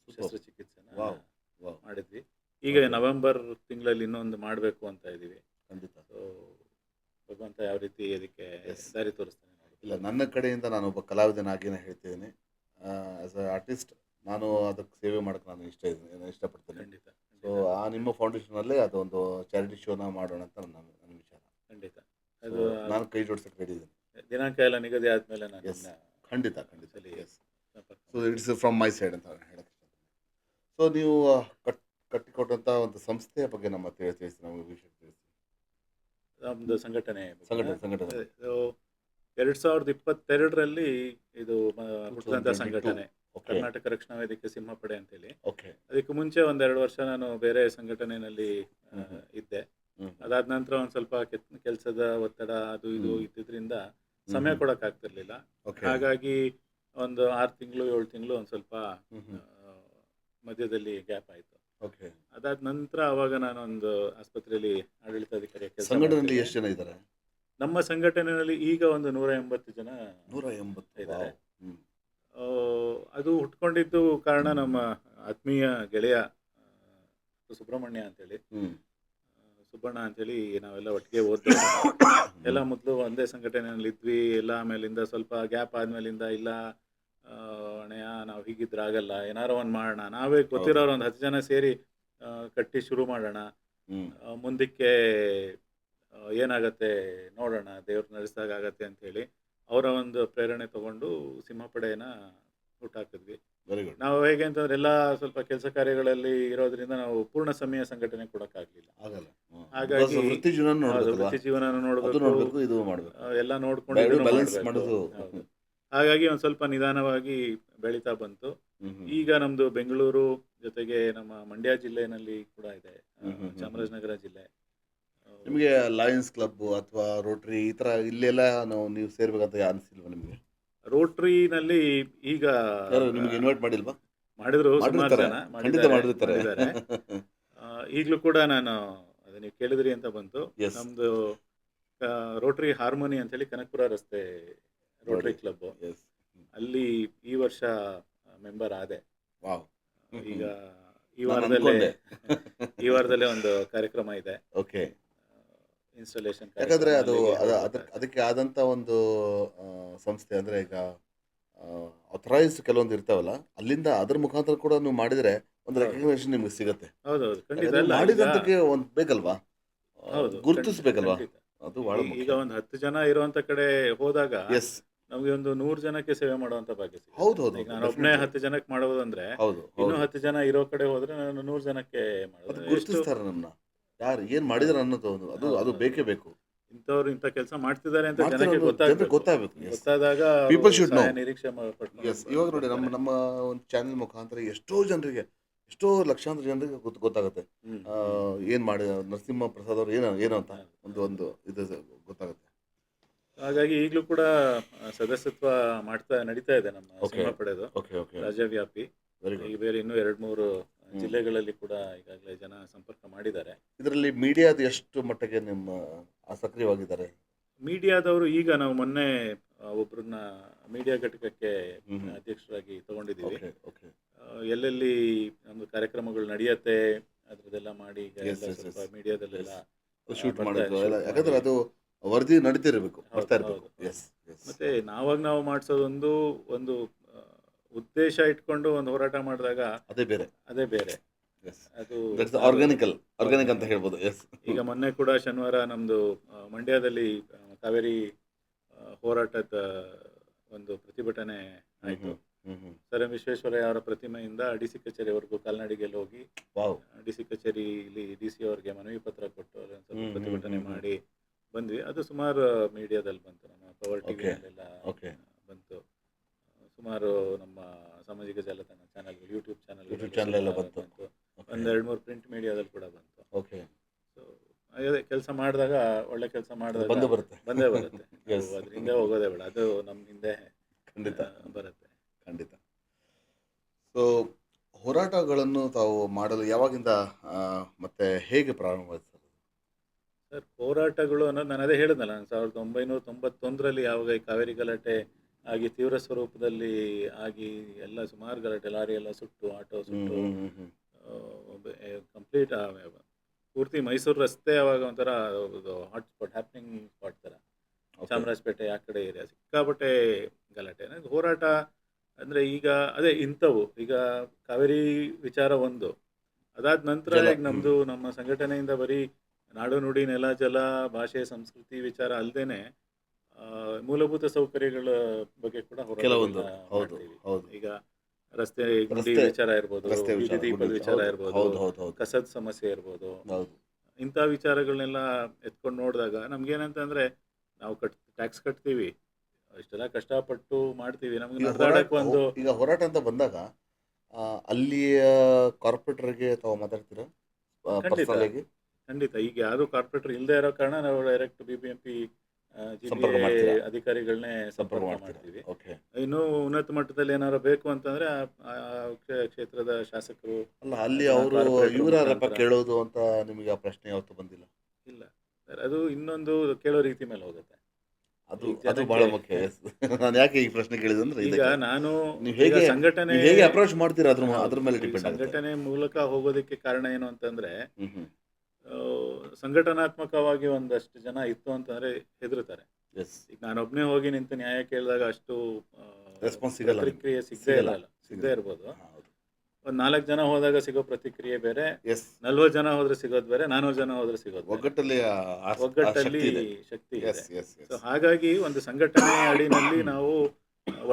ಸೂಪರ್. ಶಸ್ತ್ರಚಿಕಿತ್ಸೆನ wow wow. ಮಾಡಿದ್ವಿ. ಈಗ ಓಕೆ, ನವೆಂಬರ್ ತಿಂಗಳಲ್ಲಿ ಇನ್ನೊಂದು ಮಾಡಬೇಕು ಅಂತ ಇದ್ದೀವಿ. ಖಂಡಿತ. ಸೊ ಭಗವಂತ ಯಾವ ರೀತಿ ಅದಕ್ಕೆ ಎಸ್. ದಾರಿ ತೋರಿಸ್ತಾನೆ ಇಲ್ಲ, ನೋಡ್ಬೇಕು. ನನ್ನ ಕಡೆಯಿಂದ ನಾನೊಬ್ಬ ಕಲಾವಿದನಾಗಿಯೇ ಹೇಳ್ತಿದ್ದೀನಿ. ಆ್ಯಸ್ ಅ ಆರ್ಟಿಸ್ಟ್ ನಾನು ಅದಕ್ಕೆ ಸೇವೆ ಮಾಡೋಕ್ಕೆ ನಾನು ಇಷ್ಟಪಡ್ತೇನೆ. ಖಂಡಿತ ಸೊ ಖಂಡಿತ ನಿಮ್ಮ ಫೌಂಡೇಶನಲ್ಲೇ ಅದೊಂದು ಚಾರಿಟಿ ಶೋನ ಮಾಡೋಣ ಅಂತ ನನ್ನ ವಿಚಾರ. ಖಂಡಿತ. ಸೊ ಅದು ನಾನು ಕೈ ಜೋಡಿಸಕ್ಕೆ ರೆಡಿ ಇದ್ದೀನಿ. ದಿನಾಂಕ ಎಲ್ಲ ನಿಗದಿ ಆದಮೇಲೆ ನಾನು ಎಸ್, ನಿನ್ನ ಖಂಡಿತ ಖಂಡಿತ. ಸಲಿ ಎಸ್. ಸಂಪರ್ಕ ಸೊ ಮಾಡ್ತೀನಿ. ಇಟ್ಸ್ ಫ್ರಮ್ ಮೈ ಸೈಡ್ ಅಂತ ಹೇಳಕ್ಕೆ ಇಷ್ಟಪಡ್ತೀನಿ. ಸೊ ನೀವು ಕಟ್ಟಿಕೊಟ್ಟಂಥ ಒಂದು ಸಂಸ್ಥೆಯ ಬಗ್ಗೆ ನಮ್ಮ ತಿಳಿಸಿ, ನಮಗೆ ವಿಷಯ ತಿಳಿಸಿ. ನಮ್ದು ಸಂಘಟನೆ ಸಂಘಟನೆ ಇದು 2022ರಲ್ಲಿ ಇದು ಹುಟ್ಟಿದಂಥ 2022. ಸಂಘಟನೆ ಓಕೆ ಕರ್ನಾಟಕ ರಕ್ಷಣಾ ವೇದಿಕೆ ಸಿಂಹಪಡೆ ಅಂತೇಳಿ. ಓಕೆ. ಅದಕ್ಕೆ ಮುಂಚೆ ಒಂದೆರಡು ವರ್ಷ ನಾನು ಬೇರೆ ಸಂಘಟನೆಯಲ್ಲಿ ಹ್ಮ್ ಹ್ಮ್ ಇದ್ದೆ. ಹ್ಮ್ ಅದಾದ ನಂತರ ಒಂದು ಸ್ವಲ್ಪ ಕೆಲಸದ ಒತ್ತಡ ಅದು ಇದು ಹ್ಮ್ ಇದ್ದಿದ್ರಿಂದ ಹ್ಮ್ ಸಮಯ ಹ್ಮ್ ಕೊಡೋಕ್ಕಾಗ್ತಿರ್ಲಿಲ್ಲ. ಓಕೆ. ಹಾಗಾಗಿ ಒಂದು 6 ತಿಂಗಳು 7 ತಿಂಗಳು ಒಂದು ಸ್ವಲ್ಪ ಹ್ಮ್ ಹ್ಮ್ ಮಧ್ಯದಲ್ಲಿ ಗ್ಯಾಪ್ ಆಯಿತು. ಓಕೆ. ಅದಾದ ನಂತರ ಅವಾಗ ನಾನೊಂದು ಆಸ್ಪತ್ರೆಯಲ್ಲಿ ಆಡಳಿತಾಧಿಕಾರಿಯಾಗಿ ಕೆಲಸ ಸಂಘಟನೆಯಲ್ಲಿ ಮಾಡ್ತಿದ್ದೆ. ಎಷ್ಟು ಜನ ಇದ್ದಾರೆ? ನಮ್ಮ ಸಂಘಟನೆಯಲ್ಲಿ ಈಗ ಒಂದು 180 ಜನ 180. ಇದ್ದಾರೆ. ವಾವ್. ಹ್ಮ್. ಅದು ಹುಟ್ಕೊಂಡಿದ್ದು ಕಾರಣ ನಮ್ಮ ಆತ್ಮೀಯ ಗೆಳೆಯ ಸುಬ್ರಹ್ಮಣ್ಯ ಅಂತೇಳಿ, ಹ್ಮ್. ಸುಬ್ಬಣ್ಣ ಅಂತೇಳಿ ನಾವೆಲ್ಲ ಒಟ್ಟಿಗೆ ಓದಿದವರು. ಎಲ್ಲ ಮೊದಲು ಒಂದೇ ಸಂಘಟನೆಯಲ್ಲಿ ಇದ್ವಿ. ಎಲ್ಲ ಆಮೇಲಿಂದ ಸ್ವಲ್ಪ ಗ್ಯಾಪ್ ಆದ್ಮೇಲಿಂದ ಇಲ್ಲ ಅಣ್ಣಯ್ಯ ನಾವು ಹೀಗಿದ್ರೆ ಆಗಲ್ಲ, ಏನಾರೋ ಒಂದು ಮಾಡೋಣ, ನಾವೇ ಹೌದು. ಗೊತ್ತಿರೋರು ಒಂದು 10 ಜನ ಸೇರಿ ಕಟ್ಟಿ ಶುರು ಮಾಡೋಣ, ಹ್ಮ್. ಮುಂದಕ್ಕೆ ಏನಾಗತ್ತೆ ನೋಡೋಣ, ದೇವ್ರು ನಡೆಸಿದಾಗ ಆಗತ್ತೆ ಅಂತೇಳಿ ಅವರ ಒಂದು ಪ್ರೇರಣೆ ತಗೊಂಡು ಸಿಂಹಪಡೆಯನ್ನ ಹುಟ್ಟಾಕಿದ್ವಿ. Very good. ನಾವು ಹೇಗೆ ಅಂತಂದ್ರೆ ಎಲ್ಲ ಸ್ವಲ್ಪ ಕೆಲಸ ಕಾರ್ಯಗಳಲ್ಲಿ ಇರೋದ್ರಿಂದ ನಾವು ಪೂರ್ಣ ಸಮಯ ಸಂಘಟನೆ ಕೊಡೋಕ್ಕಾಗಲಿಲ್ಲ. ಆಗಲ್ಲ. ಹಾಗಾಗಿ Because ವೃತ್ತಿ ಜೀವನ ಹೌದು, ನೋಡ್ಬೇಕಲ್ವಾ? ವೃತ್ತಿ ಜೀವನ ಅದು ನೋಡಬೇಕು, ನೋಡ್ಬೇಕು, ಇದು ಮಾಡ್ಬೇಕು. ಎಲ್ಲ ನೋಡ್ಕೊಂಡು ಇದನ್ನು ಬ್ಯಾಲೆನ್ಸ್ ಮಾಡಬೇಕು. ಮಾಡೋದು. ಹೌದು. ಹಾಗಾಗಿ ಒಂದು ಸ್ವಲ್ಪ ನಿಧಾನವಾಗಿ ಬೆಳೀತಾ ಬಂತು. ಹ್ಮ್ ಹ್ಮ್ ಈಗ ನಮ್ಮದು ಬೆಂಗಳೂರು ಜೊತೆಗೆ ನಮ್ಮ ಮಂಡ್ಯ ಜಿಲ್ಲೆಯಲ್ಲಿ ಕೂಡ ಇದೆ, ಚಾಮರಾಜನಗರ ಜಿಲ್ಲೆ. ನಿಮಗೆ ಲಯನ್ಸ್ ಕ್ಲಬ್ ಅಥವಾ ರೋಟರಿ ಈ ಥರ ಇಲ್ಲೆಲ್ಲ ನೀವು ಸೇರ್ಬೇಕಂತ ಅನಿಸಿಲ್ವಾ ನಿಮಗೆ? ರೋಟ್ರಿನಲ್ಲಿ ಈಗ ಯಾರು ನಿಮಗೆ ಇನ್ವೈಟ್ ಮಾಡಿಲ್ವಾ? ಮಾಡಿದ್ರು, ಸುಮಾರು ಮಾಡಿರ್ತಾರೆ, ಜನ ಖಂಡಿತ ಮಾಡಿರ್ತಾರೆ. ಮಾಡಿದ್ದಾರೆ. ಈಗಲೂ ಕೂಡ ನಾನು ಅದು ನೀವು ಕೇಳಿದ್ರಿ ಅಂತ ಬಂತು. ಎಸ್. ನಮ್ದು ರೋಟರಿ ಹಾರ್ಮೋನಿ ಅಂತೇಳಿ ಕನಕಪುರ ರಸ್ತೆ ರೋಟರಿ ಕ್ಲಬ್, ಎಸ್. ಅಲ್ಲಿ ಈ ವರ್ಷ ಮೆಂಬರ್ ಆದೆ. ವಾವ್. ಈಗ ಈ ನಾನು ವಾರದಲ್ಲೇ ಅನ್ಕೊಂಡೆ. ಈ ವಾರದಲ್ಲೇ ಒಂದು ಕಾರ್ಯಕ್ರಮ ಇದೆ, ಓಕೆ. ಇನ್ಸ್ಟಾಲೇಷನ್. ಯಾಕಂದ್ರೆ ಅದು ಅದಕ್ಕೆ ಆದಂತ ಒಂದು ಸಂಸ್ಥೆ ಅಂದ್ರೆ ಈಗ ಅಥರೈಸ್ಡ್ ಕೆಲವೊಂದು ಇರ್ತಾವಲ್ಲ, ಅಲ್ಲಿಂದ ಅದ್ರ ಮುಖಾಂತರ ಕೂಡ ನೀವು ಮಾಡಿದ್ರೆ ಒಂದು ರೆಕಗ್ನೇಷನ್ ನಿಮ್ಗೆ ಸಿಗುತ್ತೆ. ಹೌದೌದು, ಖಂಡಿತ. ನೀವು ಅಲ್ಲ, ಈಗ ಮಾಡಿದಂತಕ್ಕೆ ಒಂದು ಬೇಕಲ್ವಾ, ಹೌದು, ಗುರುತಿಸ್ಬೇಕಲ್ವಾ, ಖಂಡಿತ. ಅದು ಬಹಳ ಈಗ ಮುಖ್ಯ. ಒಂದು 10 ಜನ ಇರುವಂತ ಕಡೆ ಹೋದಾಗ ಎಸ್. ನಮ್ಗೆ ಒಂದು 100 ಜನಕ್ಕೆ ಸೇವೆ ಮಾಡುವಂತ ಭಾಗ್ಯ ಸಿಗುತ್ತೆ. ಹೌದು ಹೌದು ಈಗ ನಾನು ಒಬ್ಬನೇ 10 ಜನಕ್ಕೆ ಮಾಡೋದಂದ್ರೆ ಹೌದು ಇನ್ನೂ ಹೌದು. 10 ಜನ ಇರೋ ಕಡೆ ಹೋದ್ರೆ ನಾನು 100 ಜನಕ್ಕೆ ಅದು ಮಾಡೋದು. ಎಷ್ಟು ಗುರುತಿಸ್ತಾರೆ ನಮ್ಮನ್ನ, ಯಾರು ಏನ್ ಮಾಡಿದಾರೆ ಅನ್ನೋದು ಅದು ಅದು ಅದು ಬೇಕೇ ಬೇಕು. ಇಂಥವ್ರು ಇಂಥ ಕೆಲಸ ಮಾಡ್ತಿದ್ದಾರೆ ಅಂತ ಮಾಡ್ತಾರೆ ಜನಕ್ಕೆ ಅನ್ನೋದು ಜನರಿಗೆ ಗೊತ್ತಾಗಬೇಕು. ಗೊತ್ತಾಗಬೇಕು. Yes. ಗೊತ್ತಾದಾಗ People should know. ಸಹಾಯ ನಿರೀಕ್ಷೆ ಪಡ್ಕೊಂಡು ಎಸ್. ಇವಾಗ ನೋಡಿ ನಮ್ಮ ಬರ್ತಾರೆ. ನಮ್ಮ ಒಂದು ಚಾನೆಲ್ ಮುಖಾಂತರ ಎಷ್ಟೋ ಜನರಿಗೆ, ಎಷ್ಟೋ ಲಕ್ಷಾಂತರ ಜನರಿಗೆ ಗೊತ್ತಾಗುತ್ತೆ ಹ್ಮ್. ಏನ್ ಮಾಡಿ ನರಸಿಂಹ ಪ್ರಸಾದ್ ಅವರು ಏನು ಅಂತ ಒಂದು ಒಂದು ಇದು ಗೊತ್ತಾಗುತ್ತೆ. ಹಾಗಾಗಿ ಈಗಲೂ ಕೂಡ ಸದಸ್ಯತ್ವ ನಡೀತಾ ಇದೆ ನಮ್ಮ Okay. ಸಿಂಹಪಡೆದು, ಓಕೆ ಓಕೆ. ರಾಜ್ಯವ್ಯಾಪಿ. ವೆರಿ ಈಗ ಗುಡ್. ಬೇರೆ ಇನ್ನೂ 2-3 ಜಿಲ್ಲೆಗಳಲ್ಲಿ ಕೂಡ ಈಗಾಗಲೇ ಜನ ಸಂಪರ್ಕ ಮಾಡಿದ್ದಾರೆ. ಇದರಲ್ಲಿ ಮೀಡಿಯಾದ ಎಷ್ಟು ಮಟ್ಟಿಗೆ ನಿಮ್ಮ ಸಕ್ರಿಯವಾಗಿದ್ದಾರೆ? ಮೀಡಿಯಾದವರು ಈಗ ನಾವು ಮೊನ್ನೆ ಒಬ್ಬರನ್ನ ಮೀಡಿಯಾ ಘಟಕಕ್ಕೆ ಹ್ಮ್. ಅಧ್ಯಕ್ಷರಾಗಿ ತಗೊಂಡಿದ್ದೀವಿ. ಓಕೆ ಓಕೆ ಎಲ್ಲೆಲ್ಲಿ ನಮ್ಮದು ಕಾರ್ಯಕ್ರಮಗಳು ನಡೆಯುತ್ತೆ ಅದ್ರದ್ದೆಲ್ಲ ಮಾಡಿ ಈಗ ಎಸ್ ಎಲ್ಲ ಎಸ್ ಸ್ವಲ್ಪ ಎಸ್ ಮೀಡಿಯಾದಲ್ಲೆಲ್ಲ ಶೂಟ್ ಬರ್ತಾ ಮಾಡಿದ್ರು shoot ಎಲ್ಲ, ಮಾಡಿ. ಯಾಕಂದ್ರೆ ಅದು ವರದಿ ನಡೀತಿರ್ಬೇಕು, ಹೌದು, ಬರ್ತಾ ಇರಬೇಕು. ಹೌದು, ಹೌದು. ಎಸ್ ಎಸ್ ಮತ್ತೆ ನಾವು ಮಾಡಿಸೋದೊಂದು ಒಂದು ಉದ್ದೇಶ ಇಟ್ಕೊಂಡು ಒಂದು ಹೋರಾಟ ಮಾಡಿದಾಗ ಅದೇ ಬೇರೆ. ಅದೇ ಬೇರೆ. ಎಸ್ ಅದು ದಟ್ಸ್ ಆರ್ಗಾನಿಕ್ ಅಂತ ಹೇಳ್ಬೋದು. ಎಸ್ ಈಗ ಮೊನ್ನೆ ಕೂಡ ಶನಿವಾರ ನಮ್ದು ಮಂಡ್ಯದಲ್ಲಿ ಕಾವೇರಿ ಹೋರಾಟದ ಒಂದು ಪ್ರತಿಭಟನೆ ಆಯಿತು. ಸರ್ ಎಂ ವಿಶ್ವೇಶ್ವರಯ್ಯ ಅವರ ಪ್ರತಿಮೆಯಿಂದ ಡಿ ಸಿ ಕಚೇರಿವರೆಗೂ ಕಾಲ್ನಡಿಗೆಯಲ್ಲಿ ಹೋಗಿ ವಾವ್ ಡಿ ಸಿ ಕಚೇರಿಲಿ ಡಿ ಸಿ ಅವರಿಗೆ ಮನವಿ ಪತ್ರ ಕೊಟ್ಟು ಅಲ್ಲಿ ಒಂದು ಸ್ವಲ್ಪ ಪ್ರತಿಭಟನೆ ಮಾಡಿ ಬಂದ್ವಿ. ಅದು ಸುಮಾರು ಮೀಡಿಯಾದಲ್ಲಿ ಬಂತು, ನಮ್ಮ ಪವರ್ Okay. ಟಿವಿಯಲ್ಲೆಲ್ಲ Okay. ಬಂತು. ಸುಮಾರು ನಮ್ಮ ಸಾಮಾಜಿಕ ಜಾಲತಾಣ ಚಾನಲ್, ಯೂಟ್ಯೂಬ್ ಚಾನಲ್ ಎಲ್ಲ ಬಂತು. ಒಂದು 2-3 ಪ್ರಿಂಟ್ ಮೀಡಿಯಾದಲ್ಲಿ ಕೂಡ ಬಂತು. ಓಕೆ ಸೊ ಅದೇ ಕೆಲಸ ಮಾಡಿದಾಗ, ಒಳ್ಳೆ ಕೆಲಸ ಮಾಡಿದಾಗ ಬಂದೇ ಬರುತ್ತೆ. ಬಂದೇ ಬರುತ್ತೆ. Yes. ನಾವು ಅದ್ರ ಹಿಂದೆ ಹೋಗೋದೇ ಬೇಡ, ಅದು ನಮ್ಮ ಹಿಂದೆ ಖಂಡಿತ ಬರುತ್ತೆ. ಖಂಡಿತ. ಸೊ ಹೋರಾಟಗಳನ್ನು ತಾವು ಮಾಡಲು ಯಾವಾಗಿಂದ ಮತ್ತೆ ಹೇಗೆ ಪ್ರಾರಂಭವಾಯಿತು ಸರ್? ಸರ್, ಹೋರಾಟಗಳು ಅನ್ನೋದು ನಾನು ಅದೇ ಹೇಳಿದ್ನಲ್ಲ, ನಾನು 1991ರಲ್ಲಿ ಯಾವಾಗ ಈ ಕಾವೇರಿ ಗಲಾಟೆ ಆಗಿ ತೀವ್ರ ಸ್ವರೂಪದಲ್ಲಿ ಆಗಿ ಎಲ್ಲ ಸುಮಾರು ಗಲಾಟೆ, ಲಾರಿ ಎಲ್ಲ ಸುಟ್ಟು, ಆಟೋ ಸುಟ್ಟು, ಕಂಪ್ಲೀಟ್ ಪೂರ್ತಿ ಮೈಸೂರು ರಸ್ತೆ ಅವಾಗ ಒಂಥರ ಹಾಟ್ ಸ್ಪಾಟ್, ಹ್ಯಾಪ್ನಿಂಗ್ ಸ್ಪಾಟ್ ಥರ. ಚಾಮರಾಜಪೇಟೆ ಆ ಕಡೆ ಏರಿಯಾ ಸಿಕ್ಕಾಪಟ್ಟೆ ಗಲಾಟೆ. ಹೋರಾಟ ಅಂದರೆ ಈಗ ಅದೇ ಇಂಥವು, ಈಗ ಕಾವೇರಿ ವಿಚಾರ ಒಂದು, ಅದಾದ ನಂತರ ಜಲ. ಈಗ ನಮ್ಮದು ನಮ್ಮ ಸಂಘಟನೆಯಿಂದ ಬರೀ ನಾಡು ನುಡಿ ನೆಲ ಜಲ ಭಾಷೆ ಸಂಸ್ಕೃತಿ ವಿಚಾರ ಅಲ್ಲದೇನೆ ಮೂಲಭೂತ ಸೌಕರ್ಯಗಳ ಬಗ್ಗೆ ಕೂಡ ಕೆಲವೊಂದು ಹೋರಾಟ ಹೌದು ಮಾಡ್ತೀವಿ. ಹೌದು ಈಗ ರಸ್ತೆ ಗುಂಡಿ ರಸ್ತೆ- ವಿಚಾರ ಇರ್ಬೋದು, ರಸ್ತೆ ಬೀದಿ ವಿಚಾರ, ದೀಪದ ಗುಂಡಿ- ವಿಚಾರ ಹೌದು, ಇರ್ಬೋದು, ಹೌದು ಹೌದು ಹೌದು ಕಸದ ಸಮಸ್ಯೆ ಇರ್ಬೋದು, ಹೌದು ಇಂಥ ವಿಚಾರಗಳನ್ನೆಲ್ಲ ಎತ್ಕೊಂಡು ನೋಡಿದಾಗ ನಮ್ಗೇನಂತಂದ್ರೆ, ನಾವು ಟ್ಯಾಕ್ಸ್ ಕಟ್ತೀವಿ, ಇಷ್ಟೆಲ್ಲ ಕಷ್ಟಪಟ್ಟು ಮಾಡ್ತೀವಿ, ನಮ್ಗೆ ಈಗ ನಡೆದಾಡಕ್ಕೆ ಒಂದು ಈಗ ಹೋರಾಟ ಅಂತ ಬಂದಾಗ ಅಲ್ಲಿಯ ಕಾರ್ಪೊರೇಟರ್ಗೆ ತಾವು ಮಾತಾಡ್ತೀರಾ ಖಂಡಿತ. ಪರ್ಸನಲ್ ಆಗಿ? ಖಂಡಿತ. ಈಗ ಯಾರು ಕಾರ್ಪೊರೇಟರ್ ಇಲ್ಲದೆ ಇರೋ ಕಾರಣ ನಾವು ಡೈರೆಕ್ಟ್ BBMP ಸಂಪರ್ಕ GPA ಮಾಡ್ತೀರಾ? ಅಧಿಕಾರಿಗಳನ್ನೇ ಸಂಪರ್ಕ ಸಂಪರ್ಕ ಮಾಡ್ತೀರಾ? ಮಾಡ್ತೀವಿ. ಓಕೆ. ಇನ್ನು ಉನ್ನತ ಮಟ್ಟದಲ್ಲಿ ಏನಾದ್ರು ಬೇಕು ಅಂತಂದ್ರೆ ಆ ಕ್ಷೇತ್ರದ ಶಾಸಕರು ಅಲ್ಲ, ಅಲ್ಲಿ ಅದನ್ನ ಅವರು ಕಾರ್ಪೊರೇಟರ್ ಇವರಪ್ಪ ಮುಖಾಂತರ- ಕೇಳೋದು ಅಂತ ನಿಮಗೆ ಆ ಪ್ರಶ್ನೆ ಯಾವತ್ತೂ ಬಂದಿಲ್ಲ? ಇಲ್ಲ ಸರ್, ಅದು ಇನ್ನೊಂದು ಕೇಳೋ ರೀತಿ ಮೇಲೆ ಹೋಗುತ್ತೆ. ಅದು ಈಗ ಅದು ಜನಕ್ಕೆ- ಬಹಳ ಮುಖ್ಯ. Yes. ನಾನು ಯಾಕೆ ಈ ಪ್ರಶ್ನೆ ಕೇಳಿದಂದ್ರೆ ಈಗ ಇದಕ್ಕೆ ನಾನು ನೀವು ಈಗ ಹೇಗೆ ಸಂಘಟನೆ ನೀವು ಹೇಗೆ ಅಪ್ರೋಚ್ ಮಾಡ್ತೀರಾ ಹೌದು. ಅದ್ರ ಮೇಲೆ ಈಗ ಡಿಪೆಂಡ್ ಆಗುತ್ತೆ. ಸಂಘಟನೆ ಮೂಲಕ ಹೋಗೋದಕ್ಕೆ ಕಾರಣ ಏನು ಅಂತಂದ್ರೆ, ಹ್ಮ್ ಸಂಘಟನಾತ್ಮಕವಾಗಿ ಒಂದಷ್ಟು ಜನ ಇತ್ತು ಅಂತಂದ್ರೆ ಹೆದರ್ತಾರೆ. ಎಸ್ ಈಗ ನಾನೊಬ್ನೇ ಹೋಗಿ ನಿಂತು ನ್ಯಾಯ ಕೇಳಿದಾಗ ಅಷ್ಟು ರೆಸ್ಪಾನ್ಸ್ ಸಿಗಲ್ಲ ನಿಮ್ಗೆ. ಪ್ರತಿಕ್ರಿಯೆ ಸಿಗದೇ ಸಿಗಲ್ಲ. ಇರಲ್ಲ, ಸಿಗದೇ ಇರ್ಬೋದು. ಹೌದು. ಒಂದ್ 4 ಜನ ಹೋದಾಗ ಸಿಗೋ ಪ್ರತಿಕ್ರಿಯೆ ಬೇರೆ, ಎಸ್ 40 ಜನ ಹೋದ್ರೆ ಸಿಗೋದು ಬೇರೆ, 400 ಜನ ಹೋದ್ರೆ ಸಿಗೋದು ಬೇರೆ. ಒಗ್ಗಟ್ಟಲ್ಲಿ ಒಗ್ಗಟ್ಟಲ್ಲಿ ಶಕ್ತಿ ಇದೆ. ಶಕ್ತಿ ಎಸ್ ಇದೆ. ಎಸ್ ಸೊ ಎಸ್ ಹಾಗಾಗಿ ಒಂದು ಸಂಘಟನೆ ಅಡಿನಲ್ಲಿ ನಾವು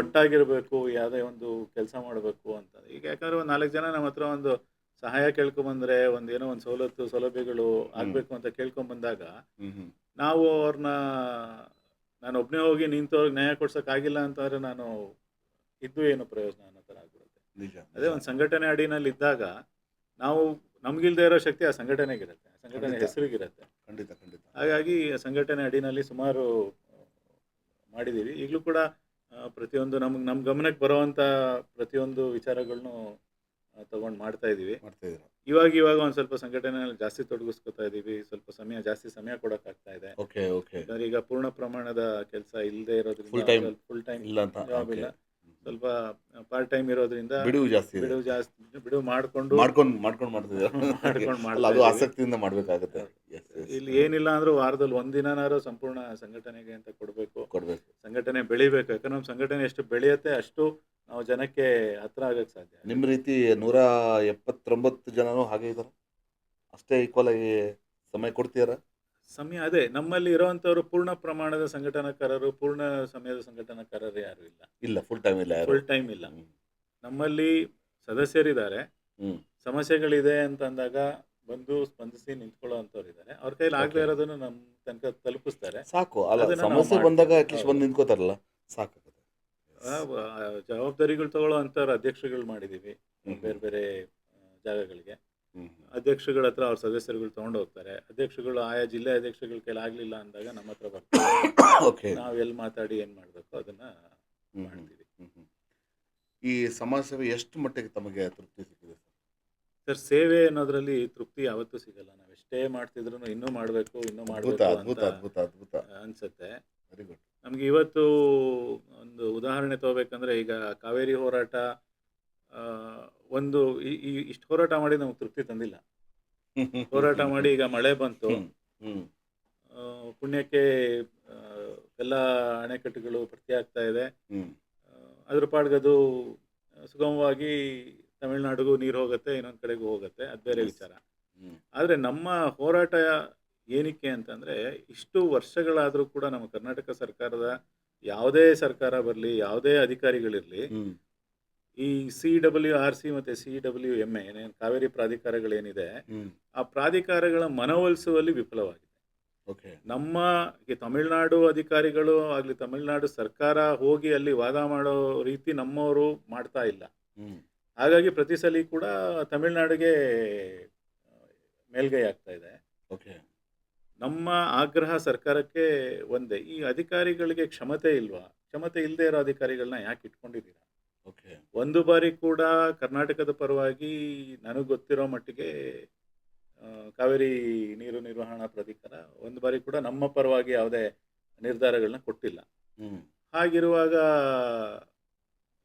ಒಟ್ಟಾಗಿರ್ಬೇಕು, ಯಾವುದೇ ಒಂದು ಕೆಲಸ ಮಾಡಬೇಕು ಅಂತ. ಈಗ ಯಾಕಂದ್ರೆ ಒಂದು 4 ಜನ ನಮ್ಮ ಹತ್ರ ಒಂದು ಸಹಾಯ ಕೇಳ್ಕೊಂಬಂದ್ರೆ, ಏನೋ ಒಂದು ಸೌಲಭ್ಯಗಳು ಆಗ್ಬೇಕು ಅಂತ ಕೇಳ್ಕೊಂಬಂದಾಗ, ಹ್ಮ್ ನಾವು ಅವ್ರನ್ನ ನಾನು ಒಬ್ಬನೇ ಹೋಗಿ ನಿಂತವ್ರಿಗೆ ನ್ಯಾಯ ಕೊಡ್ಸೋಕ್ಕಾಗಿಲ್ಲ ಅಂತಂದ್ರೆ ನಾನು ಇದ್ದು ಏನು ಪ್ರಯೋಜನ ಅನ್ನೋ ಥರ ಆಗ್ಬಿಡುತ್ತೆ. ನಿಜ ಅದೇ ಒಂದು ಸಂಘಟನೆ ಅಡಿನಲ್ಲಿ ಇದ್ದಾಗ ನಾವು ನಮ್ಗಿಲ್ದೇ ಇರೋ ಶಕ್ತಿ ಆ ಸಂಘಟನೆಗಿರುತ್ತೆ, ಆ ಸಂಘಟನೆ ಖಂಡಿತ. ಹೆಸರಿಗಿರುತ್ತೆ. ಖಂಡಿತ ಖಂಡಿತ. ಹಾಗಾಗಿ ಆ ಸಂಘಟನೆ ಅಡಿನಲ್ಲಿ ಸುಮಾರು ಮಾಡಿದ್ದೀವಿ. ಈಗಲೂ ಕೂಡ ಪ್ರತಿಯೊಂದು ನಮ್ಮ ಗಮನಕ್ಕೆ ಬರುವಂಥ ಪ್ರತಿಯೊಂದು ವಿಚಾರಗಳನ್ನು ತಗೊಂಡು ಮಾಡ್ತಾ ಇದ್ದೀವಿ. ಮಾಡ್ತಾ ಇದ್ದೀರಾ? ಇವಾಗ ಒಂದು ಸ್ವಲ್ಪ ಸಂಘಟನೆಯಲ್ಲಿ ಜಾಸ್ತಿ ತೊಡಗಿಸ್ಕೊತಾ ಇದ್ದೀವಿ. ಸ್ವಲ್ಪ ಜಾಸ್ತಿ ಸಮಯ ಕೊಡೋಕ್ಕಾಗ್ತಾ ಇದೆ. Okay okay. ಯಾಕಂದ್ರೆ ಈಗ ಪೂರ್ಣ ಪ್ರಮಾಣದ ಕೆಲಸ ಇಲ್ಲದೆ Full time ಇರೋದ್ರಿಂದ, ಫುಲ್ ಟೈಮ್ ಇಲ್ಲ ಅಂತ. Job Okay. ಇಲ್ಲ, ಸ್ವಲ್ಪ ಪಾರ್ಟ್ ಟೈಮ್ ಇರೋದ್ರಿಂದ ಬಿಡುವು ಜಾಸ್ತಿ ಇದೆ. ಬಿಡುವು ಮಾಡ್ಕೊಂಡು ಮಾಡ್ಕೊಂಡು ಮಾಡ್ತಿದ್ದೀರಾ? ಮಾಡ್ಕೊಂಡು ಅಲ್ಲ, ಅದು ಮಾಡ್ತಾ ಆಸಕ್ತಿಯಿಂದ ಮಾಡ್ಬೇಕಾಗುತ್ತೆ. ಎಸ್ ಎಸ್ ಇಲ್ಲಿ ಏನಿಲ್ಲ ಅಂದ್ರೂ ವಾರದಲ್ಲಿ ಒಂದಿನಾರು ಸಂಪೂರ್ಣ ಸಂಘಟನೆಗೆ ಅಂತ ಕೊಡಬೇಕು. ಕೊಡ್ಬೇಕು. ಸಂಘಟನೆ ಬೆಳಿಬೇಕು. ಯಾಕಂದ್ರೆ ನಮ್ಮ ಸಂಘಟನೆ ಎಷ್ಟು ಬೆಳೆಯುತ್ತೆ ಅಷ್ಟು ನಾವು ಜನಕ್ಕೆ ಹತ್ರ ಆಗಕ್ಕೆ ಸಾಧ್ಯ. ನಿಮ್ಮ ರೀತಿ 179 ಜನನೂ ಹಾಗೆ ಇದ್ದಾರೆ? ಅಷ್ಟೇ ಈಕ್ವಲ್ ಆಗಿ ಸಮಯ ಕೊಡ್ತೀರಾ? ಸಮಯ ಅದೇ ನಮ್ಮಲ್ಲಿ ಇರೋವಂಥವ್ರು ಪೂರ್ಣ ಪ್ರಮಾಣದ ಸಂಘಟನಾಕಾರರು, ಪೂರ್ಣ ಸಮಯದ ಸಂಘಟನಾಕಾರರು ಯಾರು ಇಲ್ಲ. ಇಲ್ಲ, ಫುಲ್ ಟೈಮ್ ಇಲ್ಲ ಯಾರು? ಫುಲ್ ಟೈಮ್ ಇಲ್ಲ. ನಮ್ಮಲ್ಲಿ ಸದಸ್ಯರಿದ್ದಾರೆ, ಹ್ಮ್ ಸಮಸ್ಯೆಗಳಿದೆ ಅಂತ ಅಂದಾಗ ಬಂದು ಸ್ಪಂದಿಸಿ ನಿಂತ್ಕೊಳ್ಳೋ ಅಂಥವ್ರು ಇದ್ದಾರೆ. ಅವ್ರ ಕೈಲಿ ಆಗದೆ Okay. ಇರೋದನ್ನು ನಮ್ಮ ತನಕ ತಲುಪಿಸ್ತಾರೆ. ಸಾಕು. ಅಲ್ಲ, ಅದನ್ನ ನಾವು ಸಮಸ್ಯೆ ಮಾಡ್ತೀವಿ. ಬಂದಾಗ ಅಟ್ಲೀಸ್ಟ್ ಹೌದು. ಬಂದು ನಿಂತ್ಕೋತಾರಲ್ಲ, ಸಾಕಾಗುತ್ತೆ. ಜವಾಬ್ದಾರಿಗಳು ತಗೊಳ್ಳೋ ಅಂಥವ್ರು ಅಧ್ಯಕ್ಷರುಗಳು ಮಾಡಿದ್ದೀವಿ ಹ್ಮ್. ಬೇರೆ ಬೇರೆ ಜಾಗಗಳಿಗೆ. ಹ್ಮ್ ಅಧ್ಯಕ್ಷಗಳ ಹತ್ರ ಅವ್ರ ಸದಸ್ಯರುಗಳು ತೊಗೊಂಡು ಹೋಗ್ತಾರೆ. ಅಧ್ಯಕ್ಷಗಳು ಆಯಾ ಜಿಲ್ಲೆ ಅಧ್ಯಕ್ಷಗಳ ಕೈಲಿ ಆಗಲಿಲ್ಲ ಅಂದಾಗ ನಮ್ಮ ಹತ್ರ ಬರ್ತಾರೆ. ಓಕೆ. ನಾವು ಎಲ್ಲಿ ಮಾತಾಡಿ ಏನು ಮಾಡಬೇಕು ಅದನ್ನು ಮಾಡ್ತೀವಿ. ಈ ಸಮಾಜ ಸೇವೆ ಎಷ್ಟು ಮಟ್ಟಿಗೆ ತಮಗೆ ತೃಪ್ತಿ ಸಿಕ್ಕಿದೆ ಸರ್? ಸರ್, ಸೇವೆ ಅನ್ನೋದ್ರಲ್ಲಿ ತೃಪ್ತಿ ಯಾವತ್ತೂ ಸಿಗಲ್ಲ. ನಾವು ಎಷ್ಟೇ ಮಾಡ್ತಿದ್ರು ಇನ್ನೂ ಮಾಡಬೇಕು ಅದ್ಭುತ ಮಾಡಬೇಕು ಅದ್ಭುತ ಅಂತ ಅದ್ಭುತ ಅದ್ಭುತ. ಅನ್ಸುತ್ತೆ. Very good. ನಮ್ಗೆ ಇವತ್ತು ಒಂದು ಒಂದು ಉದಾಹರಣೆ ತಗೋಬೇಕಂದ್ರೆ ಈಗ ಕಾವೇರಿ ಹೋರಾಟ ಆ, ಒಂದು ಇಷ್ಟು ಹೋರಾಟ ಮಾಡಿ ನಮ್ಗೆ ತೃಪ್ತಿ ತಂದಿಲ್ಲ. ಹೋರಾಟ ಮಾಡಿ ಈಗ ಮಳೆ ಬಂತು, ಹ್ಮ್ ಹ್ಮ್ ಆ, ಪುಣ್ಯಕ್ಕೆ ಆ, ಎಲ್ಲ ಅಣೆಕಟ್ಟುಗಳು ಭರ್ತಿ ಆಗ್ತಾ ಇದೆ. ಹ್ಮ್ ಅದ್ರ ಪಾಡ್ಗದು ಸುಗಮವಾಗಿ ತಮಿಳ್ನಾಡಿಗೂ ನೀರು ಹೋಗುತ್ತೆ, ಇನ್ನೊಂದು ಕಡೆಗೂ ಹೋಗುತ್ತೆ, ಅದು ಬೇರೆ ವಿಚಾರ. ಹ್ಮ್ ಆದರೆ ನಮ್ಮ ಹೋರಾಟ ಏನಕ್ಕೆ ಅಂತಂದರೆ, ಇಷ್ಟು ವರ್ಷಗಳಾದರೂ ಕೂಡ ನಮ್ಮ ಕರ್ನಾಟಕ ಸರ್ಕಾರದ ಯಾವುದೇ ಸರ್ಕಾರ ಬರಲಿ, ಯಾವುದೇ ಅಧಿಕಾರಿಗಳಿರಲಿ, ಹ್ಮ್ ಈ CWRC ಮತ್ತು CWMA ಏನೇನು ಕಾವೇರಿ ಪ್ರಾಧಿಕಾರಗಳೇನಿದೆ, ಹ್ಮ್ ಆ ಪ್ರಾಧಿಕಾರಗಳ ಮನವೊಲಿಸುವಲ್ಲಿ ವಿಫಲವಾಗಿದೆ. ಓಕೆ ನಮ್ಮ ಈ ತಮಿಳ್ನಾಡು ಅಧಿಕಾರಿಗಳು ಆಗಲಿ, ತಮಿಳ್ನಾಡು ಸರ್ಕಾರ ಹೋಗಿ ಅಲ್ಲಿ ವಾದ ಮಾಡೋ ರೀತಿ ನಮ್ಮವರು ಮಾಡ್ತಾ ಇಲ್ಲ. ಹ್ಮ್ ಹಾಗಾಗಿ ಪ್ರತಿ ಸಲ ಕೂಡ ತಮಿಳ್ನಾಡಿಗೆ ಮೇಲ್ಗೈ ಆಗ್ತಾ ಇದೆ. ಓಕೆ ನಮ್ಮ ಆಗ್ರಹ ಸರ್ಕಾರಕ್ಕೆ ಒಂದೇ, ಈ ಅಧಿಕಾರಿಗಳಿಗೆ ಕ್ಷಮತೆ ಇಲ್ವಾ? ಕ್ಷಮತೆ ಇಲ್ಲದೆ ಇರೋ ಅಧಿಕಾರಿಗಳನ್ನ ಯಾಕೆ ಇಟ್ಕೊಂಡಿದ್ದೀರಾ? ಓಕೆ ಒಂದು ಬಾರಿ ಕೂಡ ಕರ್ನಾಟಕದ ಪರವಾಗಿ ನನಗೆ ಗೊತ್ತಿರೋ ಮಟ್ಟಿಗೆ ಕಾವೇರಿ ನೀರು ನಿರ್ವಹಣಾ ಪ್ರಾಧಿಕಾರ ಒಂದು ಬಾರಿ ಕೂಡ ನಮ್ಮ ಪರವಾಗಿ ಯಾವುದೇ ನಿರ್ಧಾರಗಳನ್ನ ಕೊಟ್ಟಿಲ್ಲ. ಹ್ಮ್ ಹಾಗಿರುವಾಗ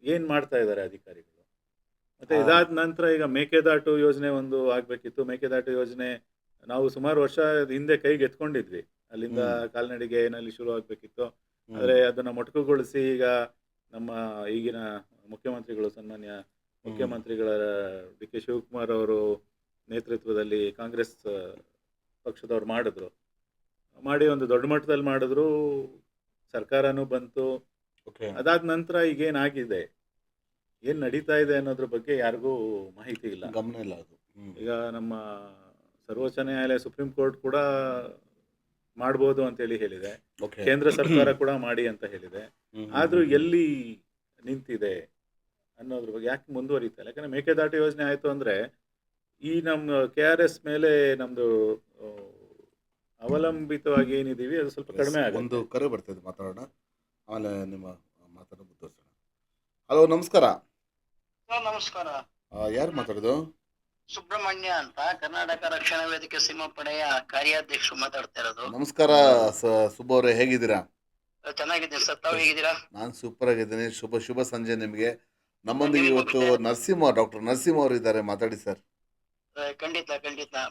ಏನು ಮಾಡ್ತಾ ಇದ್ದಾರೆ ಅಧಿಕಾರಿಗಳು? ಮತ್ತೆ ಇದಾದ ನಂತರ ಈಗ ಮೇಕೆದಾಟು ಯೋಜನೆ ಒಂದು ಆಗಬೇಕಿತ್ತು. ಮೇಕೆದಾಟು ಯೋಜನೆ ನಾವು ಸುಮಾರು ವರ್ಷ ಹಿಂದೆ ಕೈಗೆ ಎತ್ಕೊಂಡಿದ್ವಿ. ಅಲ್ಲಿಂದ ಕಾಲ್ನಡಿಗೆನಲ್ಲಿ ಶುರು ಆಗಬೇಕಿತ್ತು. ಆದರೆ ಅದನ್ನು ಮೊಟಕುಗೊಳಿಸಿ ಈಗ ನಮ್ಮ ಈಗಿನ ಮುಖ್ಯಮಂತ್ರಿಗಳು, ಸನ್ಮಾನ್ಯ ಮುಖ್ಯಮಂತ್ರಿಗಳ DK ಶಿವಕುಮಾರ್ ಅವರು ನೇತೃತ್ವದಲ್ಲಿ ಕಾಂಗ್ರೆಸ್ ಪಕ್ಷದವ್ರು ಮಾಡಿ ಒಂದು ದೊಡ್ಡ ಮಟ್ಟದಲ್ಲಿ ಮಾಡಿದ್ರು, ಸರ್ಕಾರನೂ ಬಂತು. ಓಕೆ ಅದಾದ ನಂತರ ಈಗೇನಾಗಿದೆ, ಏನು ನಡೀತಾ ಇದೆ ಅನ್ನೋದ್ರ ಬಗ್ಗೆ ಯಾರಿಗೂ ಮಾಹಿತಿ ಇಲ್ಲ. ಗಮನ ಇಲ್ಲ ಅದು. ಈಗ ನಮ್ಮ ಸರ್ವೋಚ್ಚ ನ್ಯಾಯಾಲಯ, ಸುಪ್ರೀಂ ಕೋರ್ಟ್ ಕೂಡ ಮಾಡ್ಬೋದು ಅಂತೇಳಿ ಹೇಳಿದೆ, ಓಕೆ ಕೇಂದ್ರ ಸರ್ಕಾರ ಕೂಡ ಮಾಡಿ ಅಂತ ಹೇಳಿದೆ. ಆದರೂ ಎಲ್ಲಿ ನಿಂತಿದೆ ಅನ್ನೋದ್ರ ಬಗ್ಗೆ ಯಾಕೆ ಮುಂದುವರಿತಾ ಇಲ್ಲ? ಯಾಕಂದರೆ ಮೇಕೆದಾಟು ಯೋಜನೆ ಆಯಿತು ಅಂದರೆ ಈ ನಮ್ಮ KRS ಮೇಲೆ ನಮ್ಮದು ಅವಲಂಬಿತವಾಗಿ ಏನಿದ್ದೀವಿ ಅದು ಸ್ವಲ್ಪ ಕಡಿಮೆ ಆಗುತ್ತೆ. ಒಂದು ಕರೆ ಬರ್ತದೆ, ಮಾತಾಡೋಣ, ಆಮೇಲೆ ನಿಮ್ಮ ಮಾತನ್ನು ಮುಂದುವರಿಸೋಣ. ಹಲೋ, ನಮಸ್ಕಾರ. ಸರ್ ನಮಸ್ಕಾರ. ಯಾರು ಮಾತಾಡೋದು? ಸುಬ್ರಹ್ಮಣ್ಯ ಅಂತ, ಕರ್ನಾಟಕ ರಕ್ಷಣಾ ವೇದಿಕೆ ಸೀಮಾಪಡೆಯ ಕಾರ್ಯಾಧ್ಯಕ್ಷರು ಮಾತಾಡ್ತಾ ಇರೋದು. ನಮಸ್ಕಾರ ಸುಬ್ಬ ಅವರೇ, ಹೇಗಿದ್ದೀರಾ? ಚೆನ್ನಾಗಿದ್ದೀನಿ ಸರ್, ತಾವು ಹೇಗಿದ್ದೀರಾ? ನಾನು ಸೂಪರ್ ಆಗಿದ್ದೀನಿ. ಶುಭ ಸಂಜೆ ನಿಮಗೆ. ನಮ್ಮೊಂದಿಗೆ ಇವತ್ತು ಡಾಕ್ಟರ್ ನರಸಿಂಹ ಅವರು ಇದ್ದಾರೆ, ಮಾತಾಡಿ ಸರ್. ಖಂಡಿತ.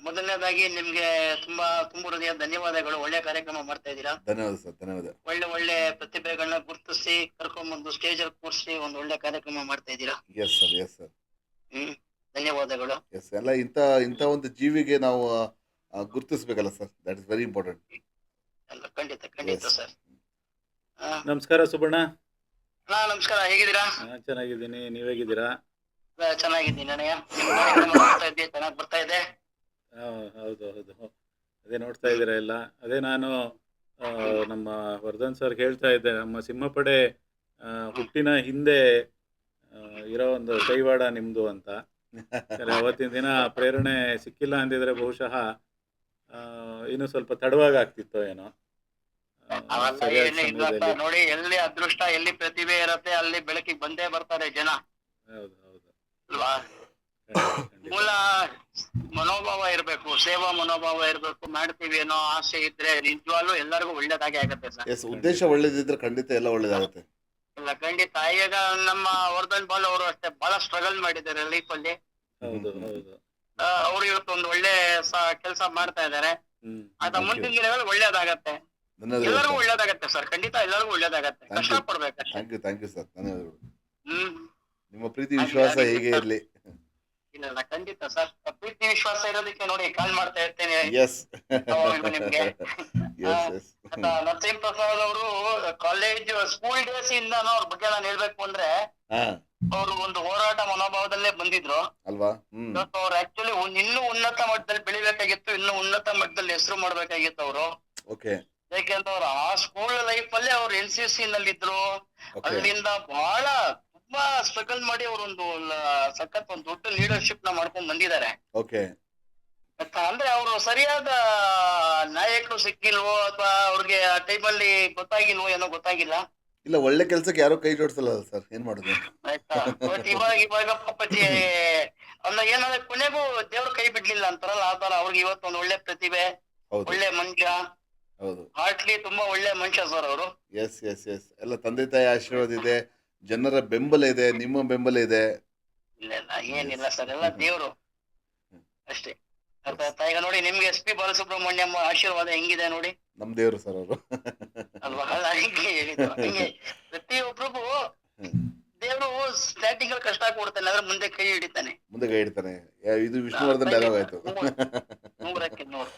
ಮೊದಲನೇದಾಗಿ ನಿಮ್ಗೆ ತುಂಬಾ ಹೃದಯ ಧನ್ಯವಾದಗಳು. ಒಳ್ಳೆ ಕಾರ್ಯಕ್ರಮ ಮಾಡ್ತಾ ಇದ್ದೀರಾ. ಧನ್ಯವಾದ ಸರ್, ಧನ್ಯವಾದ. ಒಳ್ಳೆ ಪ್ರತಿಭೆಗಳನ್ನ ಗುರುತಿಸಿ ಕರ್ಕೊಂಡ್ಬಂದು ಸ್ಟೇಜ್ ಅಲ್ಲಿ ಕೂರಿಸಿ ಒಂದು ಒಳ್ಳೆ ಕಾರ್ಯಕ್ರಮ ಮಾಡ್ತಾ ಇದ್ದೀರಾ. Yes sir. ಧನ್ಯವಾದಗಳು. ಎಸ್, ಎಲ್ಲ ಇಂಥ ಒಂದು ಜೀವಿಗೆ ನಾವು ಗುರುತಿಸ್ಬೇಕಲ್ಲ sir, that is very important. ಖಂಡಿತ ಸರ್. ನಮಸ್ಕಾರ ಸುಬ್ಬಣ್ಣ. ನಮಸ್ಕಾರ, ಹೇಗಿದ್ದೀರಾ? ಚೆನ್ನಾಗಿದ್ದೀನಿ, ನೀವು ಹೇಗಿದ್ದೀರಾ? ಚೆನ್ನಾಗಿದ್ದೀನಿ ಅಣ್ಣಯ್ಯ. ನಿಮ್ಮ ಕಾರ್ಯಕ್ರಮ ನೋಡ್ತಾ ಇದ್ದೆ, ಚೆನ್ನಾಗಿ ಬರ್ತಾ ಇದೆ. ಹೌದು, ಅದೇ ನೋಡ್ತಾ ಇದ್ದೀರಾ ಎಲ್ಲ. ಅದೇ ನಾನು ನಮ್ಮ ವರ್ಧನ್ ಸರ್ ಹೇಳ್ತಾ ಇದ್ದೆ, ನಮ್ಮ ಸಿಂಹಪಡೆ ಹುಟ್ಟಿನ ಹಿಂದೆ ಇರೋ ಒಂದು ಕೈವಾಡ ನಿಮ್ಮದು ಅಂತ. ಅವತ್ತಿನ ದಿನ ಪ್ರೇರಣೆ ಸಿಕ್ಕಿಲ್ಲ ಅಂದಿದ್ರೆ ಬಹುಶಃ ಇನ್ನೂ ಸ್ವಲ್ಪ ತಡವಾಗಿ ಆಗ್ತಿತ್ತೋ ಏನೋ. ನೋಡಿ, ಎಲ್ಲಿ ಅದೃಷ್ಟ, ಎಲ್ಲಿ ಪ್ರತಿಭೆ ಇರತ್ತೆ ಅಲ್ಲಿ ಬೆಳಕಿಗೆ ಬಂದೇ ಬರ್ತಾರೆ ಜನ. ಹೌದು ಅಲ್ವಾ? ಮೂಲ ಮನೋಭಾವ ಇರ್ಬೇಕು, ಸೇವಾ ಮನೋಭಾವ ಇರ್ಬೇಕು. ಮಾಡ್ತೀವಿ ಅನ್ನೋ ಆಸೆ ಇದ್ರೆ ನಿಜವಾಗ್ಲೂ ಎಲ್ಲರಿಗೂ ಒಳ್ಳೇದಾಗೆ ಆಗತ್ತೆ ಸರ್. ಎಸ್, ಉದ್ದೇಶ ಒಳ್ಳೇದಿದ್ರೆ ಖಂಡಿತ ಎಲ್ಲ ಒಳ್ಳೇದಾಗುತ್ತೆ. ಇಲ್ಲ, ಖಂಡಿತ. ಈಗ ನಮ್ಮ ವರ್ಧನ್ ಬಾಲ್ ಅವರು ಅಷ್ಟೇ ಬಹಳ ಸ್ಟ್ರಗಲ್ ಮಾಡಿದ್ದಾರೆ ಲೈಫ್ ಅಲ್ಲಿ. ಹೌದು. ಅವ್ರು ಇವತ್ತು ಒಂದು ಒಳ್ಳೆ ಕೆಲಸ ಮಾಡ್ತಾ ಇದ್ದಾರೆ. ಅದ ಮುಂದಿನ ದಿನಗಳು ಒಳ್ಳೇದಾಗತ್ತೆ, ಎಲ್ಲರಿಗೂ ಒಳ್ಳೇದಾಗತ್ತೆ ಸರ್. ಖಂಡಿತ ಎಲ್ಲರಿಗೂ ಒಳ್ಳೇದಾಗತ್ತೆ. ಕಷ್ಟ ಪಡ್ಬೇಕಷ್ಟೇ. ಥ್ಯಾಂಕ್ ಯು ಸರ್, ಧನ್ಯವಾದಗಳು. ನಿಮ್ಮ ಪ್ರೀತಿ ಹಾಗೆ ವಿಶ್ವಾಸ ಹೀಗೆ ಇರಲಿ. ಇಲ್ಲ, ಖಂಡಿತ ಸರ್. ಪ್ರೀತಿ ವಿಶ್ವಾಸ ಇರೋದಕ್ಕೆ ನೋಡಿ ಕಾಲ್ ಮಾಡ್ತಾ ಇರ್ತೇನೆ ಎಸ್ ನಿಮ್ಗೆ. ಎಸ್ ನರಸಿಂಹ ಪ್ರಸಾದ್ ಅವರು ಕಾಲೇಜ್ ಸ್ಕೂಲ್ ಡೇಸ್ ಇಂದ ಅವ್ರ ಬಗ್ಗೆ ನಾನು ಹೇಳ್ಬೇಕು ಅಂದ್ರೆ, ಅವರು ಒಂದು ಹೋರಾಟ ಮನೋಭಾವದಲ್ಲೇ ಬಂದಿದ್ರು ಅಲ್ವಾ? ಅವ್ರು ಆಕ್ಚುಲಿ ಇನ್ನೂ ಉನ್ನತ ಮಟ್ಟದಲ್ಲಿ ಬೆಳಿಬೇಕಾಗಿತ್ತು, ಇನ್ನೂ ಉನ್ನತ ಮಟ್ಟದಲ್ಲಿ ಹೆಸರು ಮಾಡ್ಬೇಕಾಗಿತ್ತು ಅವರು. ಓಕೆ. ಯಾಕೆಂದ್ರೆ ಅವ್ರು ಆ ಸ್ಕೂಲ್ ಲೈಫ್ ಅಲ್ಲೇ ಅವ್ರು NCC ನಲ್ಲಿದ್ರು. ಅಲ್ಲಿಂದ ಬಹಳ ತುಂಬಾ ಸ್ಟ್ರಗಲ್ ಮಾಡಿ ಅವರೊಂದು ಸಖತ್ ಒಂದು ದೊಡ್ಡ ಲೀಡರ್ಶಿಪ್ ನ ಮಾಡ್ಕೊಂಡ್ ಬಂದಿದ್ದಾರೆ. ಓಕೆ. ಅಂದ್ರೆ ಅವರು ಸರಿಯಾದ ನಾಯಕರು ಸಿಕ್ಕಿಲ್ವೋ ಅಥವಾ ಅವ್ರಿಗೆ ಆ ಟೈಮಲ್ಲಿ ಗೊತ್ತಾಗಿಲ್ವೋ ಏನೋ ಗೊತ್ತಾಗಿಲ್ಲ. ಇಲ್ಲ, ಒಳ್ಳೆ ಕೆಲ್ಸಕ್ಕೆ ಯಾರು ಕೈ ಜೋಡಿಸಲ್ಲ ಸರ್, ಏನ್ ಮಾಡುದು? ಆಯ್ತಾ? ಬಟ್ ಇವಾಗ ಪಾಪಜಿ ಅಂದ್ರೆ ಏನಂದ್ರೆ ಕೊನೆಗೂ ದೇವ್ರ ಕೈ ಬಿಡ್ಲಿಲ್ಲ ಅಂತಾರಲ್ಲ, ಆ ತರ ಅವ್ರಿಗೆ ಇವತ್ತು ಒಂದು ಒಳ್ಳೆ ಪ್ರತಿಭೆ, ಒಳ್ಳೆ ಮನುಷ್ಯ, ಹೌದು. ಹಾರ್ಟ್ಲಿ ತುಂಬಾ ಒಳ್ಳೆ ಮನುಷ್ಯ ಸರ್ ಅವರು. ಎಸ್ ಎಸ್ ಎಸ್ ಎಲ್ಲ ತಂದೆ ತಾಯಿ ಆಶೀರ್ವಾದ ಇದೆ, ಜನರ ಬೆಂಬಲ ಇದೆ, ನಿಮ್ಮ ಬೆಂಬಲ ಇದೆ. ಇಲ್ಲ ಇಲ್ಲ ಏನಿಲ್ಲ ಎಸ್. ಸರ್, ಎಲ್ಲ ದೇವ್ರು ಅಷ್ಟೇ. ಅರ್ಥ ಎಸ್. ಆಯ್ತಾ? ಈಗ ನೋಡಿ ನಿಮ್ಗೆ SP ಬಾಲಸುಬ್ರಹ್ಮಣ್ಯಂ ಆಶೀರ್ವಾದ ಹೆಂಗಿದೆ ನೋಡಿ ನಮ್ಮ ದೇವರು ಸರ್ ಅವರು. ಅಲ್ವಾ? ಅಲ್ಲ ಹಿಂಗೆ ಹೇಳಿದ್ದು ಹಿಂಗೆ ಪ್ರತಿಯೊಬ್ಬರಿಗೂ ದೇವರು ಸ್ಟಾರ್ಟಿಂಗ್ ಅಲ್ಲಿ ಕಷ್ಟ ಕೊಡ್ತಾನೆ, ಆದ್ರೆ ಮುಂದೆ ಕೈ ಹಿಡಿತಾನೆ. ಮುಂದೆ ಕೈ ಇಡ್ತಾನೆ. ಇದು ವಿಷ್ಣುವರ್ಧನ್ ಡೈಲಾಗ್ ಆಯ್ತು. ನೂರಕ್ಕೆ ನೂರು.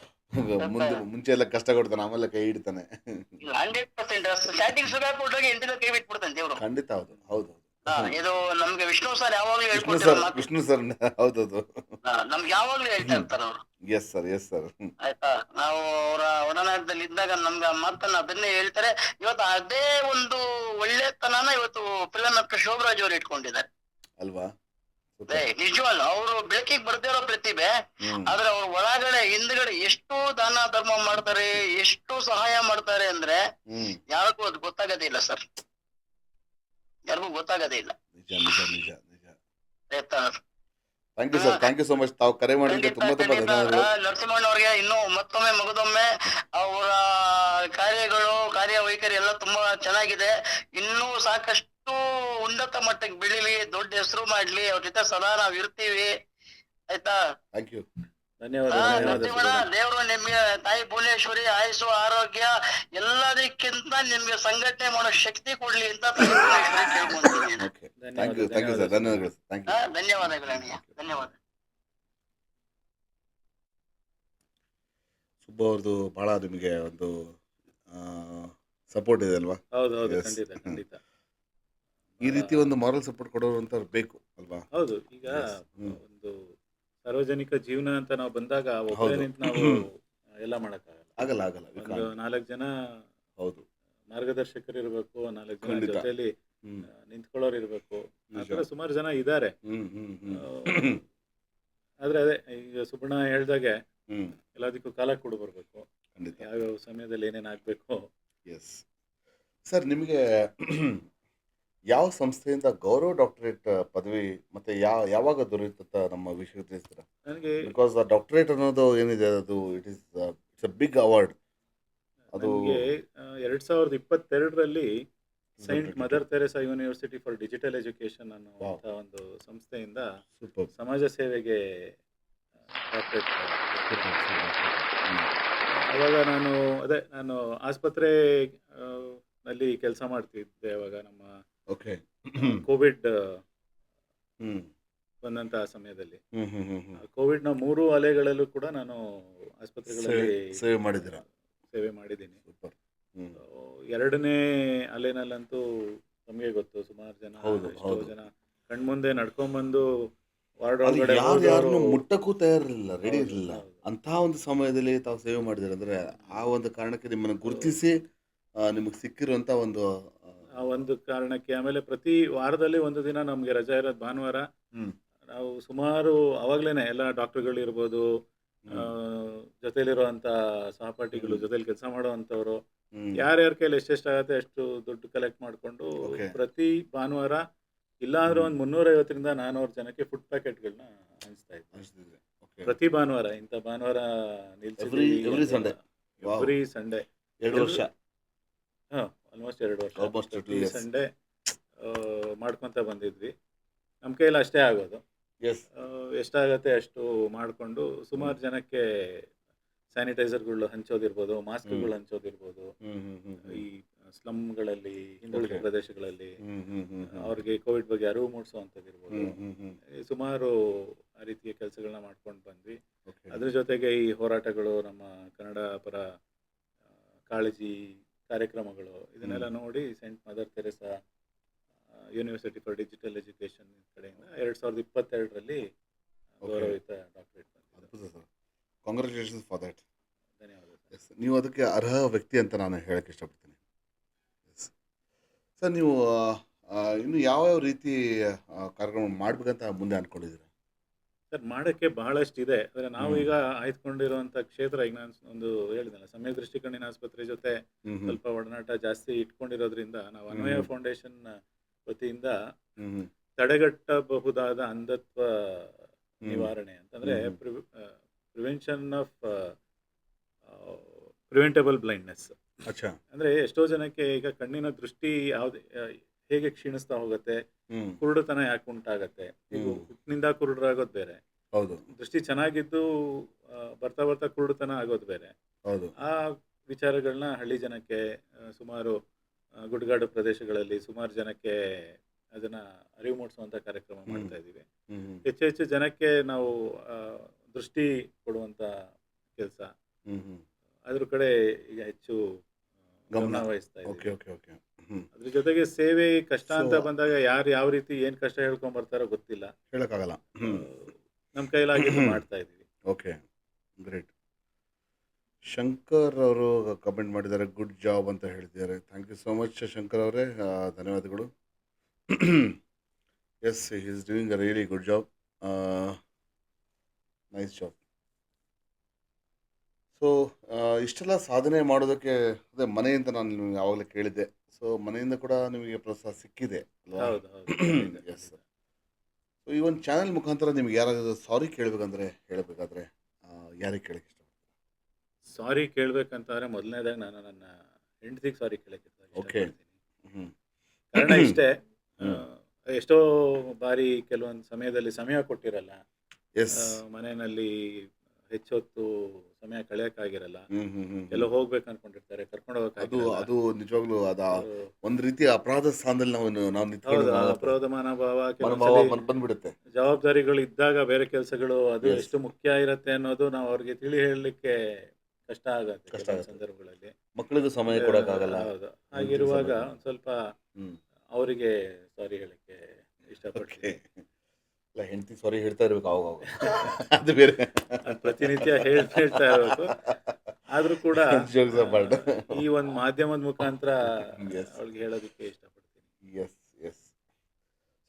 ಮುಂಚೆ ಎಲ್ಲ ಕಷ್ಟ ಕೊಡ್ತಾನೆ, ಆಮೇಲೆ ಕೈ ಇಡ್ತಾನೆ. 100% ಸ್ಟಾರ್ಟಿಂಗ್ ಸುಧಾ ಕೊಟ್ಟಾಗ ಎಂಟಿನ ಕೈ ಬಿಟ್ಬಿಡ್ತಾನೆ ದೇವ್ರು. ಖಂಡಿತ. ಹೌದು ಹೌದು. ಇದು ನಮ್ಗೆ ವಿಷ್ಣು ಸರ್ ಯಾವಾಗ್ಲೂ ವಿಷ್ಣು ಹೇಳ್ಕೊಟ್ಟಿರೋ ಸರ್, ಮಾತು. ವಿಷ್ಣು ಸರ್ ಹೌದೌದು. ನಮ್ಗೆ ಯಾವಾಗ್ಲೂ ಹೇಳ್ತಾ ಇರ್ತಾರ ಅವ್ರು. S sir, yes sir. ಆಯ್ತಾ? ನಾವು ಅವರ ಒಡನಾಟದಲ್ಲಿ ಇದ್ದಾಗ ನಮ್ಗೆ ಆ ಮಾತನ್ನ ಅದನ್ನೇ ಹೇಳ್ತಾರೆ. ಇವತ್ತು ಅದೇ ಒಂದು ಒಳ್ಳೆತನನ ಇವತ್ತು ಫಿಲಂ ಆಕ್ಟರ್ ಶೋಭರಾಜ್ ಅವರು ಇಟ್ಕೊಂಡಿದ್ದಾರೆ ಅಲ್ವಾ? ನಿಜವಲ್ಲ. ಅವರು ಬೆಳಕಿಗೆ ಬರ್ದೇ ಇರೋ ಪ್ರತಿಭೆ, ಆದ್ರೆ ಅವ್ರ ಒಳಗಡೆ ಹಿಂದ್ಗಡೆ ಎಷ್ಟು ದಾನ ಧರ್ಮ ಮಾಡ್ತಾರೆ, ಎಷ್ಟು ಸಹಾಯ ಮಾಡ್ತಾರೆ ಅಂದ್ರೆ ಯಾರಿಗೂ ಅದು ಗೊತ್ತಾಗದೇ ಇಲ್ಲ ಸರ್, ಯಾರಿಗೂ ಗೊತ್ತಾಗದೇ ಇಲ್ಲ. ನಿಜ ನಿಜ ನಿಜ ನಿಜ. ಆಯ್ತಾ? Thank you sir, thank you so much. ತಾವು ಕರೆ ಮಾಡಿದ್ದಕ್ಕೆ ತುಂಬಾ ತುಂಬಾ ಧನ್ಯವಾದಗಳು. ನರಸಿಂಹಣ್ಣ ಅವ್ರಿಗೆ ಇನ್ನೂ ಮತ್ತೊಮ್ಮೆ ಮಗದೊಮ್ಮೆ ಅವರ ಕಾರ್ಯಗಳು, ಕಾರ್ಯವೈಖರಿ ಎಲ್ಲ ತುಂಬಾ ಚೆನ್ನಾಗಿದೆ. ಇನ್ನೂ ಸಾಕಷ್ಟು ಉನ್ನತ ಮಟ್ಟಕ್ಕೆ ಬೆಳಿಲಿ, ದೊಡ್ಡ ಹೆಸರು ಮಾಡ್ಲಿ. ಅವ್ರ ಜೊತೆ ಸದಾ ನಾವ್ ಇರ್ತೀವಿ. ಆಯ್ತಾ? Thank you. ಧನ್ಯವಾದ. ನರಸಿಂಹಣ್ಣ, ದೇವರು ನಿಮ್ಗೆ, ತಾಯಿ ಭುವನೇಶ್ವರಿ ಆಯುಷು ಆರೋಗ್ಯ ಎಲ್ಲದಕ್ಕಿಂತ ನಿಮ್ಗೆ ಸಂಘಟನೆ ಮಾಡೋ ಶಕ್ತಿ ಕೊಡ್ಲಿ ಅಂತ ತಾಯಿ ಭುವನೇಶ್ವರಿ ಕೇಳ್ಕೊಂತೀನಿ. Okay, thank you, thank you sir, ಧನ್ಯವಾದಗಳು. Thank you. ಧನ್ಯವಾದಗಳು ಅಣ್ಣಯ್ಯ, ಧನ್ಯವಾದ. ಸುಬ್ಬ ಅವ್ರದ್ದು ಬಹಳ ನಿಮಗೆ ಒಂದು ಸಪೋರ್ಟ್ ಇದೆ ಅಲ್ವಾ? ಹೌದು ಹೌದು, Yes. ಖಂಡಿತ ಖಂಡಿತ. ಈ ರೀತಿ ಒಂದು ಮಾರಲ್ ಸಪೋರ್ಟ್ ಕೊಡೋರು ಅಂತ ಬೇಕು ಅಲ್ವಾ? ಹೌದು. ಈಗ Yes. ಒಂದು ಸಾರ್ವಜನಿಕ ಜೀವನ ಅಂತ ನಾವು ಬಂದಾಗ ಒಬ್ಬರೇ ಹೌದು. ನಿಂತು ನಾವು ಎಲ್ಲ ಮಾಡಕ್ಕಾಗಲ್ಲ. ಆಗಲ್ಲ ಆಗಲ್ಲ. We ಒಂದು can't. 4 ಜನ ಹೌದು. ಮಾರ್ಗದರ್ಶಕರು ಇರಬೇಕು, 4 ಜನ ಖಂಡಿತ. ಜೊತೆಲಿ ಹ್ಮ್. ನಿಂತ್ಕೊಳ್ಳೋರು ಇರಬೇಕು. ಆ ನಿಜ. ಥರ ಸುಮಾರು ಜನ ಇದ್ದಾರೆ. ಹ್ಮ್ ಹ್ಮ್ ಹ್ಮ್ ಆದ್ರೆ ಅದೇ ಈಗ ಸುಬ್ಬಣ್ಣ ಹೇಳ್ದಾಗೆ ಹ್ಮ್. ಎಲ್ಲದಕ್ಕೂ ಕಾಲ ಕೊಡು ಬರಬೇಕು. ಖಂಡಿತ. ಯಾವ್ಯಾವ ಸಮಯದಲ್ಲಿ ಏನೇನು ಆಗಬೇಕು. ಎಸ್ ಸರ್, ನಿಮಗೆ ಯಾವ ಸಂಸ್ಥೆಯಿಂದ ಗೌರವ ಡಾಕ್ಟರೇಟ್ ಪದವಿ ಮತ್ತೆ ಯಾವಾಗ ದೊರೆಯುತ್ತ ನಮ್ಮ ವಿಷಯ ತಿಳಿಸ್ತೀರಾ? ನನಗೆ ಬಿಕಾಸ್ ಡಾಕ್ಟರೇಟ್ ಅನ್ನೋದು ಏನಿದೆ ಅದು ಇಟ್ಸ್ ಅ ಬಿಗ್ ಅವಾರ್ಡ್. ಅದು ನನಗೆ 2022ರಲ್ಲಿ saint Mother Teresa university for digital education ಅನ್ನುವಂಥ ಒಂದು ಸಂಸ್ಥೆಯಿಂದ ಸೂಪರ್. ಸಮಾಜ ಸೇವೆಗೆ ಡಾಕ್ಟರೇಟ್. ಅವಾಗ ನಾನು ಆಸ್ಪತ್ರೆ ನಲ್ಲಿ ಕೆಲಸ ಮಾಡ್ತಿದ್ದೆ. ಅವಾಗ ನಮ್ಮ ಓಕೆ. ಕೋವಿಡ್ ಹ್ಮ್ ಬಂದಂತ ಸಮಯದಲ್ಲಿ ಹ್ಮ್ ಹ್ಮ್ ಹ್ಮ್ ಹ್ಮ್. ಕೋವಿಡ್ನ 3 ಅಲೆಗಳಲ್ಲೂ ಕೂಡ ನಾನು ಆಸ್ಪತ್ರೆಗಳಲ್ಲಿ ಸೇವೆ ಮಾಡಿದ್ದೀರಾ? ಸೇವೆ ಮಾಡಿದ್ದೀನಿ. ಸೂಪರ್. ಹ್ಮ್. ಎರಡನೇ ಅಲೆನಲ್ಲಂತೂ ನಮಗೆ ಗೊತ್ತು, ಸುಮಾರು ಜನ, ಹೌದು, ಎಷ್ಟೋ ಹೌದು. ಜನ ಕಣ್ಮುಂದೆ ನಡ್ಕೊಂಡ್ಬಂದು ವಾರ್ಡ್ ಅಲ್ಲಿ ಒಳಗಡೆ ಯಾರನ್ನು ಮುಟ್ಟಕ್ಕೂ ತಯಾರಿರಲಿಲ್ಲ, ರೆಡಿ ಹೌದು, ಇರಲಿಲ್ಲ. ಹೌದು. ಅಂತಹ ಒಂದು ಸಮಯದಲ್ಲಿ ತಾವು ಸೇವೆ ಮಾಡಿದ್ದೀರ ಅಂದ್ರೆ ಆ ಒಂದು ಕಾರಣಕ್ಕೆ ನಿಮ್ಮನ್ನು ಗುರುತಿಸಿ ನಿಮಗೆ ಸಿಕ್ಕಿರುವಂತ ಒಂದು ಆ ಒಂದು ಕಾರಣಕ್ಕೆ. ಆಮೇಲೆ ಪ್ರತಿ ವಾರದಲ್ಲಿ ಒಂದು ದಿನ ನಮಗೆ ರಜಾ ಇರೋದು ಭಾನುವಾರ. ಹ್ಮ್. ನಾವು ಸುಮಾರು ಅವಾಗ್ಲೇನೆ ಎಲ್ಲ ಡಾಕ್ಟರ್ಗಳು ಇರ್ಬೋದು, ಜೊತೆಲಿರುವಂತ ಸಹಪಾಠಿಗಳು, ಜೊತೆಲಿ ಕೆಲಸ ಮಾಡುವಂಥವ್ರು, ಹ್ಮ್. ಯಾರ್ಯಾರ ಕೈಲಿ ಎಷ್ಟೆಷ್ಟಾಗತ್ತೆ ಅಷ್ಟು ದುಡ್ಡು ಕಲೆಕ್ಟ್ ಮಾಡಿಕೊಂಡು Okay. ಪ್ರತಿ ಭಾನುವಾರ ಇಲ್ಲಾಂದ್ರೆ ಒಂದು 350ರಿಂದ 400 ಜನಕ್ಕೆ ಫುಡ್ ಪ್ಯಾಕೆಟ್ಗಳನ್ನ ಹಂಚ್ತಾ ಇದ್ವಿ. ಅನಿಸ್ತಿದೆ. Okay. ಪ್ರತಿ ಭಾನುವಾರ. ಇಂಥ ಭಾನುವಾರ Every Sunday? Wow. Every Sunday. 2 ವರ್ಷ. ಆಲ್ಮೋಸ್ಟ್ 2 ವರ್ಷ. Almost 2 ಪ್ರತಿ years. ಸಂಡೇ ಮಾಡ್ಕೊತ ಬಂದಿದ್ವಿ. ನಮ್ಮ ಕೈಯಲ್ಲಿ ಅಷ್ಟೇ ಆಗೋದು. ಎಸ್. ಎಷ್ಟಾಗತ್ತೆ ಅಷ್ಟು ಮಾಡಿಕೊಂಡು ಸುಮಾರು ಜನಕ್ಕೆ ಸ್ಯಾನಿಟೈಸರ್ಗಳು ಹಂಚೋದಿರ್ಬೋದು, ಮಾಸ್ಕ್ಗಳು ಹಂಚೋದಿರ್ಬೋದು, ಈ ಸ್ಲಮ್ಗಳಲ್ಲಿ, ಹಿಂದುಳಿದ Okay. ಪ್ರದೇಶಗಳಲ್ಲಿ ಹ್ಮ್ ಹ್ಮ್ ಹ್ಮ್ ಹ್ಮ್. ಅವ್ರಿಗೆ ಕೋವಿಡ್ ಬಗ್ಗೆ ಅರಿವು ಮೂಡಿಸುವಂಥದ್ದಿರ್ಬೋದು. ಹ್ಮ್ ಹ್ಮ್ ಹ್ಮ್. ಸುಮಾರು ಆ ರೀತಿಯ ಕೆಲಸಗಳನ್ನ ಮಾಡ್ಕೊಂಡು ಬಂದ್ವಿ. Okay. ಅದ್ರ ಜೊತೆಗೆ ಈ ಹೋರಾಟಗಳು, ನಮ್ಮ ಕನ್ನಡ ಪರ ಕಾಳಜಿ ಕಾರ್ಯಕ್ರಮಗಳು, ಇದನ್ನೆಲ್ಲ ನೋಡಿ saint mother Teresa university for digital education ಕಡೆಯಿಂದ 2022ರಲ್ಲಿ ಗೌರವಿತ ಡಾಕ್ಟರೇಟ್ ಬಂದಿದೆ. ಅದ್ಭುತ ಸರ್. Congratulations for that. ಧನ್ಯವಾದ ಸರ್. ಎಸ್, ನೀವು ಅದಕ್ಕೆ ಅರ್ಹ ವ್ಯಕ್ತಿ ಅಂತ ನಾನು ಹೇಳಕ್ಕೆ ಇಷ್ಟಪಡ್ತೀನಿ. ಎಸ್ ಸರ್, ನೀವು ಇನ್ನು ಯಾವ್ಯಾವ ರೀತಿ ಕಾರ್ಯಕ್ರಮ ಮಾಡ್ಬೇಕಂತ ಮುಂದೆ ಅಂದ್ಕೊಂಡಿದ್ದೀರಾ? ಸರ್, ಮಾಡೋಕ್ಕೆ ಬಹಳಷ್ಟಿದೆ. ಅಂದರೆ ನಾವು ಈಗ ಆಯ್ದುಕೊಂಡಿರುವಂಥ ಕ್ಷೇತ್ರ, ಈಗ ನಾನು ಒಂದು ಹೇಳಿದ್ನಲ್ಲ, ಸಮಯ ದೃಷ್ಟಿಕಣ್ಣಿನ ಆಸ್ಪತ್ರೆ ಜೊತೆ ಸ್ವಲ್ಪ ಒಡನಾಟ ಜಾಸ್ತಿ ಇಟ್ಕೊಂಡಿರೋದ್ರಿಂದ ನಾವು ಅನ್ವಯ ಫೌಂಡೇಶನ್ ವತಿಯಿಂದ ತಡೆಗಟ್ಟಬಹುದಾದ ಅಂಧತ್ವ ನಿವಾರಣೆ ಅಂತಂದರೆ ಪ್ರಿವೆನ್ಷನ್ ಆಫ್ ಪ್ರಿವೆಂಟಬಲ್ ಬ್ಲೈಂಡ್ನೆಸ್. ಅಚ್ಚಾ. ಅಂದರೆ ಎಷ್ಟೋ ಜನಕ್ಕೆ ಈಗ ಕಣ್ಣಿನ ದೃಷ್ಟಿ ಯಾವುದೇ ಹೇಗೆ ಕ್ಷೀಣಿಸ್ತಾ ಹೋಗುತ್ತೆ, ಕುರುಡುತನ ಯಾಕೆ ಉಂಟಾಗತ್ತೆ. ಈಗ ಹುಟ್ಟಿನಿಂದ ಕುರುಡರಾಗೋದು ಬೇರೆ, ಹೌದು. ದೃಷ್ಟಿ ಚೆನ್ನಾಗಿದ್ದು ಬರ್ತಾ ಬರ್ತಾ ಕುರುಡುತನ ಆಗೋದು ಬೇರೆ. ಹೌದು. ಆ ವಿಚಾರಗಳನ್ನ ಹಳ್ಳಿ ಜನಕ್ಕೆ ಸುಮಾರು ಗುಡ್ಗಾಡು ಪ್ರದೇಶಗಳಲ್ಲಿ ಸುಮಾರು ಜನಕ್ಕೆ ಅದನ್ನ ಅರಿವು ಮೂಡಿಸುವಂಥ ಕಾರ್ಯಕ್ರಮ ಮಾಡ್ತಾ ಇದ್ದೀವಿ. ಹೆಚ್ಚು ಹೆಚ್ಚು ಜನಕ್ಕೆ ನಾವು ದೃಷ್ಟಿ ಕೊಡುವಂಥ ಕೆಲಸ, ಅದ್ರ ಕಡೆ ಈಗ ಹೆಚ್ಚು ಗಮನ ವಹಿಸ್ತಾ ಇದ್ದೀವಿ. ಅದ್ರ ಜೊತೆಗೆ ಸೇವೆ ಕಷ್ಟ ಅಂತ ಬಂದಾಗ ಯಾರು ಯಾವ ರೀತಿ ಏನು ಕಷ್ಟ ಹೇಳ್ಕೊಂಡ್ ಬರ್ತಾರೋ ಗೊತ್ತಿಲ್ಲ, ಹೇಳಕ್ಕಾಗಲ್ಲ. ನಮ್ಮ ಕೈಲಾಗಿದ್ದು ಮಾಡ್ತಾ ಇದ್ದೀವಿ. Okay, great. ಶಂಕರ್ ಅವರು ಕಮೆಂಟ್ ಮಾಡಿದ್ದಾರೆ, ಗುಡ್ ಜಾಬ್ ಅಂತ ಹೇಳ್ತಿದ್ದಾರೆ. Thank you so much Shankar ಅವರೇ, ಧನ್ಯವಾದಗಳು. Yes, he is doing a really good job, nice job. So ಇಷ್ಟೆಲ್ಲ ಸಾಧನೆ ಮಾಡೋದಕ್ಕೆ ಅದೇ ಮನೆಯಿಂದ ನಾನು ನಿಮಗೆ ಯಾವಾಗಲೇ ಕೇಳಿದ್ದೆ. ಸೊ ಮನೆಯಿಂದ ಕೂಡ ನಿಮಗೆ ಪ್ರೋತ್ಸಾಹ ಸಿಕ್ಕಿದೆ ಅಲ್ವಾ? Yes sir. ಸೊ ಈ ಒಂದು ಚಾನೆಲ್ ಮುಖಾಂತರ ನಿಮ್ಗೆ ಯಾರಾದರೂ ಸಾರಿ ಕೇಳಬೇಕಾದ್ರೆ ಯಾರಿಗೆ ಕೇಳಕ್ಕೆ ಇಷ್ಟ? ಸಾರಿ ಕೇಳ್ಬೇಕಂತಂದ್ರೆ ಮೊದಲನೇದಾಗಿ ನಾನು ನನ್ನ ಹೆಂಡತಿಗೆ ಸಾರಿ ಕೇಳಕ್ಕೆ ಓಕೆ. ಕಾರಣ ಇಷ್ಟೇ, ಎಷ್ಟೋ ಬಾರಿ ಕೆಲವೊಂದು ಸಮಯದಲ್ಲಿ ಸಮಯ ಕೊಟ್ಟಿರಲ್ಲ, ಎಸ್, ಮನೆಯಲ್ಲಿ ಹೆಚ್ಚೊತ್ತು ಸಮಯ ಕಳೆಯಕ್ಕಾಗಿರಲ್ಲ, ಎಲ್ಲೋ ಹೋಗ್ಬೇಕು ಅನ್ಕೊಂಡಿರ್ತಾರೆ, ಕರ್ಕೊಂಡು ಹೋಗಕ್ಕಾಗಿರಲ್ಲ. ಅದು ನಿಜವಾಗ್ಲೂ ಒಂದು ರೀತಿಯ ಅಪರಾಧ ಸ್ಥಾನದಲ್ಲಿ ನಾವು ನಿಂತ್ಕೊಂಡು ಅಪರಾಧ ಮನೋಭಾವ ಬಂದ್ಬಿಡುತ್ತೆ. ಜವಾಬ್ದಾರಿಗಳು ಇದ್ದಾಗ ಬೇರೆ ಕೆಲಸಗಳು ಅದು ಎಷ್ಟು ಮುಖ್ಯ ಇರುತ್ತೆ ಅನ್ನೋದು ನಾವು ಅವ್ರಿಗೆ ತಿಳಿ ಹೇಳಲಿಕ್ಕೆ ಕಷ್ಟ ಆಗುತ್ತೆ ಸಂದರ್ಭಗಳಲ್ಲಿ. ಮಕ್ಕಳಿಗೂ ಸಮಯ ಕೊಡಕ್ಕಾಗಲ್ಲ. ಹೌದು, ಹಾಗಿರುವಾಗ ಒಂದ್ ಸ್ವಲ್ಪ ಅವರಿಗೆ ಸಾರಿ ಹೇಳಕ್ಕೆ ಇಷ್ಟಪಡ್ತೀನಿ. ಇಲ್ಲ, ಹೆಂಡತಿ ಸಾರಿ ಹೇಳ್ತಾ ಇರ್ಬೇಕು ಅವಾಗ, ಅದು ಬೇರೆ, ಪ್ರತಿನಿತ್ಯ ಹೇಳ್ತಾ ಇರಬೇಕು. ಆದ್ರೂ ಕೂಡ ಈ ಒಂದು ಮಾಧ್ಯಮದ ಮುಖಾಂತರ ಅವಳಿಗೆ ಹೇಳೋದಕ್ಕೆ ಇಷ್ಟಪಡ್ತೀನಿ. S S.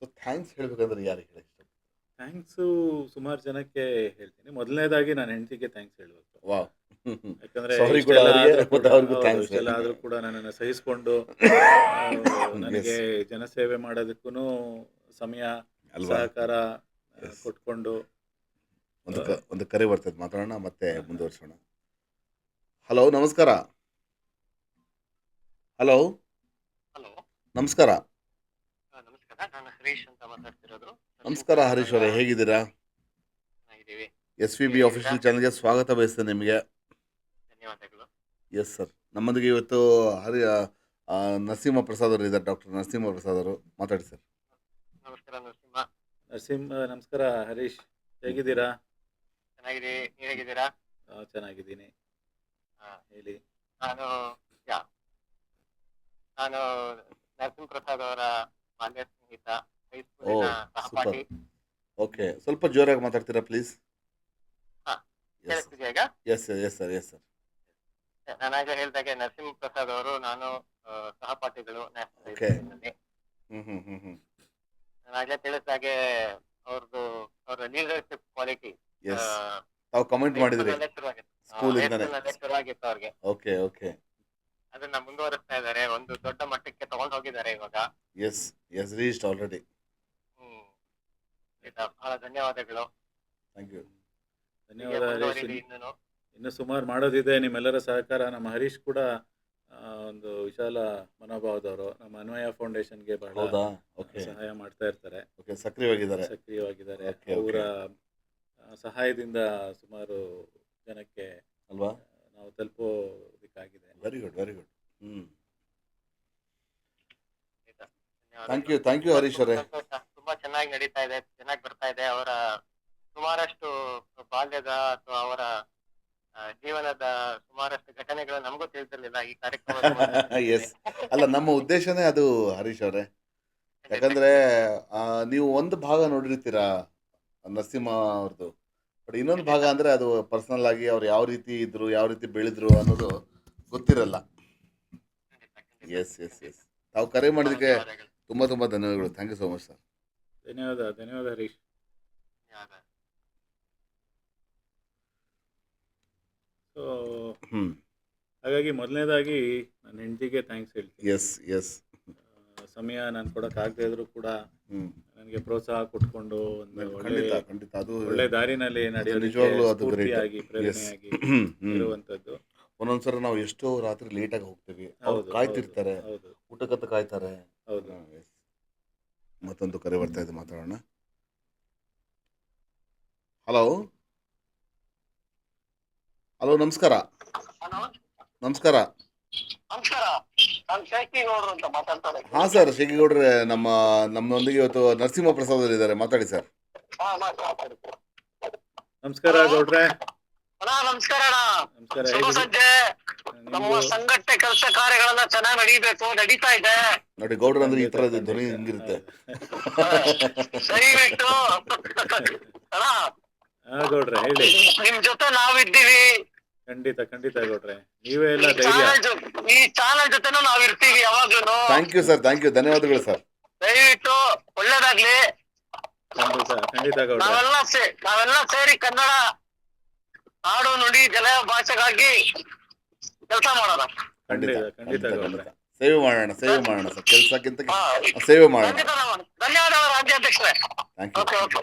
ಸೊ ಥ್ಯಾಂಕ್ಸ್ ಹೇಳ್ಬೇಕಂದ್ರೆ ಯಾರಿಗೆ ಹೇಳಕ್ಕೆ ಇಷ್ಟ? ಥ್ಯಾಂಕ್ಸು ಸುಮಾರು ಜನಕ್ಕೆ ಹೇಳ್ತೀನಿ. ಮೊದಲನೇದಾಗಿ ನಾನು ಹೆಂಡತಿಗೆ ಥ್ಯಾಂಕ್ಸ್ ಹೇಳ್ಬೇಕು. ವಾವ್. ಯಾಕಂದ್ರೆ ಆದ್ರೂ ಕೂಡ ನನ್ನನ್ನು ಸಹಿಸ್ಕೊಂಡು ನನಗೆ ಜನಸೇವೆ ಮಾಡೋದಕ್ಕೂ ಸಮಯ ಸಹಕಾರ ಕೊಟ್ಕೊಂಡು. ಒಂದು ಕರೆ ಬರ್ತದೆ, ಮಾತಾಡೋಣ, ಮತ್ತೆ ಮುಂದುವರ್ಸೋಣ. ಹಲೋ, ನಮಸ್ಕಾರ. ಹಲೋ, ನಮಸ್ಕಾರ. ನಮಸ್ಕಾರ, ನಾನು ಹರೀಶ್ ಅಂತ ಮಾತಾಡ್ತಿರೋದು. ನಮಸ್ಕಾರ ಹರೀಶ್ ಅವರೇ, ಹೇಗಿದ್ದೀರಾ? SVB ಅಫಿಷಿಯಲ್ ಚಾನಲ್ಗೆ ಸ್ವಾಗತ ಬಯಸ್ತೇನೆ ನಿಮಗೆ. ಧನ್ಯವಾದಗಳು. ಎಸ್ ಸರ್, ನಮ್ಮೊಂದಿಗೆ ಇವತ್ತು ನರಸಿಂಹ ಪ್ರಸಾದ್ ಅವರು ಇದ್ದಾರೆ. ಡಾಕ್ಟರ್ ನರಸಿಂಹ ಪ್ರಸಾದ್ ಅವರು, ಮಾತಾಡಿ ಸರ್. ನಮಸ್ಕಾರ ನಮಸ್ಕಾರ ಹರೀಶ್, ಹೇಗಿದ್ದೀರಾ? ಚೆನ್ನಾಗಿದೆ, ನೀವು ಹೇಗಿದ್ದೀರಾ? ಚೆನ್ನಾಗಿದ್ದೀನಿ, ಹೇಳಿ. ನಾನು ನರಸಿಂಹ ಪ್ರಸಾದ್ ಅವರ ಬಾಲ್ಯ ಸ್ನೇಹಿತ, ಹೈಸ್ಕೂಲಿನ ಸಹಪಾಠಿ. ಓಕೆ, ಸ್ವಲ್ಪ ಜೋರಾಗಿ ಮಾತಾಡ್ತೀರಾ ಪ್ಲೀಸ್? ಕೇಳಿಸ್ತಿದೆಯಾ ಈಗ? Yes yes sir, yes sir. ನಾನಾಗ ಹೇಳಿದಾಗೆ ನರಸಿಂಹ ಪ್ರಸಾದ್ ಅವರು ನಾನು ಸಹಪಾಠಿಗಳು ನ್ಯಾಷನಲ್ ಓಕೆ. ಹೈಸ್ಕೂಲಿನಲ್ಲಿ. ನಾನಾಗಲೇ ತಿಳಿಸಿದಾಗೆ ಅವರ ಲೀಡರ್ಶಿಪ್ ಕ್ವಾಲಿಟಿ ಎಸ್, ತಾವು ಕಮೆಂಟ್ ಮಾಡಿದ್ರಿ ಸ್ಕೂಲಿಂದಾನೆ ಶುರುವಾಗಿತ್ತು ಅವ್ರಿಗೆ. Okay okay. ಅದನ್ನ ಮುಂದುವರಿಸ್ತಾ ಇದ್ದಾರೆ, ಒಂದು ದೊಡ್ಡ ಮಟ್ಟಕ್ಕೆ ತಗೊಂಡು ಹೋಗಿದ್ದಾರೆ ಇವಾಗ. Yes yes, reached already. ಬಹಳ ಧನ್ಯವಾದಗಳು. Thank you. ಧನ್ಯವಾದ ಹರೀಶ್. ಇನ್ನು ಸುಮಾರು ಮಾಡೋದಿದೆ, ನಿಮ್ಮೆಲ್ಲರ ಸಹಕಾರ. ನಮ್ಮ ಹರೀಶ್ ಕೂಡ ಒಂದು ವಿಶಾಲ ಮನೋಭಾವದವರು. ನಮ್ಮ ಅನ್ವಯ ಫೌಂಡೇಶನ್ಗೆ ಬಹಳ ಸಹಾಯ ಮಾಡ್ತಾ ಇರ್ತಾರೆ, ಸಕ್ರಿಯವಾಗಿದ್ದಾರೆ. ಅವರ ಸಹಾಯದಿಂದ ಸುಮಾರು ಜನಕ್ಕೆ ಅಲ್ವಾ ನಾವು ತಲುಪೋದಕ್ಕಾಗಿದೆ. Very good, very good. Thank you Harish ಅವರೇ. ತುಂಬಾ ಚೆನ್ನಾಗಿ ನಡೀತಾ ಇದೆ, ಚೆನ್ನಾಗಿ ಬರ್ತಾ ಇದೆ. ಅವರ ಸುಮಾರಷ್ಟು ಬಾಲ್ಯದ ಅಥವಾ ಅವರ ಜೀವನದ ಸುಮಾರಷ್ಟು ಘಟನೆಗಳು ನಮಗೂ ತಿಳಿದಿರಲಿಲ್ಲ ಈ ಕಾರ್ಯಕ್ರಮ. ಎಸ್, ಅಲ್ಲ, ನಮ್ಮ ಉದ್ದೇಶನೇ ಅದು ಹರೀಶ್ ಅವರೇ. ಯಾಕಂದ್ರೆ ನೀವು ಒಂದು ಭಾಗ ನೋಡಿರ್ತೀರಾ ನರಸಿಂಹ ಅವ್ರದ್ದು, ಬಟ್ ಇನ್ನೊಂದು ಭಾಗ ಅಂದ್ರೆ ಅದು ಪರ್ಸನಲ್ ಆಗಿ ಅವ್ರು ಯಾವ ರೀತಿ ಇದ್ರು, ಯಾವ ರೀತಿ ಬೆಳೆದ್ರು ಅನ್ನೋದು ಗೊತ್ತಿರಲ್ಲ. ಎಸ್ ಎಸ್ ಎಸ್, ತಾವು ಕರೆ ಮಾಡಿದಕ್ಕೆ ತುಂಬಾ ತುಂಬಾ ಧನ್ಯವಾದಗಳು. Thank you so much sir. ಧನ್ಯವಾದ ಹರೀಶ್. ಸೊ ಹಾಗಾಗಿ ಮೊದಲನೇದಾಗಿ ನನ್ನ ಹೆಂಡತಿಗೆ ಥ್ಯಾಂಕ್ಸ್ ಹೇಳ್ತೀನಿ. Yes yes. ಸಮಯ ನಾನು ಕೊಡೋಕ್ಕಾಗದೇ ಇದ್ರು ಕೂಡ ನನಗೆ ಪ್ರೋತ್ಸಾಹ ಕೊಟ್ಕೊಂಡು ಒಂದು ಒಳ್ಳೆ ದಾರಿನಲ್ಲಿ ನಡೆಯೋದಕ್ಕೆ ಸ್ಫೂರ್ತಿಯಾಗಿ ಪ್ರೇರಣೆಯಾಗಿ ಇರುವಂಥದ್ದು. ಒಂದೊಂದ್ಸರಿ ನಾವು ಎಷ್ಟೋ ರಾತ್ರಿ ಲೇಟಾಗಿ ಹೋಗ್ತೀವಿ, ಅವ್ರು ಹೌದು, ಕಾಯ್ತಿರ್ತಾರೆ, ಹೌದು, ಊಟಕ್ಕಂತ ಕಾಯ್ತಾರೆ. ಹೌದು. yes. ಮತ್ತೊಂದು ಕರೆ ಬರ್ತಾ ಇದೆ, ಮಾತಾಡೋಣ. ಹಲೋ ಹಲೋ, ನಮಸ್ಕಾರ. ಹಲೋ, ನಮಸ್ಕಾರ. ನಮಸ್ಕಾರ. ನಾನು ಶೇಖಿಗೌಡರು ಅಂತ ಮಾತಾಡ್ತಾರೆ. ಹಾಂ ಸರ್, ಶೇಖೇಗೌಡ್ರೆ, ನಮ್ಮೊಂದಿಗೆ ಇವತ್ತು ನರಸಿಂಹ ಪ್ರಸಾದ್ ಅವರು ಇದ್ದಾರೆ, ಮಾತಾಡಿ ಸರ್. ಮಾತಾಡಿ. ನಮಸ್ಕಾರ Hello? ಗೌಡ್ರೆ. ಅಣ್ಣ ನಮಸ್ಕಾರ ಅಣ್ಣ. ನಮಸ್ಕಾರ, ಶುಭ ಹೇಗಿದ್ದೀರಿ? ಸಂಜೆ. ನಮ್ಮ ನಿಮ್ಗೂ ಸಂಘಟನೆ ಕೆಲಸ ಕಾರ್ಯಗಳೆಲ್ಲ ಚೆನ್ನಾಗಿ ನಡೀತಾ ಇದೆ. ನೋಡಿ, ಗೌಡ್ರ ಅಂದ್ರೆ ಈ ಖಂಡಿತ, ಥರದ ಧ್ವನಿ ಖಂಡಿತ. ಹಿಂಗಿರುತ್ತೆ. ದಯವಿಟ್ಟು ಅಣ್ಣ, ಗೌಡ್ರೆ ಹೇಳಿ. ನಿಮ್ ಜೊತೆ ನಾವಿದ್ದೀವಿ. ಖಂಡಿತ ಖಂಡಿತ ಗೌಡ್ರೆ, ನೀವೇ ಎಲ್ಲ ಧೈರ್ಯ. ಈ ಚಾನಲ್ ಜೊತೆನೂ ನಾವಿರ್ತೀವಿ ಯಾವಾಗ್ಲೂ. Thank you sir, thank you, ಧನ್ಯವಾದಗಳು ಸರ್. ದಯವಿಟ್ಟು ಒಳ್ಳೇದಾಗ್ಲಿ. ಖಂಡಿತ ಖಂಡಿತ ಗೌಡ್ರೆ. ನಾವೆಲ್ಲ ಸೇರಿ ಕನ್ನಡ ನಾಡು ನುಡಿ ಜಲ ಭಾಷೆಗಾಗಿ ಕೆಲಸ ಮಾಡೋಣ. ಖಂಡಿತ ಖಂಡಿತ ಖಂಡಿತ ಖಂಡಿತ ಗೌಡ್ರೆ. ಖಂಡಿತ. ಸೇವೆ ಮಾಡೋಣ ಸರ್, ಕೆಲಸಕ್ಕಿಂತ ಹಾ, ಸೇವೆ ಮಾಡೋಣ. ಖಂಡಿತ ಧನ್ಯವಾದಗಳು ರಾಜ್ಯಾಧ್ಯಕ್ಷರೇ. Thank you. Okay okay.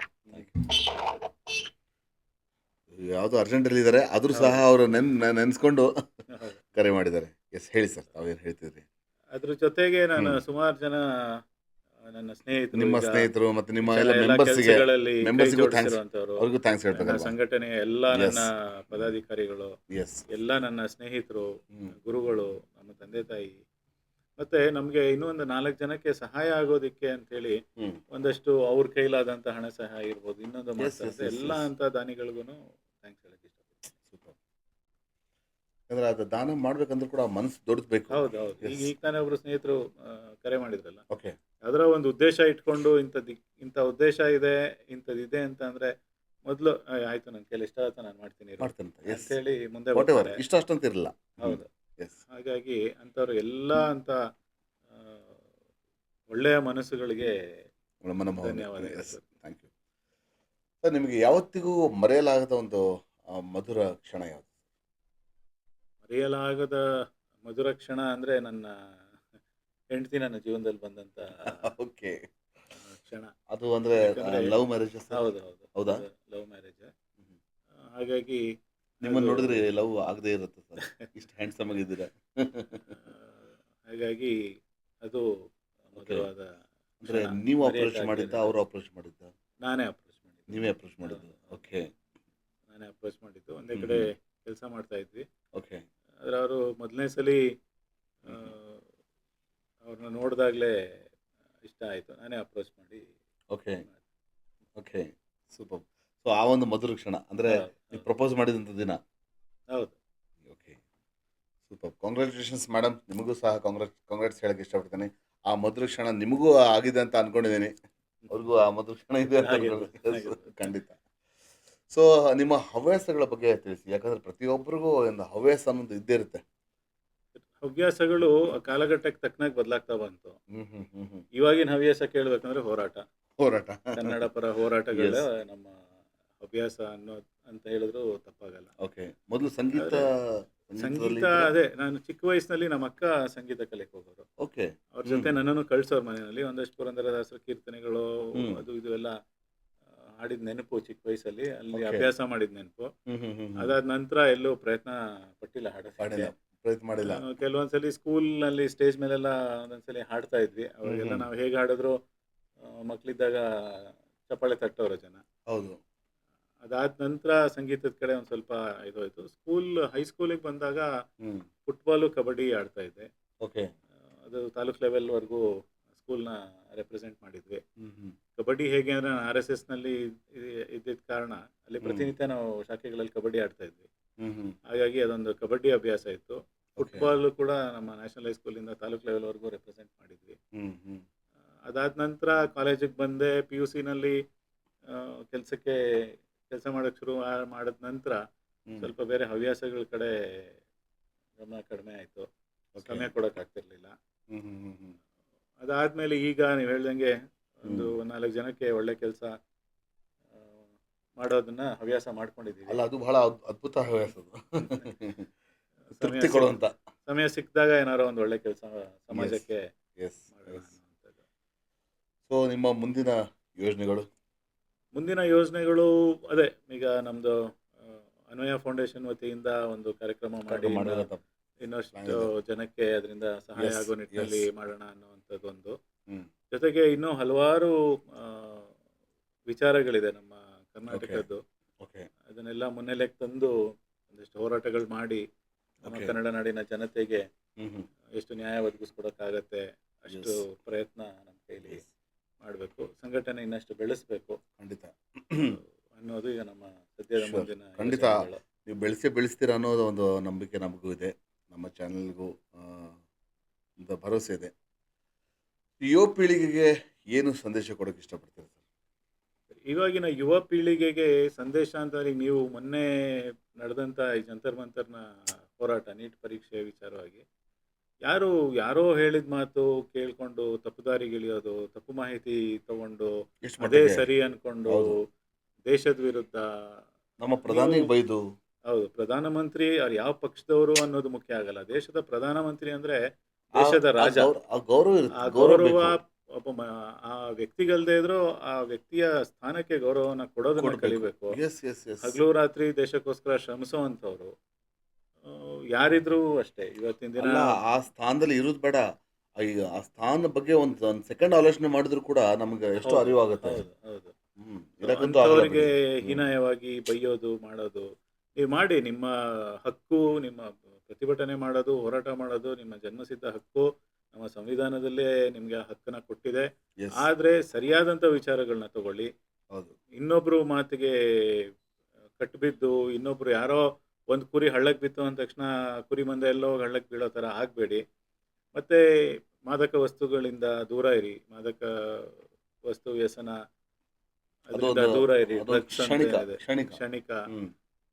ಯಾವುದೋ ಅರ್ಜೆಂಟಲ್ಲಿ ಇದ್ದಾರೆ, ಆದರೂ ಸಹ ಅವರು ನೆನೆಸ್ಕೊಂಡು ಹೌದು. ಕರೆ ಮಾಡಿದ್ದಾರೆ. ಎಸ್, ಹೇಳಿ ಸರ್, ತಾವೇನು ಹೇಳ್ತಿದ್ರಿ? ಅದ್ರ ಜೊತೆಗೆ ನಾನು ಸುಮಾರು ಜನ ನನ್ನ ಸ್ನೇಹಿತರು, ನಿಮ್ಮ ಈಗ ಸ್ನೇಹಿತರು ಮತ್ತೆ ನಿಮ್ಮ ಎಲ್ಲ ಎಲ್ಲ ಮೆಂಬರ್ಸ್ಗೆ ಕೆಲ್ಸಗಳಲ್ಲಿ ಕೈ ಮೆಂಬರ್ಸ್ಗೂ ಥ್ಯಾಂಕ್ಸ್, ಜೋಡಿಸಿರುವಂತವ್ರು, ಅವ್ರಿಗೂ ಥ್ಯಾಂಕ್ಸ್ ನನ್ನ ಹೇಳ್ಬೇಕಲ್ವಾ? ಸಂಘಟನೆಯ ಎಲ್ಲ ನನ್ನ ಪದಾಧಿಕಾರಿಗಳು, ಎಸ್. ಎಲ್ಲ ನನ್ನ ಸ್ನೇಹಿತರು, ಗುರುಗಳು, ನಮ್ಮ ತಂದೆ ತಾಯಿ, ಮತ್ತೆ ನಮ್ಗೆ ಇನ್ನೂ ಒಂದು 4 ಜನಕ್ಕೆ ಸಹಾಯ ಆಗೋದಿಕ್ಕೆ ಅಂತೇಳಿ ಒಂದಷ್ಟು ಅವ್ರ ಕೈಲಾದಂತ ಹಣ ಸಹಾಯ ಇರ್ಬೋದು, ಇನ್ನೊಂದು ಮಾಡ್ತಾರೆ ಎಲ್ಲ ಅಂತ ದಾನಿಗಳಿಗೂ ಥ್ಯಾಂಕ್ಸ್ ಹೇಳಕ್ ಇಷ್ಟಪಡ್ತೀನಿ. ಸೂಪರ್. ಯಾಕಂದ್ರೆ ಅದು ದಾನ ಮಾಡ್ಬೇಕಂದ್ರೂ ಕೂಡ ಮನಸ್ಸು ದೊಡ್ಡಬೇಕು. ಹೌದು. ಈಗ ತಾನೇ ಒಬ್ರು ಸ್ನೇಹಿತರು ಕರೆ ಮಾಡಿದ್ರಲ್ಲ, ಓಕೆ, ಅದರ ಒಂದು ಉದ್ದೇಶ ಇಟ್ಕೊಂಡು ಇಂಥ ಉದ್ದೇಶ ಇದೆ, ಇಂಥದ್ದಿದೆ ಅಂತ ಅಂದ್ರೆ ಮೊದಲು ಆಯ್ತು, ನನ್ನ ಕೈಲಿ ಇಷ್ಟ ಆಯ್ತು, ನಾನು ಮಾಡ್ತೀನಿ ಅಂತ ಹೇಳಿ ಮುಂದೆ ಬರ್ತಾರೆ. ಇಷ್ಟ ಅಷ್ಟಂತ ಇರಲ್ಲ. ಹೌದು. ಎಸ್. ಹಾಗಾಗಿ ಅಂಥವ್ರು ಎಲ್ಲ ಅಂತ ಒಳ್ಳೆಯ ಮನಸ್ಸುಗಳಿಗೆ ಧನ್ಯವಾದ. Thank you sir. ನಿಮಗೆ ಯಾವತ್ತಿಗೂ ಮರೆಯಲಾಗದ ಒಂದು ಮಧುರ ಕ್ಷಣ ಯಾವುದು? ಮರೆಯಲಾಗದ ಮಧುರ ಕ್ಷಣ ಅಂದ್ರೆ ನನ್ನ ಹೆಂಡತಿ ನನ್ನ ಜೀವನದಲ್ಲಿ ಬಂದಂತ ಓಕೆ, ಕ್ಷಣ. ಅದು ಅಂದ್ರೆ ಲವ್ ಮ್ಯಾರೇಜ್? ಹೌದು. ಹೌದಾ? Love marriage. ಹಾಗಾಗಿ ನಿಮ್ಮನ್ನು ನೋಡಿದ್ರೆ ಲವ್ ಆಗದೆ ಇರುತ್ತೆ ಸರ್, ಇಷ್ಟು ಹ್ಯಾಂಡ್ಸಮ್ ಆಗಿದ್ದೀರಾ. ಹಾಗಾಗಿ ಅದು ಮಧುರವಾದ. ಅಂದ್ರೆ ನೀವು ಅಪ್ರೋಚ್ ಮಾಡಿದ್ದ, ಅವರು ಅಪ್ರೋಚ್ ಮಾಡಿದ್ದ? ನಾನೇ ಅಪ್ರೋಚ್ ಮಾಡಿದ್ದು. ನೀವೇ ಅಪ್ರೋಚ್ ಮಾಡಿದ್ದು? ಓಕೆ, ನಾನೇ ಅಪ್ರೋಚ್ ಮಾಡಿದ್ದು. ಒಂದೇ ಕಡೆ ಕೆಲಸ ಮಾಡ್ತಾ ಇದ್ವಿ. ಓಕೆ. ಆದರೆ ಅವರು ಮೊದಲನೇ ಸಲ ಅವ್ರನ್ನ ನೋಡಿದಾಗಲೇ ಇಷ್ಟ ಆಯಿತು, ನಾನೇ ಅಪ್ರೋಚ್ ಮಾಡಿ. Okay okay, super. ಸೊ ಆ ಒಂದು ಮಧುರ ಕ್ಷಣ ಅಂದರೆ ನೀವು ಪ್ರಪೋಸ್ ಮಾಡಿದಂಥ ದಿನ? ಹೌದು. Okay, super. ಕಾಂಗ್ರ್ಯಾಚುಲೇಷನ್ಸ್ ಮೇಡಮ್, ನಿಮಗೂ ಸಹ ಕಾಂಗ್ರಾಟ್ಸ್ ಹೇಳಕ್ಕೆ ಇಷ್ಟಪಡ್ತೀನಿ. ಆ ಮಧುರ ಕ್ಷಣ ನಿಮಗೂ ಆಗಿದೆ ಅಂತ ಅಂದ್ಕೊಂಡಿದ್ದೀನಿ, ಅವ್ರಿಗೂ ಆ ಮಧುರ ಕ್ಷಣ ಇದೆ ಅಂತ ಅನ್ಕೊಂಡಿದ್ದೀನಿ. ಖಂಡಿತ. ಸೊ ನಿಮ್ಮ ಹವ್ಯಾಸಗಳ ಬಗ್ಗೆ ತಿಳಿಸಿ, ಯಾಕಂದರೆ ಪ್ರತಿಯೊಬ್ಬರಿಗೂ ಒಂದು ಹವ್ಯಾಸ ಅನ್ನೋದು ಇದ್ದೇ ಇರುತ್ತೆ. ಹವ್ಯಾಸಗಳು ಕಾಲಘಟ್ಟಕ್ಕೆ ತಕ್ಕನಾಗಿ ಬದಲಾಗ್ತಾ ಬಂತು. ಇವಾಗಿನ ಹವ್ಯಾಸ ಕೇಳಬೇಕಂದ್ರೆ ಹೋರಾಟ ಕನ್ನಡ ಪರ ಹೋರಾಟಗಳೇ ನಮ್ಮ ಹವ್ಯಾಸ ಅಂತ ಹೇಳಿದ್ರು ತಪ್ಪಾಗಲ್ಲ. ಓಕೆ, ಮೊದಲು ಸಂಗೀತ ಅದೇ ನಾನು ಚಿಕ್ಕ ವಯಸ್ಸಿನಲ್ಲಿ ನಮ್ಮ ಅಕ್ಕ ಸಂಗೀತ ಕಲಿಯಕ್ಕೆ ಹೋಗೋರು. ಓಕೆ, ಅವ್ರ ಜೊತೆ ನನ್ನನ್ನು ಕಳ್ಸೋರು ಮನೆಯಲ್ಲಿ. ಒಂದಷ್ಟು ಪುರಂದರದಾಸರ ಕೀರ್ತನೆಗಳು ಅದು ಇದು ಎಲ್ಲ ಹಾಡಿದ ನೆನಪು ಚಿಕ್ಕ ವಯಸ್ಸಲ್ಲಿ, ಅಲ್ಲಿ ಅಭ್ಯಾಸ ಮಾಡಿದ ನೆನಪು. ಅದಾದ ನಂತರ ಎಲ್ಲೂ ಪ್ರಯತ್ನ ಪಟ್ಟಿಲ್ಲ, ಪ್ರಯತ್ನ ಮಾಡಿಲ್ಲ. ಕೆಲವೊಂದ್ಸಲಿ ಸ್ಕೂಲ್ನಲ್ಲಿ ಸ್ಟೇಜ್ ಮೇಲೆಲ್ಲ ಒಂದೊಂದ್ಸಲಿ ಹಾಡ್ತಾ ಇದ್ವಿ. ಅವಾಗೆಲ್ಲ ನಾವು ಹೇಗೆ ಹಾಡಿದ್ರು ಮಕ್ಕಳಿದ್ದಾಗ ಚಪ್ಪಾಳೆ ತಟ್ಟೋರು ಜನ. ಹೌದು. ಅದಾದ ನಂತರ ಸಂಗೀತದ ಕಡೆ ಒಂದು ಸ್ವಲ್ಪ ಇದಾಯ್ತು. ಹೈಸ್ಕೂಲಿಗೆ ಬಂದಾಗ ಫುಟ್ಬಾಲು ಕಬಡ್ಡಿ ಆಡ್ತಾ ಇದ್ದೆ. ಓಕೆ, ಅದು ತಾಲೂಕ್ ಲೆವೆಲ್ವರೆಗೂ ಸ್ಕೂಲ್ನ ರೆಪ್ರೆಸೆಂಟ್ ಮಾಡಿದ್ವಿ. ಕಬಡ್ಡಿ ಹೇಗೆ ಅಂದರೆ ನಾನು RSS ನಲ್ಲಿ ಇದ್ದಿದ್ದ ಕಾರಣ ಅಲ್ಲಿ ಪ್ರತಿನಿತ್ಯ ನಾವು ಶಾಖೆಗಳಲ್ಲಿ ಕಬಡ್ಡಿ ಆಡ್ತಾ ಇದ್ವಿ. ಹಾಗಾಗಿ ಅದೊಂದು ಕಬಡ್ಡಿ ಅಭ್ಯಾಸ ಇತ್ತು. ಫುಟ್ಬಾಲ್ ಕೂಡ ನಮ್ಮ ನ್ಯಾಷನಲ್ ಹೈಸ್ಕೂಲಿಂದ ತಾಲೂಕ್ ಲೆವೆಲ್ವರೆಗೂ ರೆಪ್ರೆಸೆಂಟ್ ಮಾಡಿದ್ವಿ. ಅದಾದ ನಂತರ ಕಾಲೇಜಿಗೆ ಬಂದೆ. PUC ನಲ್ಲಿ ಕೆಲಸ ಮಾಡೋಕ್ಕೆ ಶುರು ಮಾಡಿದ ನಂತರ ಸ್ವಲ್ಪ ಬೇರೆ ಹವ್ಯಾಸಗಳ ಕಡೆ ಗಮನ ಕಡಿಮೆ ಆಯಿತು, ಸಮಯ ಕೊಡೋಕ್ಕಾಗ್ತಿರ್ಲಿಲ್ಲ. ಅದಾದಮೇಲೆ ಈಗ ನೀವು ಹೇಳ್ದಂಗೆ ಒಂದು 4 ಜನಕ್ಕೆ ಒಳ್ಳೆ ಕೆಲಸ ಮಾಡೋದನ್ನ ಹವ್ಯಾಸ ಮಾಡ್ಕೊಂಡಿದ್ದೀವಿ. ಅಲ್ಲ, ಅದು ಬಹಳ ಅದ್ಭುತ ಹವ್ಯಾಸ, ತೃಪ್ತಿ ಕೊಡುವಂತ. ಸಮಯ ಸಿಕ್ಕಿದಾಗ ಏನಾರೋ ಒಂದು ಒಳ್ಳೆ ಕೆಲಸ ಸಮಾಜಕ್ಕೆ. ಸೊ ನಿಮ್ಮ ಮುಂದಿನ ಯೋಜನೆಗಳು? ಮುಂದಿನ ಯೋಜನೆಗಳು ಅದೇ, ಈಗ ನಮ್ಮದು ಅನ್ವಯ ಫೌಂಡೇಶನ್ ವತಿಯಿಂದ ಒಂದು ಕಾರ್ಯಕ್ರಮ ಮಾಡಿ ಕಾರ್ಯಕ್ರಮ ಮಾಡಿದ್ರೆ ಪ್ಲಾನ್ ಇನ್ನಷ್ಟು ಇದೆ. ಜನಕ್ಕೆ ಅದರಿಂದ ಸಹಾಯ Yes, ಆಗೋ ನಿಟ್ಟಿನಲ್ಲಿ yes. ಮಾಡೋಣ ಅನ್ನುವಂಥದ್ದೊಂದು. ಹ್ಮ್. ಜೊತೆಗೆ ಇನ್ನೂ ಹಲವಾರು ವಿಚಾರಗಳಿದೆ ನಮ್ಮ ಕರ್ನಾಟಕದ್ದು. ಓಕೆ. ಅದನ್ನೆಲ್ಲ ಮುನ್ನೆಲೆಗೆ ತಂದು ಒಂದಿಷ್ಟು ಹೋರಾಟಗಳು ಮಾಡಿ ನಮ್ಮ Okay. ಕನ್ನಡ ನಾಡಿನ ಜನತೆಗೆ ಹ್ಮ್ ಹ್ಮ್. ಎಷ್ಟು ನ್ಯಾಯ ಒದಗಿಸ್ಕೊಡೋಕ್ಕಾಗತ್ತೆ ಅಷ್ಟು Yes. ಪ್ರಯತ್ನ ನಮ್ಮ ಕೈಲಿ Yes. ಮಾಡಬೇಕು, ಸಂಘಟನೆ ಇನ್ನಷ್ಟು ಬೆಳೆಸಬೇಕು ಖಂಡಿತ. ಅನ್ನೋದು ಈಗ ನಮ್ಮ ಸದ್ಯದ Sure. ಮುಂದಿನ ಖಂಡಿತ. ಯೋಜನೆಗಳು. ನೀವು ಬೆಳೆಸ್ತೀರ ಅನ್ನೋದು ಒಂದು ನಂಬಿಕೆ ನಮಗೂ ಇದೆ, ನಮ್ಮ ಚಾನೆಲ್ಗೂ ಅಂತ ಭರವಸೆ ಇದೆ. ಯುವ ಪೀಳಿಗೆಗೆ ಏನು ಸಂದೇಶ ಕೊಡೋಕೆ ಇಷ್ಟಪಡ್ತೀರಾ ಸರ್? ಇವಾಗಿನ ಯುವ ಪೀಳಿಗೆಗೆ ಸಂದೇಶ ಅಂತ ನೀವು ಮೊನ್ನೆ ನಡೆದಂಥ ಈ ಜಂತರ್ ಮಂತರ್ನ ಹೋರಾಟ, ನೀಟ್ ಪರೀಕ್ಷೆ ವಿಚಾರವಾಗಿ ಯಾರೋ ಹೇಳಿದ ಮಾತು ಕೇಳ್ಕೊಂಡು ತಪ್ಪು ದಾರಿಗಿಳಿಯೋದು, ತಪ್ಪು ಮಾಹಿತಿ ತಗೊಂಡು ಎಷ್ಟು ಅದೇ ಮಟ್ಟಿಗೆ ಸರಿ ಅನ್ಕೊಂಡು ಹೌದು. ದೇಶದ ವಿರುದ್ಧ, ನಮ್ಮ ಪ್ರಧಾನಿಗೆ ಬೈದು ಹೌದು, ಪ್ರಧಾನಮಂತ್ರಿ ಅವ್ರು ಯಾವ ಪಕ್ಷದವರು ಅನ್ನೋದು ಮುಖ್ಯ ಆಗಲ್ಲ. ದೇಶದ ಪ್ರಧಾನಮಂತ್ರಿ ಅಂದ್ರೆ ದೇಶದ ರಾಜ. ಆ ಗೌರವ ಇರುತ್ತೆ, ಆ ಗೌರವ ಗೌರವ ಬೇಕು. ಆ ವ್ಯಕ್ತಿಗಲ್ದೇ ಇದ್ರು ಆ ವ್ಯಕ್ತಿಯ ಸ್ಥಾನಕ್ಕೆ ಗೌರವನ ಕೊಡೋದನ್ನ ಕೊಡ್ಬೇಕು. ಕಲಿಬೇಕು. Yes yes yes. ಹಗಲು ರಾತ್ರಿ ದೇಶಕ್ಕೋಸ್ಕರ ಶ್ರಮಿಸುವಂಥವ್ರು ಯಾರಿದ್ರು ಅಷ್ಟೇ. ಇವತ್ತಿನ ದಿನ ಅಲ್ಲ, ಆ ಸ್ಥಾನದಲ್ಲಿ ಇರೋದು ಬೇಡ, ಆ ಸ್ಥಾನದ ಬಗ್ಗೆ ಒಂದು ಸೆಕೆಂಡ್ ಆಲೋಚನೆ ಮಾಡಿದ್ರು ಕೂಡ ನಮ್ಗೆ ಎಷ್ಟು ಹೌದು, ಅರಿವಾಗುತ್ತೆ. ಹೌದು, ಹೌದು. ಇರಕ್ಕಂತೂ ಆಗಲ್ಲ ಅಂಥವ್ರಿಗೆ ಬಿಡಿ. ಹೀನಾಯವಾಗಿ ಬೈಯೋದು ಮಾಡೋದು ನೀವು ಮಾಡಿ. ನಿಮ್ಮ ಹಕ್ಕು, ನಿಮ್ಮ ಪ್ರತಿಭಟನೆ ಮಾಡೋದು, ಹೋರಾಟ ಮಾಡೋದು ನಿಮ್ಮ ಜನ್ಮಸಿದ್ಧ ಹಕ್ಕು. ನಮ್ಮ ಸಂವಿಧಾನದಲ್ಲೇ ನಿಮ್ಗೆ ಆ ಹಕ್ಕನ್ನ ಕೊಟ್ಟಿದೆ. Yes. ಆದ್ರೆ ಸರಿಯಾದಂಥ ವಿಚಾರಗಳನ್ನ ತಗೊಳ್ಳಿ. ಹೌದು. ಇನ್ನೊಬ್ರು ಮಾತಿಗೆ ಕಟ್ಬಿದ್ದು, ಇನ್ನೊಬ್ರು ಯಾರೋ ಒಂದು ಕುರಿ ಹಳ್ಳಕ್ಕೆ ಬಿತ್ತು ಅಂದ ತಕ್ಷಣ ಕುರಿ ಮಂದೆ ಎಲ್ಲೋ ಹಳ್ಳಕ್ಕೆ ಬೀಳೋ ಥರ ಆಗಬೇಡಿ. ಮತ್ತೆ ಮಾದಕ ವಸ್ತುಗಳಿಂದ ದೂರ ಇರಿ. ಮಾದಕ ವಸ್ತು ವ್ಯಸನ ಅದರಿಂದ ಅದೊಂದು- ದೂರ ಇರಿ. ಅದೊಂದು ಡ್ರಗ್ಸ್ ಅಂತ ಕ್ಷಣಿಕ ಏನಿದೆ, ಕ್ಷಣಿಕ. ಕ್ಷಣಿಕ. ಹ್ಮ್.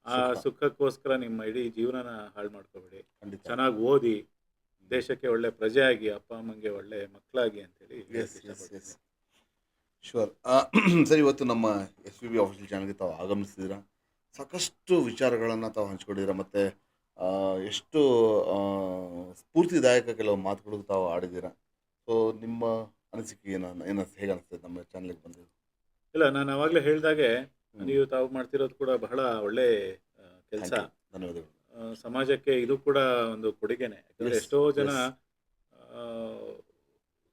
ಆ ಸುಖ. ಸುಖಕ್ಕೋಸ್ಕರ ನಿಮ್ಮ ಇಡೀ ಜೀವನನ ಹಾಳು ಮಾಡ್ಕೋಬೇಡಿ. ಖಂಡಿತ. ಚೆನ್ನಾಗಿ ಓದಿ, ದೇಶಕ್ಕೆ ಒಳ್ಳೆ ಪ್ರಜೆ ಆಗಿ, ಅಪ್ಪ ಅಮ್ಮಂಗೆ ಒಳ್ಳೆ ಮಕ್ಕಳಾಗಿ ಅಂತೇಳಿ ಎಸ್ ಎಸ್ ಎಸ್. ಶೂರ್. ಸರಿ, ಇವತ್ತು ನಮ್ಮ SVB ಆಫೀಷಿಯಲ್ ಚಾನಲ್ಗೆ ತಾವು ಆಗಮಿಸಿದ್ದೀರಾ, ಸಾಕಷ್ಟು ವಿಚಾರಗಳನ್ನು ತಾವು ಹಂಚ್ಕೊಂಡಿದ್ದೀರಾ, ಮತ್ತು ಎಷ್ಟು ಸ್ಫೂರ್ತಿದಾಯಕ ಕೆಲವು ಮಾತುಗಳು ತಾವು ಆಡಿದ್ದೀರಾ. ಸೊ ನಿಮ್ಮ ಅನಿಸಿಕೆ ಹೇಗೆ ಅನಿಸ್ತದೆ ನಮ್ಮ ಚಾನಲ್ಗೆ ಬಂದಿದ್ದು? ಇಲ್ಲ, ನಾನು ಅವಾಗಲೇ ಹೇಳ್ದಾಗೆ ನೀವು ತಾವು ಮಾಡ್ತಿರೋದು ಕೂಡ ಬಹಳ ಒಳ್ಳೆ ಕೆಲಸ. Thank you. ಧನ್ಯವಾದಗಳು. ಸಮಾಜಕ್ಕೆ ಇದು ಕೂಡ ಒಂದು ಕೊಡುಗೆನೆ. ಯಾಕಂದ್ರೆ Yes, ಎಷ್ಟೋ ಜನ yes.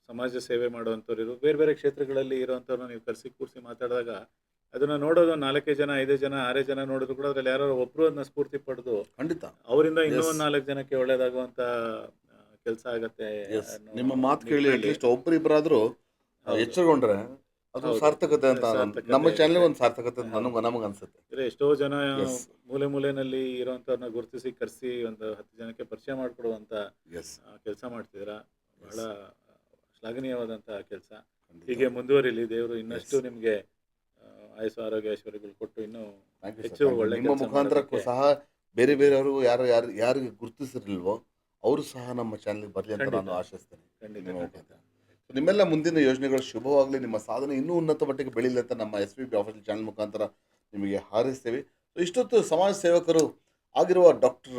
ಸಮಾಜ ಸೇವೆ ಮಾಡುವಂಥವ್ರು ಬೇರೆ ಬೇರೆ ಕ್ಷೇತ್ರಗಳಲ್ಲಿ ಇರೋವಂಥವ್ರನ್ನ ನೀವು ಕರೆಸಿ ಕೂರಿಸಿ ಮಾತಾಡಿದಾಗ ಅದನ್ನ ನೋಡೋದು 4 ಜನ, 5 ಜನ, 6 ಜನ ನೋಡಿದ್ರು ಕೂಡ ಅದ್ರಲ್ಲಿ ಯಾರೋ ಒಬ್ರು ಅದನ್ನ ಸ್ಫೂರ್ತಿ ಪಡೆದು ಖಂಡಿತ. ಅವರಿಂದ ಇನ್ನೂ Yes. ಒಂದು 4 ಜನಕ್ಕೆ ಒಳ್ಳೇದಾಗುವಂತ ಕೆಲಸ ಆಗತ್ತೆ. Yes. ಅನ್ನೋ ನಿಮ್ಮ ಮಾತು ಕೇಳಿ ನಿಟ್ಟಿನಲ್ಲಿ ಅಟ್ಲೀಸ್ಟ್ ಒಬ್ಬರಿಬ್ಬರಾದರೂ ಹೌದು. ಎಚ್ಚರಗೊಂಡ್ರೆ ಅದು ಹೌದು. ಸಾರ್ಥಕತೆ ಅಂತ ಸಾರ್ಥಕತೆ ನಮ್ಮ ಚಾನಲ್ ಇದೆ. ಒಂದು ಸಾರ್ಥಕತೆ ಅಂತ ಹೌದು. ನಮಗೆ ಅನ್ಸುತ್ತೆ. ಅಂದ್ರೆ ಎಷ್ಟೋ ಜನ Yes. ಮೂಲೆ ಮೂಲೆನಲ್ಲಿ ಇರೋಂಥವ್ರನ್ನ ಗುರುತಿಸಿ ಕರೆಸಿ ಒಂದು 10 ಜನಕ್ಕೆ ಪರಿಚಯ ಮಾಡಿಕೊಡುವಂತ ಎಸ್. ಕೆಲಸ ಮಾಡ್ತಿದ್ದೀರಾ. ಬಹಳ ಶ್ಲಾಘನೀಯವಾದಂಥ ಕೆಲಸ. ಖಂಡಿತ. ಹೀಗೆ ಮುಂದುವರಿಲಿ. ದೇವರು ಇನ್ನಷ್ಟು Yes. ನಿಮಗೆ ಆಯುಸ್ಸು ಆರೋಗ್ಯ ಐಶ್ವರ್ಯಗಳು ಕೊಟ್ಟು ಇನ್ನೂ Thank you, sir. ಹೆಚ್ಚು Thank you. ಒಳ್ಳೆ ನಿಮ್ಮ ಕೆಲಸ ಮುಖಾಂತರಕ್ಕೂ ಮಾಡೋದಕ್ಕೆ. ಸಹ ಬೇರೆಯವರು ಯಾರಿಗೆ ಗುರುತಿಸಿರ್ಲಿಲ್ವೋ ಅವರು ಸಹ ನಮ್ಮ ಚಾನಲ್ಗೆ ಬರಲಿ ಅಂತ ಖಂಡಿತ. ನಾನು ಆಶಿಸ್ತೇನೆ. ಖಂಡಿತ, ನಿಮ್ಮ ಖಂಡಿತ. ಮುಖಾಂತರ. So, ನಿಮ್ಮೆಲ್ಲ ಮುಂದಿನ ಯೋಜನೆಗಳು ಶುಭವಾಗಲಿ, ನಿಮ್ಮ ಸಾಧನೆ ಇನ್ನೂ ಉನ್ನತ ಮಟ್ಟಿಗೆ ಬೆಳೀಲಿ ಅಂತ ನಮ್ಮ SVB ಆಫೀಷಿಯಲ್ ಚಾನಲ್ ಮುಖಾಂತರ ನಿಮಗೆ ಹಾರೈಸ್ತೇವೆ. ಸೊ ಇಷ್ಟೊತ್ತು ಸಮಾಜ ಸೇವಕರು ಆಗಿರುವ ಡಾಕ್ಟರ್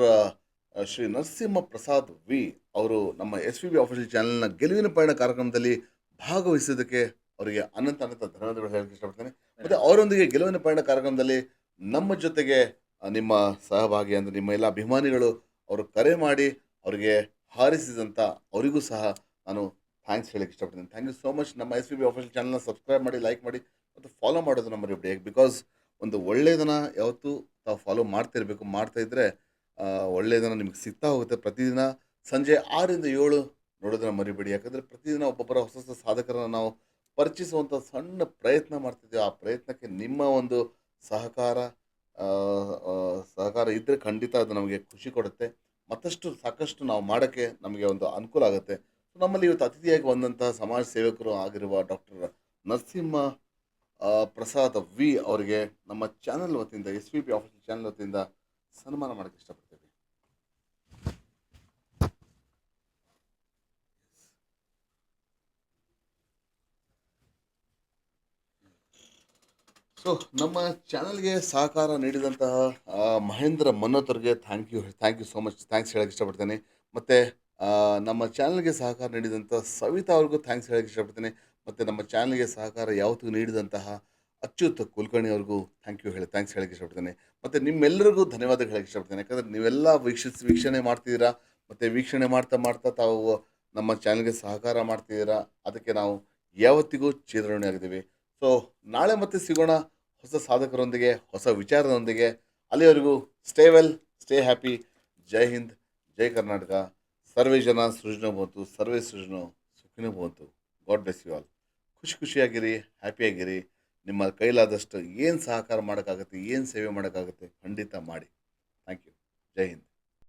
ಶ್ರೀ ನರಸಿಂಹ ಪ್ರಸಾದ್ ವಿ ಅವರು ನಮ್ಮ SVB ಆಫೀಷಿಯಲ್ ಚಾನಲ್ನ ಗೆಲುವಿನ ಪಯಣ ಕಾರ್ಯಕ್ರಮದಲ್ಲಿ ಭಾಗವಹಿಸಿದ್ದಕ್ಕೆ ಅವರಿಗೆ ಅನಂತ ಧನ್ಯವಾದಗಳು ಹೇಳಕ್ಕೆ ಇಷ್ಟಪಡ್ತೇನೆ. ಮತ್ತು ಅವರೊಂದಿಗೆ ಗೆಲುವಿನ ಪಯಣ ಕಾರ್ಯಕ್ರಮದಲ್ಲಿ ನಮ್ಮ ಜೊತೆಗೆ ನಿಮ್ಮ ಸಹಭಾಗಿ ಅಂದರೆ ನಿಮ್ಮ ಎಲ್ಲ ಅಭಿಮಾನಿಗಳು ಅವರು ಕರೆ ಮಾಡಿ ಅವರಿಗೆ ಹಾರೈಸಿದಂಥ ಅವರಿಗೂ ಸಹ ನಾನು ಥ್ಯಾಂಕ್ಸ್ ಹೇಳಕ್ಕೆ ಇಷ್ಟಪಡ್ತೀನಿ. Thank you so much. ನಮ್ಮ SVB ಆಫೀಷಿಯಲ್ ಚಾನಲ್ನ ಸಬ್ಸ್ಕ್ರೈಬ್ ಮಾಡಿ, ಲೈಕ್ ಮಾಡಿ ಮತ್ತು ಫಾಲೋ ಮಾಡೋದನ್ನು ಮರಿಬೇಡಿ. ಬಿಕಾಸ್ ಒಂದು ಒಳ್ಳೆಯದನ್ನು ಯಾವತ್ತೂ ತಾವು ಫಾಲೋ ಮಾಡ್ತಿರ್ಬೇಕು. ಮಾಡ್ತಾಯಿದ್ರೆ ಒಳ್ಳೆಯದನ್ನು ನಿಮಗೆ ಸಿಗ್ತಾ ಹೋಗುತ್ತೆ. ಪ್ರತಿದಿನ ಸಂಜೆ 6 ರಿಂದ 7 ನೋಡೋದನ್ನು ಮರಿಬೇಡಿ. ಯಾಕಂದರೆ ಪ್ರತಿದಿನ ಒಬ್ಬೊಬ್ಬರ ಹೊಸ ಹೊಸ ಸಾಧಕರನ್ನು ನಾವು ಪರಿಚಯಿಸುವಂಥ ಸಣ್ಣ ಪ್ರಯತ್ನ ಮಾಡ್ತಿದ್ದೀವಿ. ಆ ಪ್ರಯತ್ನಕ್ಕೆ ನಿಮ್ಮ ಒಂದು ಸಹಕಾರ ಇದ್ದರೆ ಖಂಡಿತ ಅದು ನಮಗೆ ಖುಷಿ ಕೊಡುತ್ತೆ. ಮತ್ತಷ್ಟು ಸಾಕಷ್ಟು ನಾವು ಮಾಡೋಕ್ಕೆ ನಮಗೆ ಒಂದು ಅನುಕೂಲ ಆಗುತ್ತೆ. ನಮ್ಮಲ್ಲಿ ಇವತ್ತು ಅತಿಥಿಯಾಗಿ ಬಂದಂತಹ ಸಮಾಜ ಸೇವಕರು ಆಗಿರುವ ಡಾಕ್ಟರ್ ನರಸಿಂಹ ಪ್ರಸಾದ್ ವಿ ಅವರಿಗೆ ನಮ್ಮ ಚಾನಲ್ ವತಿಯಿಂದ SVB ಆಫೀಷಿಯಲ್ ಚಾನಲ್ ವತಿಯಿಂದ ಸನ್ಮಾನ ಮಾಡೋಕ್ಕೆ ಇಷ್ಟಪಡ್ತೇವೆ. ಸೊ ನಮ್ಮ ಚಾನಲ್ಗೆ ಸಹಕಾರ ನೀಡಿದಂತಹ ಮಹೇಂದ್ರ ಮನ್ನೋತ್ ಅವ್ರಿಗೆ thank you so much thanks ಹೇಳಕ್ಕೆ ಇಷ್ಟಪಡ್ತೇನೆ. ಮತ್ತು ನಮ್ಮ ಚಾನಲ್ಗೆ ಸಹಕಾರ ನೀಡಿದಂಥ ಸವಿತಾ ಅವ್ರಿಗೂ ಥ್ಯಾಂಕ್ಸ್ ಹೇಳಕ್ಕೆ ಇಷ್ಟಪಡ್ತೇನೆ. ಮತ್ತು ನಮ್ಮ ಚಾನಲ್ಗೆ ಸಹಕಾರ ಯಾವತ್ತೂ ನೀಡಿದಂತಹ ಅಚ್ಯುತ್ ಕುಲಕರ್ಣಿ ಅವ್ರಿಗೂ ಥ್ಯಾಂಕ್ಸ್ ಹೇಳಕ್ಕೆ ಇಷ್ಟಪಡ್ತೇನೆ. ಮತ್ತು ನಿಮ್ಮೆಲ್ಲರಿಗೂ ಧನ್ಯವಾದ ಹೇಳಕ್ಕೆ ಇಷ್ಟಪಡ್ತೇನೆ. ಯಾಕಂದರೆ ನೀವೆಲ್ಲ ವೀಕ್ಷಣೆ ಮಾಡ್ತಿದ್ದೀರಾ ಮತ್ತು ವೀಕ್ಷಣೆ ಮಾಡ್ತಾ ತಾವು ನಮ್ಮ ಚಾನಲ್ಗೆ ಸಹಕಾರ ಮಾಡ್ತಿದ್ದೀರಾ. ಅದಕ್ಕೆ ನಾವು ಯಾವತ್ತಿಗೂ ಚಿರಋಣಿಯಾಗಿದ್ದೀವಿ. ಸೊ ನಾಳೆ ಮತ್ತೆ ಸಿಗೋಣ ಹೊಸ ಸಾಧಕರೊಂದಿಗೆ, ಹೊಸ ವಿಚಾರದೊಂದಿಗೆ. ಅಲ್ಲಿವರೆಗೂ ಸ್ಟೇ ವೆಲ್, ಸ್ಟೇ ಹ್ಯಾಪಿ. ಜೈ ಹಿಂದ್, ಜೈ ಕರ್ನಾಟಕ. ಸರ್ವೇ ಜನ ಸೃಜನೋ ಭವಂತು, ಸರ್ವೇ ಸೃಜನೋ ಸುಖಿನೋ ಭವಂತು. God bless you all. ಖುಷಿಯಾಗಿರಿ, ಹ್ಯಾಪಿಯಾಗಿರಿ. ನಿಮ್ಮ ಕೈಲಾದಷ್ಟು ಏನು ಸಹಕಾರ ಮಾಡೋಕ್ಕಾಗುತ್ತೆ, ಏನು ಸೇವೆ ಮಾಡೋಕ್ಕಾಗುತ್ತೆ ಖಂಡಿತ ಮಾಡಿ. Thank you. ಜೈ ಹಿಂದ್.